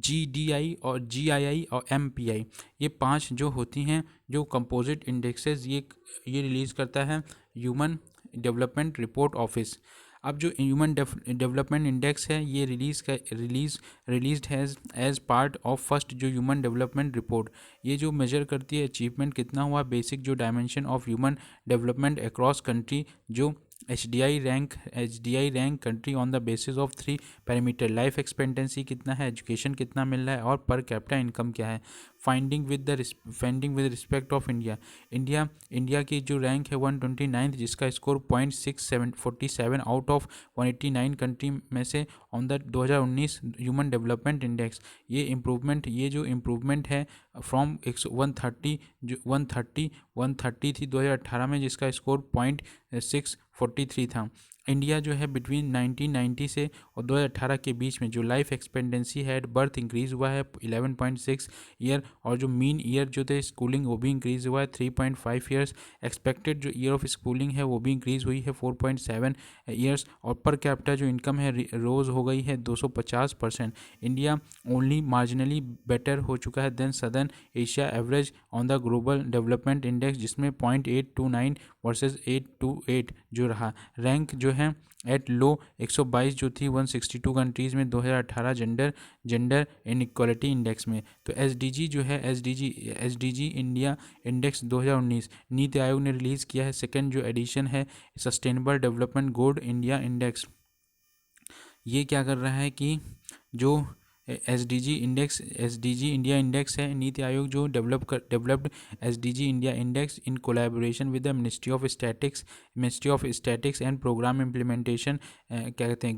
S1: GDI और GII और MPI, ये 5 जो होती हैं जो कंपोजिट इंडेक्सेस ये रिलीज़ करता है ह्यूमन डेवलपमेंट रिपोर्ट ऑफिस। अब जो ह्यूमन डेवलपमेंट इंडेक्स है ये released has as part of first जो ह्यूमन डेवलपमेंट रिपोर्ट, ये जो मेजर करती है अचीवमेंट कितना हुआ, बेसिक जो dimension of human development across country, जो HDI rank country on the basis of 3 parameter, life expectancy कितना है, एजुकेशन कितना मिल रहा है, और पर कैपिटा इनकम क्या है। Finding with respect of India की जो रैंक है 129, जिसका स्कोर 0.6747 आउट ऑफ 189 कंट्री में से on the 2019 human development index. ये जो इम्प्रूवमेंट है फ्रॉम 130 जो 130 थी 2018 में, जिसका स्कोर 0.643 था। इंडिया जो है बिटवीन 1990 से और 2018 के बीच में जो लाइफ एक्सपेक्टेंसी है बर्थ इंक्रीज़ हुआ है 11.6 ईयर, और जो मीन ईयर जो थे स्कूलिंग वो भी इंक्रीज़ हुआ है 3.5 ईयर्स। एक्सपेक्टेड जो ईयर ऑफ स्कूलिंग है वो भी इंक्रीज़ हुई है 4.7 ईयर्स, और पर कैपिटा जो इनकम है रोज़ हो गई है 250%। इंडिया ओनली मार्जिनली बेटर हो चुका है than southern Asia average on the global development index, जिसमें 0.829 वर्सेस 828 जो रहा। रैंक जो है एट लो 122 जो थी 162 कंट्रीज़ में 2018 जेंडर इनइक्वालिटी इंडेक्स में। तो SDG जो है SDG India index 2019 NITI Aayog ने रिलीज़ किया है, सेकेंड जो एडिशन है sustainable development gold India index. ये क्या कर रहा है कि जो SDG इंडिया इंडेक्स है, नीति आयोग जो developed SDG India index in collaboration with the ministry of statics and programme implementation, क्या कहते हैं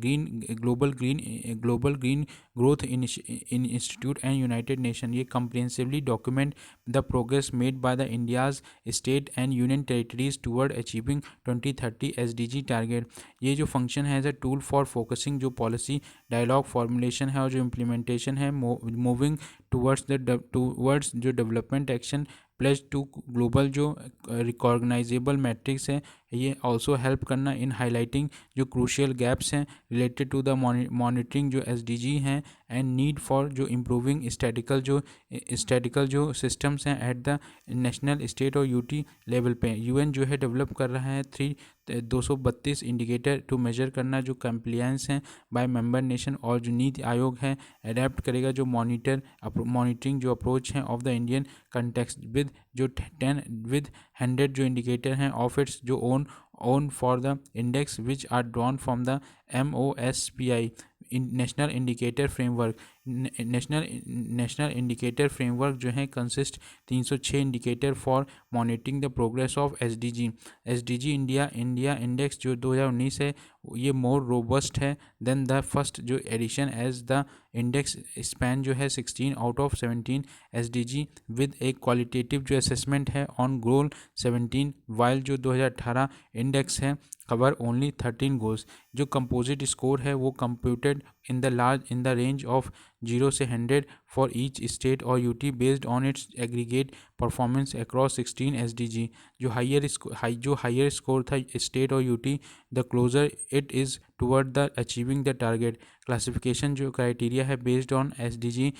S1: Global Green Growth Institute and United Nation. ये comprehensively document the progress made by the India's state and union territories toward achieving 2030 SDG target. ये जो फंक्शन है as a tool for focusing जो पॉलिसी डायलॉग फॉर्मुलेशन है और जो इम्प्लीमेंटेशन है मूविंग टूवर्ड्स जो development action pledge to global जो रिकॉग्नाइजेबल मैट्रिक्स है। ये ऑल्सो हेल्प करना इन हाईलाइटिंग जो क्रूशियल गैप्स हैं रिलेटेड टू द मॉनिटरिंग जो SDG हैं एंड नीड फॉर जो इम्प्रूविंग स्टैटिकल जो सिस्टम्स हैं एट द नेशनल स्टेट और UT लेवल पे। UN जो है डेवलप कर रहा है 232 इंडिकेटर टू मेजर करना जो कंप्लायंस हैं बाय मेंबर नेशन, और जो नीति आयोग है अडेप्ट करेगा जो मॉनिटरिंग जो अप्रोच है of the Indian context with जो 100 जो इंडिकेटर हैं ऑफ इट्स जो own for the index which are drawn from the MOSPI national indicator framework जो है consist 306 indicator for monitoring the progress of SDG India index जो 2019 है ये मोर रोबस्ट है देन द फर्स्ट जो edition as the index span जो है 16 आउट ऑफ 17 SDG विद एक क्वालिटेटिव जो असेसमेंट है ऑन गोल 17, वाइल जो 2018 इंडेक्स है कवर ओनली 13 गोल्स। जो कंपोजिट स्कोर है वो computed in the range of 0 से 100 फॉर ईच स्टेट और UT based on its aggregate performance across 16 SDG। जो हायर स्कोर था स्टेट और UT the closer it is toward the achieving the target. Classification जो क्राइटेरिया है based on SDG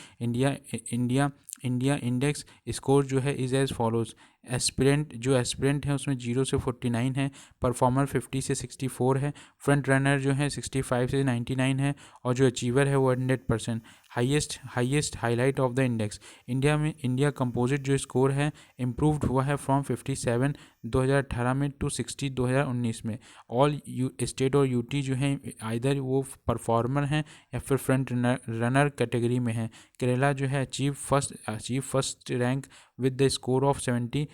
S1: India index score जो है इज़ एज फॉलोज। एस्पिरेंट है उसमें 0 से 49 है, परफॉर्मर 50 से 64 है, फ्रंट रनर जो है 65 से 99 है, और जो अचीवर है वो 100%। Highest highlight of the index India composite जो स्कोर है इम्प्रूव्ड हुआ है फ्रॉम 57 2018 में टू 60 2019 में। ऑल स्टेट और यूटी जो हैं आइदर वो परफॉर्मर हैं या फिर फ्रंट रनर कैटेगरी में हैं। केरला जो है achieve first rank with the score of 70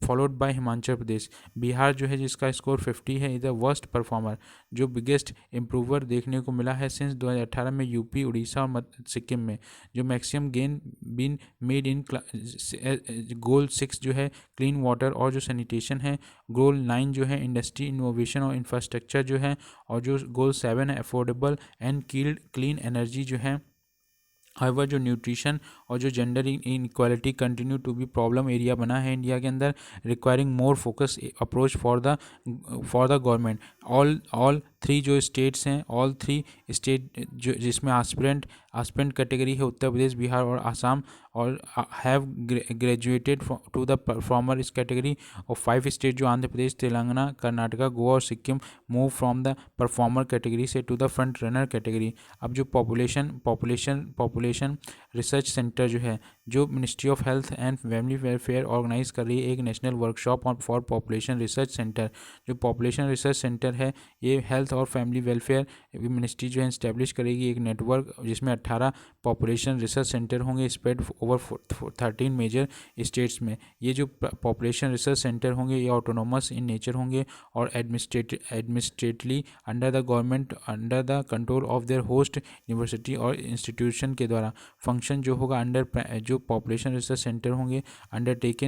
S1: followed by Himachal Pradesh. Bihar जो है जिसका स्कोर 50 है, इज द वर्स्ट परफॉर्मर। जो बिगेस्ट इम्प्रूवर देखने को मिला है सिंस 2018 में यूपी, उड़ीसा और सिक्किम में। जो maximum gain been made in goal 6 जो है क्लीन वाटर और जो सैनिटेशन है, गोल 9 जो है इंडस्ट्री इनोवेशन और इंफ्रास्ट्रक्चर जो है, और जो गोल 7 है अफोर्डेबल एंड क्लीन एनर्जी जो है। हाइवर जो न्यूट्रिशन और जो gender inequality continue to be problem area बना है इंडिया के अंदर, requiring more focus approach for the government. All three जो स्टेट्स हैं, ऑल थ्री स्टेट जो जिसमें आस्पिरेंट कैटेगरी है उत्तर प्रदेश, बिहार और आसाम, और have graduated to the performer इस कैटेगरी। और 5 स्टेट जो आंध्र प्रदेश, तेलंगाना, कर्नाटका, गोवा और Sikkim move from the performer category से to the front runner category. अब जो पॉपुलेशन रिसर्च सेंटर जो है, जो ministry of health and family welfare organise कर रही है एक national workshop on for population research centre. जो पॉपुलेशन रिसर्च सेंटर है ये हेल्थ और फैमिली वेलफेयर मिनिस्ट्री जो है इस्टेब्लिश करेगी एक नेटवर्क, जिसमें 18 पॉपुलेशन रिसर्च सेंटर होंगे स्प्रेड ओवर 13 मेजर स्टेट्स में। ये जो पॉपुलेशन रिसर्च सेंटर होंगे ये ऑटोनोमस इन नेचर होंगे और administratively under the government, under the control of their host university और इंस्टीट्यूशन के द्वारा। फंक्शन जो होगा अंडर जो पॉपुलेशन रिसर्च सेंटर होंगे undertake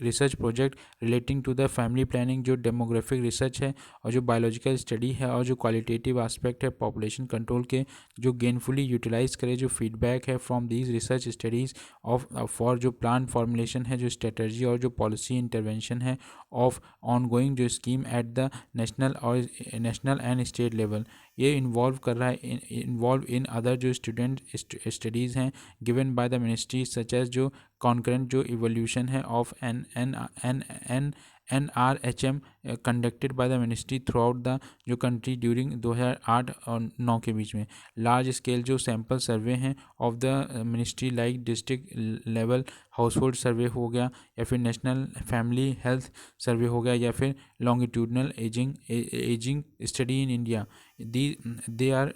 S1: research project relating to the family planning, जो डेमोग्राफिक रिसर्च है और जो बायोलॉजिकल स्टडी है और जो क्वालिटेटिव एस्पेक्ट है पॉपुलेशन कंट्रोल के, जो गेनफुली यूटिलाइज करे जो फीडबैक है from these research studies of for जो प्लान फॉर्मुलेशन है, जो स्ट्रेटजी और जो पॉलिसी इंटरवेंशन है ऑफ ऑनगोइंग जो scheme at the national and state level. ये इन्वॉल्व कर रहा है इन्वॉल्व इन अदर जो स्टूडेंट स्टडीज़ हैं given by the ministry such as जो कॉन्करेंट जो इवोल्यूशन है of NRHM conducted by the ministry throughout the जो कंट्री ड्यूरिंग 2008 और 9 के बीच में। लार्ज स्केल जो सैम्पल सर्वे हैं of the ministry like district level house hold सर्वे हो गया, या फिर नेशनल फैमिली हेल्थ सर्वे हो गया, या फिर longitudinal ageing study in India. They are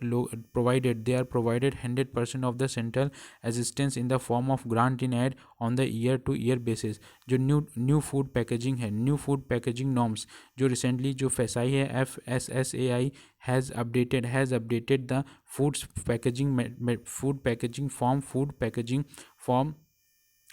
S1: provided 100% of the central assistance in the form of grant in aid on the year to year basis। जो न्यू फूड पैकेजिंग है, न्यू फूड पैकेजिंग नॉर्म्स जो रिसेंटली जो FSSAI है, FSSAI has updated the food packaging form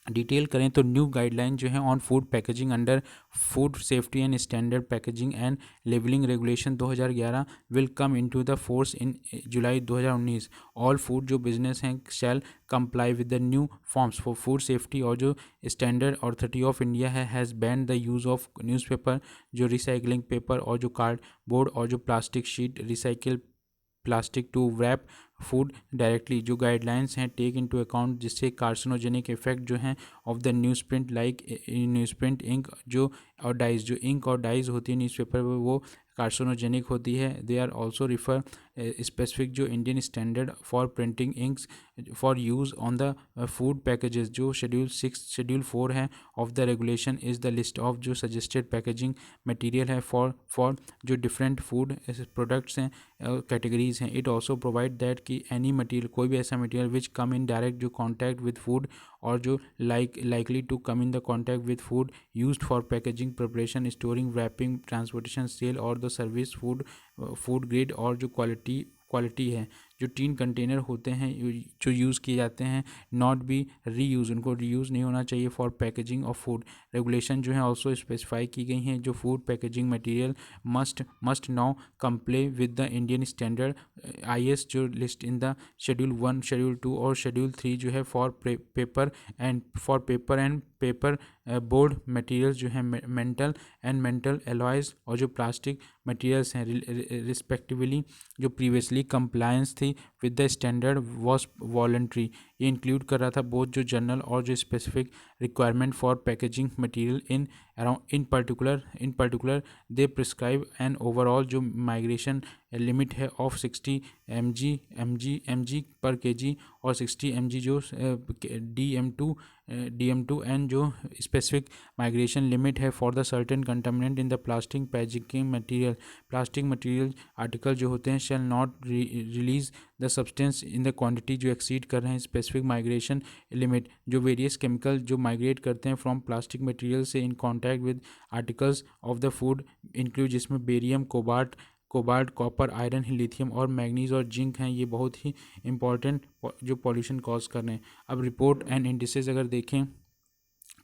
S1: detail करें तो न्यू गाइडलाइन जो है on food packaging under food safety and standard packaging and labelling regulation 2011 will come into the force in July 2019। All food जो बिजनेस हैं शैल comply with the new forms for food safety. और जो स्टैंडर्ड अथॉरिटी ऑफ इंडिया है has band the use of newspaper, जो रिसाइकलिंग पेपर और जो कार्डबोर्ड और जो plastic sheet recycle plastic to wrap food directly. जो गाइडलाइंस हैं टेक इनटू अकाउंट जिससे कार्सिनोजेनिक इफेक्ट जो हैं of the newsprint like newsprint ink जो और डाइज, जो इंक और डाइज होती है न्यूज़पेपर पर वो कार्सिनोजेनिक होती है। They are also refer specific जो Indian standard for printing inks for use on the food packages. जो शेड्यूल 4 है of the regulation is the list of जो सजेस्टेड पैकेजिंग मटेरियल है फॉर जो डिफरेंट फूड प्रोडक्ट्स हैं कैटेगरीज हैं। इट ऑल्सो प्रोवाइड दैट कि एनी मटेरियल कोई भी ऐसा मटेरियल विच कम इन डायरेक्ट जो कॉन्टैक्ट विद फूड और जो likely to come in the contact with food used for packaging, preparation, storing, wrapping, transportation, sale और the service food grade और जो क्वालिटी है। जो टीन कंटेनर होते हैं जो यूज़ किए जाते हैं नॉट बी रीयूज़, उनको रीयूज़ नहीं होना चाहिए for packaging of food. Regulation जो है ऑल्सो स्पेसिफाई की गई हैं जो food packaging material must now comply with the Indian standard IS जो list in the schedule 1, schedule 2 और शेड्यूल 3 जो है for paper and paper board materials जो है मेंटल एलॉयज़ और जो प्लास्टिक मटेरियल्स हैं रिस्पेक्टिवली। जो प्रीवियसली कंप्लायंस थी with the standard was voluntary. ये इंक्लूड कर रहा था बोथ जो जनरल और जो specific requirement for packaging material in around in particular they prescribe an overall जो माइग्रेशन लिमिट है ऑफ 60 mg पर kg और 60 mg जो DM2 एंड जो स्पेसिफिक माइग्रेशन लिमिट है for the certain contaminant in the plastic packaging material. Plastic material article जो होते हैं shall not release the substance in the quantity जो एक्सीड कर रहे हैं स्पेसिफिक माइग्रेशन लिमिट। जो वेरियस केमिकल जो माइग्रेट करते हैं फ्रॉम प्लास्टिक मटेरियल से in contact with articles of the food include जिसमें barium cobalt copper iron lithium और मैग्नीज और जिंक हैं। ये बहुत ही इंपॉर्टेंट जो पॉल्यूशन कॉज कर रहे हैं। अब रिपोर्ट एंड इंडिसेस अगर देखें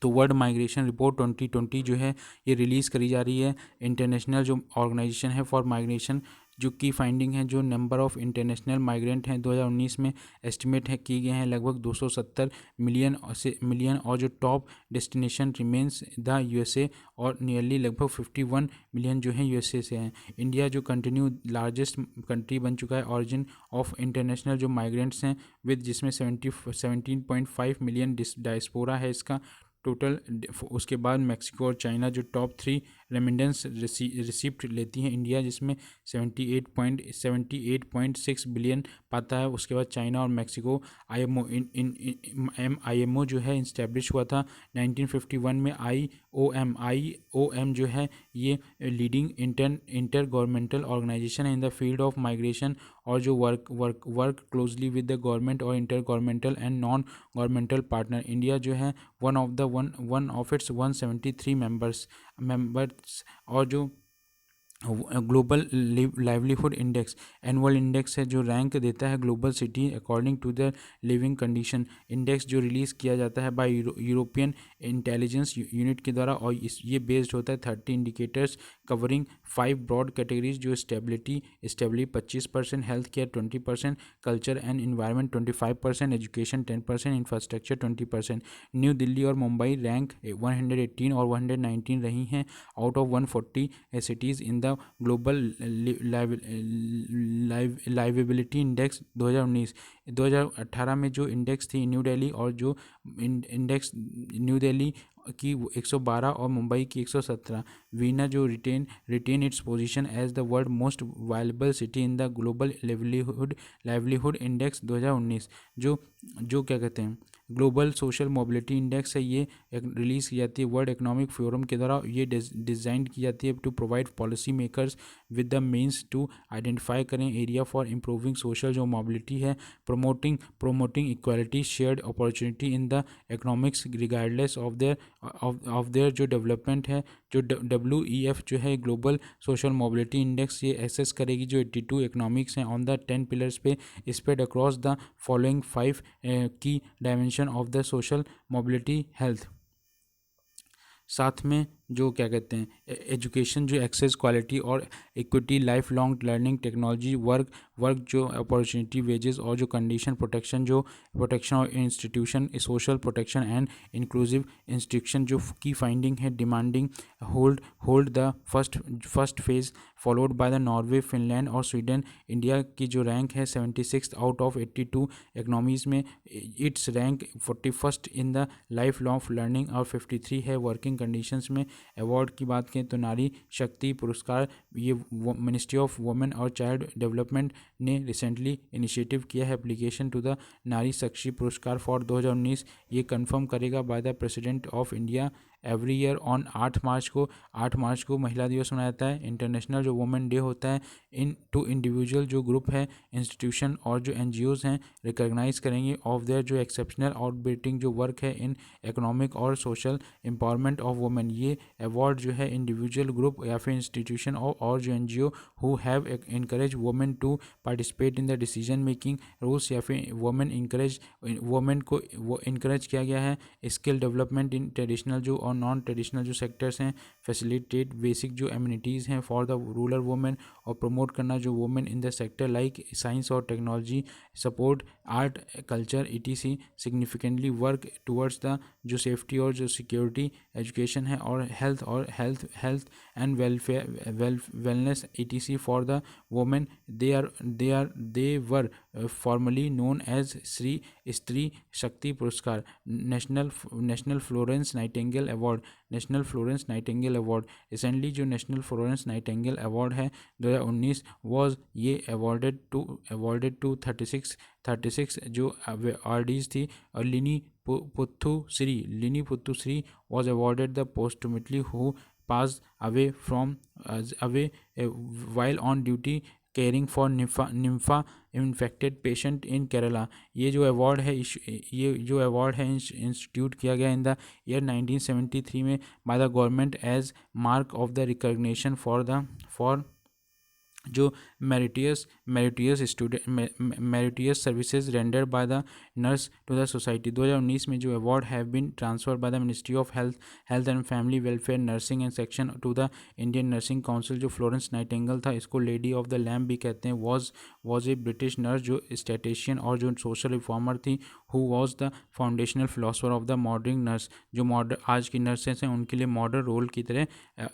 S1: तो वर्ल्ड माइग्रेशन रिपोर्ट 2020 जो है ये रिलीज़ करी जा रही है। इंटरनेशनल जो ऑर्गेनाइजेशन है फॉर माइग्रेशन जो की फाइंडिंग है जो नंबर ऑफ इंटरनेशनल माइग्रेंट हैं 2019 में एस्टिमेट है किए गए हैं लगभग 270 मिलियन और जो top destination remains the USA और नियरली लगभग 51 मिलियन जो हैं यूएसए से हैं। इंडिया जो कंटिन्यू लार्जेस्ट कंट्री बन चुका है ऑरिजिन ऑफ इंटरनेशनल जो माइग्रेंट्स हैं विद जिसमें 17.5 मिलियन डायस्पोरा है इसका टोटल। उसके बाद मैक्सिको और चाइना जो टॉप 3 रेमिटेंस रिसिप्ट लेती हैं इंडिया जिसमें 78.6 बिलियन पाता है। उसके बाद चाइना और मैक्सिको IMO जो है इस्टेब्लिश हुआ था 1951 में। IOM जो है ये लीडिंग इंटर गवर्नमेंटल ऑर्गेनाइजेशन है in the field of migration और जो work closely with the government और inter governmental and non governmental partner. India जो है वन ऑफ इट्स 173 मेंबर्स और जो global livelihood index annual index है जो रैंक देता है global city according to the living condition. Index जो रिलीज़ किया जाता है बाय यूरोपियन इंटेलिजेंस यूनिट के द्वारा और ये बेस्ड होता है 30 इंडिकेटर्स कवरिंग 5 ब्रॉड कैटेगरीज जो stability 25%, health care 20%, culture and environment 25%, education 10%, infrastructure 20%। New Delhi और मुंबई रैंक 118 और 119 रही हैं out of 140 cities in the global liveability index 2018 में जो इंडेक्स थी न्यू दिल्ली और जो इंडेक्स न्यू दिल्ली की 112 और मुंबई की 117। वीना जो retain its position as the world most liveable city in the global livelihood index 2019 जो क्या कहते हैं ग्लोबल सोशल मोबिलिटी इंडेक्स है। ये रिलीज़ की जाती है वर्ल्ड इकोनॉमिक फोरम के द्वारा। ये डिज़ाइन की जाती है to provide policy makers with the means to identify करें एरिया फॉर इम्प्रूविंग सोशल जो मोबिलिटी है promoting equality shared opportunity in the economics regardless of their जो डेवलपमेंट है। जो WEF जो है ग्लोबल सोशल मोबिलिटी इंडेक्स ये एसेस करेगी जो 82 इकोनॉमिक्स हैं ऑन द 10 पिलर्स पे spread across the following 5 key dimension of the social mobility health. साथ में जो क्या कहते हैं एजुकेशन जो एक्सेस क्वालिटी और equity life long learning technology work जो अपॉर्चुनिटी वेजेस और जो कंडीशन प्रोटेक्शन और institution social protection and inclusive institution जो की फाइंडिंग है demanding hold the first phase followed by the Norway Finland और स्वीडन। इंडिया की जो रैंक है 76 आउट ऑफ 82 इकनॉमीज़ में it's rank 41 in the life long learning और 53 है वर्किंग कंडीशंस में। अवार्ड की बात करें तो नारी शक्ति पुरस्कार ये मिनिस्ट्री ऑफ वुमेन और चाइल्ड डेवलपमेंट ने रिसेंटली इनिशिएटिव किया है एप्लीकेशन टू द नारी शक्ति पुरस्कार फॉर 2019। ये कंफर्म करेगा bye the president of India every year on 8 मार्च को महिला दिवस मनाया जाता है। इंटरनेशनल जो वुमेन डे होता है इन टू इंडिविजुअल जो ग्रुप है इंस्टीट्यूशन और जो NGOs हैं रिकॉग्नाइज करेंगे ऑफ देयर जो एक्सेप्शनल और बेटिंग जो वर्क है इन इकोनॉमिक और सोशल एम्पावरमेंट ऑफ वुमेन। ये अवार्ड जो है इंडिविजुअल ग्रुप या फिर इंस्टीट्यूशन और जो NGO who have encourage women to participate in the decision making rules या फिर वुमेन को वो इनकरेज किया गया है स्किल डेवलपमेंट इन ट्रेडिशनल जो और नॉन ट्रेडिशनल जो सेक्टर्स हैं फैसिलिटेट बेसिक जो एम्यूनिटीज़ हैं फॉर द रूरल वुमेन और प्रमोट करना जो women in the sector like science और technology support art culture ETC significantly work towards the जो सेफ्टी और जो सिक्योरिटी एजुकेशन है और health and wellness ETC for the women. They were formerly known as Stree Shakti Puraskar national Florence Nightingale award, national Florence Nightingale award. Recently जो नेशनल फ्लोरेंस नाइटिंगेल अवार्ड है 2019 वॉज ये अवॉर्डेड टू 36 जो अवार्डीज थी। और Lini Puthussery was awarded the posthumously who passed away while on duty caring for nympha infected patient in Kerala। ये जो अवार्ड है इंस्टीट्यूट किया गया इन द ईयर 1973 में by the government as mark of the recognition for जो meritorious services rendered by the nurse to the society. 2019 में जो award have been transfer by the ministry of health and family welfare nursing and section to the Indian nursing council. जो फ्लोरेंस नाइटिंगेल था, इसको लेडी ऑफ द लैम्प भी कहते हैं, वॉज ए ब्रिटिश नर्स जो स्टैटिशियन और जो सोशल रिफॉर्मर थी, who was the foundational philosopher of the modern nurse. जो आज की नर्सेस हैं उनके लिए मॉडर्न रोल की तरह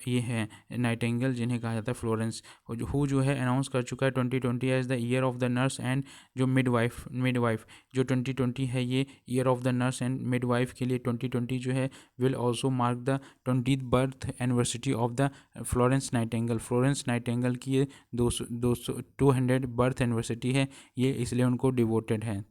S1: ये है नाइटिंगेल, जिन्हें कहा जाता है फ्लोरेंस। हु जो है अनाउंस कर चुका है 2020 as the year of the nurse and जो मिडवाइफ जो 2020 है ये year of the nurse and midwife के लिए 2020 जो है will also mark the 20th birth anniversary of the Florence Nightingale की ये 200 बर्थ एनिवर्सरी है, ये इसलिए उनको डिवोटेड है।